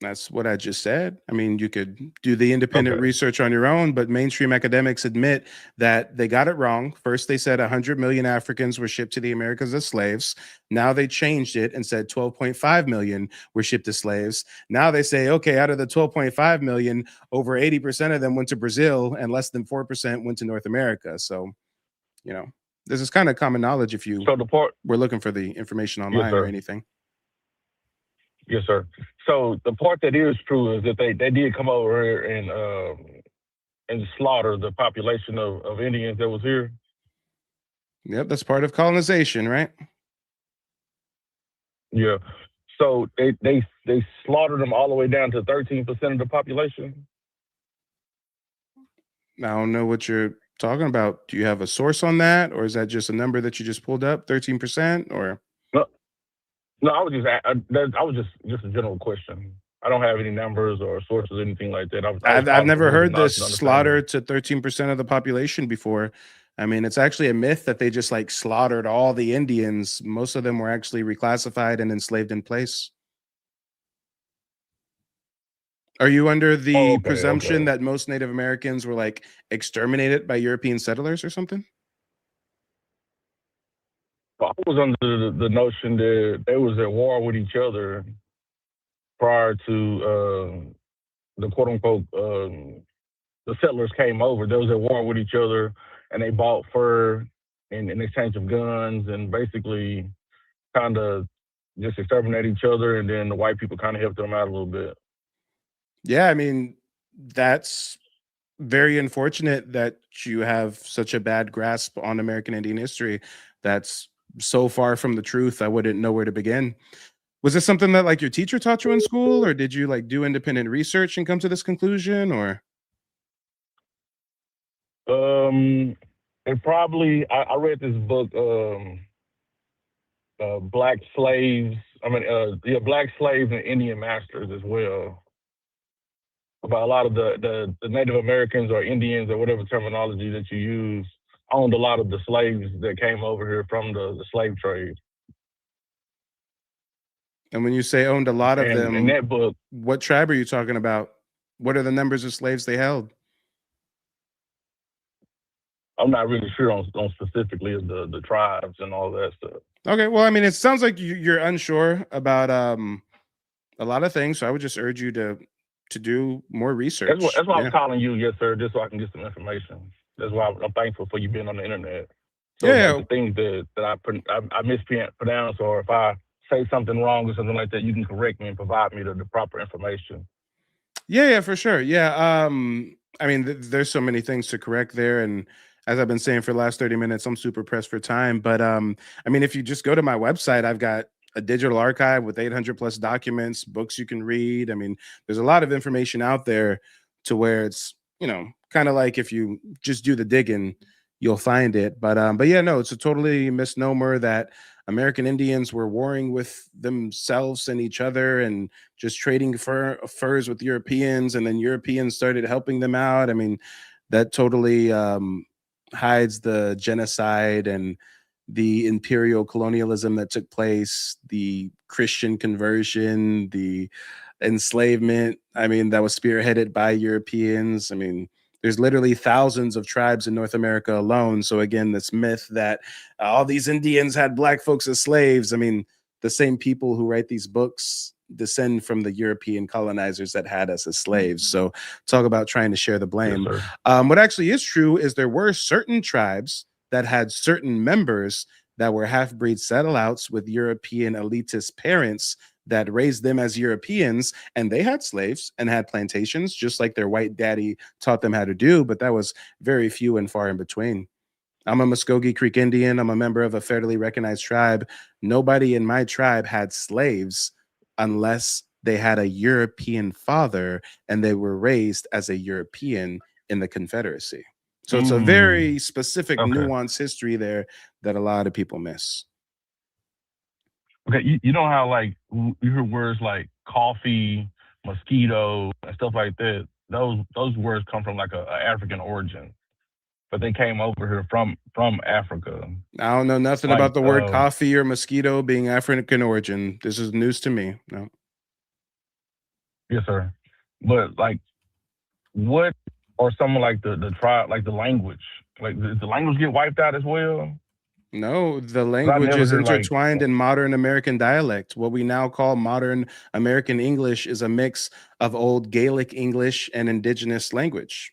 That's what I just said. I mean, you could do the independent Okay. research on your own, but mainstream academics admit that they got it wrong. First, they said 100 million Africans were shipped to the Americas as slaves. Now they changed it and said 12.5 million were shipped as slaves. Now they say, okay, out of the 12.5 million, over 80% of them went to Brazil and less than 4% went to North America. So, you know, this is kind of common knowledge if you were looking for the information online or anything. Yes, sir. So the part that is true is that they did come over here and slaughter the population of Indians that was here. Yep, that's part of colonization, right? Yeah. So they slaughtered them all the way down to 13% of the population. I don't know what you're talking about. Do you have a source on that, or is that just a number that you just pulled up, 13%, or? No, I was just a general question. I don't have any numbers or sources or anything like that. I've never heard this slaughter to 13% of the population before. I mean, it's actually a myth that they just like slaughtered all the Indians. Most of them were actually reclassified and enslaved in place. Are you under the presumption that most Native Americans were like exterminated by European settlers or something? I was under the notion that they was at war with each other prior to the quote unquote the settlers came over. They was at war with each other, and they bought fur in exchange of guns, and basically kind of just exterminate each other. And then the white people kind of helped them out a little bit. Yeah, I mean, that's very unfortunate that you have such a bad grasp on American Indian history. That's so far from the truth. I wouldn't know where to begin. Was this something that like your teacher taught you in school, or did you like do independent research and come to this conclusion, or? It probably, I read this book, Black Slaves. Black Slaves and Indian Masters as well. About a lot of the Native Americans or Indians or whatever terminology that you use owned a lot of the slaves that came over here from the slave trade. And when you say owned a lot of them, in that book, what tribe are you talking about? What are the numbers of slaves they held? I'm not really sure on specifically the tribes and all that stuff. Okay, well, I mean, it sounds like you're unsure about a lot of things, so I would just urge you to do more research. That's why I'm calling you, yes, sir, just so I can get some information. That's why I'm thankful for you being on the internet. So the things that I mispronounce, or if I say something wrong or something like that, you can correct me and provide me the proper information. Yeah, for sure. Yeah. I mean, there's so many things to correct there. And as I've been saying for the last 30 minutes, I'm super pressed for time. But I mean, if you just go to my website, I've got a digital archive with 800 plus documents, books you can read. I mean, there's a lot of information out there to where it's, kind of like if you just do the digging, you'll find it. But yeah, no, it's a totally misnomer that American Indians were warring with themselves and each other and just trading furs with Europeans, and then Europeans started helping them out. I mean, that totally hides the genocide and the imperial colonialism that took place, the Christian conversion, the enslavement. I mean, that was spearheaded by Europeans. I mean, there's literally thousands of tribes in North America alone. So again, this myth that all these Indians had black folks as slaves. I mean, the same people who write these books descend from the European colonizers that had us as slaves. So talk about trying to share the blame. Yes, what actually is true is there were certain tribes that had certain members that were half-breed sellouts with European elitist parents that raised them as Europeans, and they had slaves and had plantations, just like their white daddy taught them how to do, but that was very few and far in between. I'm a Muskogee Creek Indian. I'm a member of a federally recognized tribe. Nobody in my tribe had slaves unless they had a European father and they were raised as a European in the Confederacy. So it's a very specific, nuanced history there that a lot of people miss. Okay, you know how like you hear words like coffee, mosquito, and stuff like that. Those words come from like a African origin, but they came over here from Africa. I don't know nothing about the word coffee or mosquito being African origin. This is news to me. No. Yes, sir. But like, what or something like the tribe, like the language, like did the language get wiped out as well? No, the language is intertwined in modern American dialect. What we now call modern American English is a mix of old Gaelic English and indigenous language.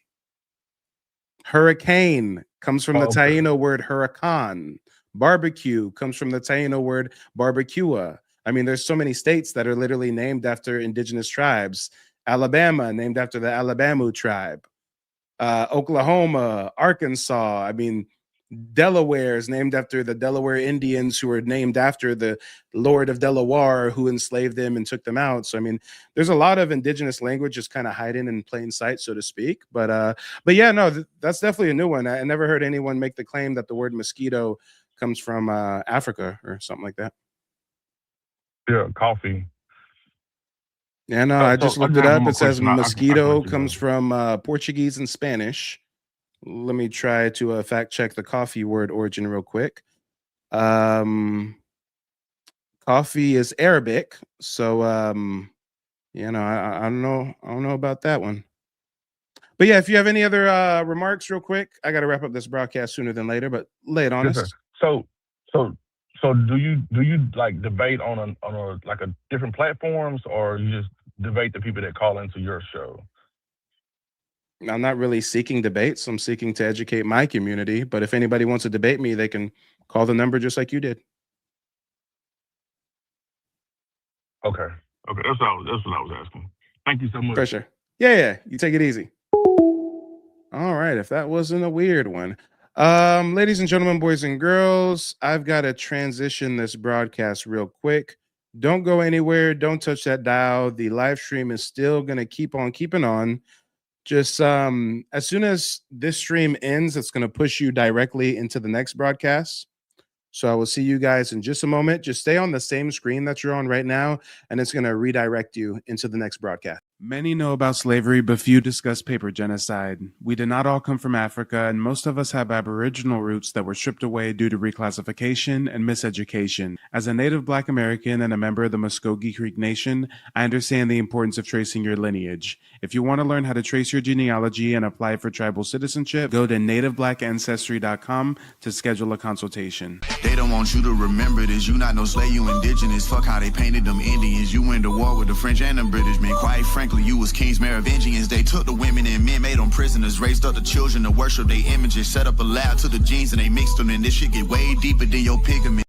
Hurricane comes from the Taino word huracan. Barbecue comes from the Taino word barbecua. I mean, there's so many states that are literally named after indigenous tribes. Alabama, named after the Alabama tribe. Oklahoma, Arkansas. I mean, Delaware is named after the Delaware Indians who were named after the Lord of Delaware who enslaved them and took them out. So, I mean, there's a lot of indigenous language just kind of hiding in plain sight, so to speak. But yeah, no, that's definitely a new one. I never heard anyone make the claim that the word mosquito comes from Africa or something like that. Yeah, coffee. Yeah, no, I just looked it up. It says mosquito comes from Portuguese and Spanish. Let me try to fact check the coffee word origin real quick. Coffee is Arabic, so you know, I don't know about that one. But yeah, if you have any other remarks real quick, I got to wrap up this broadcast sooner than later, but lay it on us. So do you like debate on a like a different platforms, or you just debate the people that call into your show? I'm not really seeking debates. I'm seeking to educate my community. But if anybody wants to debate me, they can call the number just like you did. Okay. That's what I was asking. Thank you so much. For sure. Yeah. You take it easy. All right. If that wasn't a weird one. Ladies and gentlemen, boys and girls, I've got to transition this broadcast real quick. Don't go anywhere. Don't touch that dial. The live stream is still going to keep on keeping on. Just as soon as this stream ends, it's going to push you directly into the next broadcast. So I will see you guys in just a moment. Just stay on the same screen that you're on right now, and it's going to redirect you into the next broadcast. Many know about slavery, but few discuss paper genocide. We did not all come from Africa, and most of us have Aboriginal roots that were stripped away due to reclassification and miseducation. As a native Black American and a member of the Muskogee Creek Nation, I understand the importance of tracing your lineage. If you want to learn how to trace your genealogy and apply for tribal citizenship, go to nativeblack.ancestry.com to schedule a consultation. They don't want you to remember this. You not no slave, you indigenous. Fuck how they painted them Indians. You went to war with the French and the British, man. Quite frankly, you was kings, Merovingians. They took the women and men, made them prisoners, raised up the children to worship their images, set up a lab to the genes and they mixed them, and this shit get way deeper than your pigment.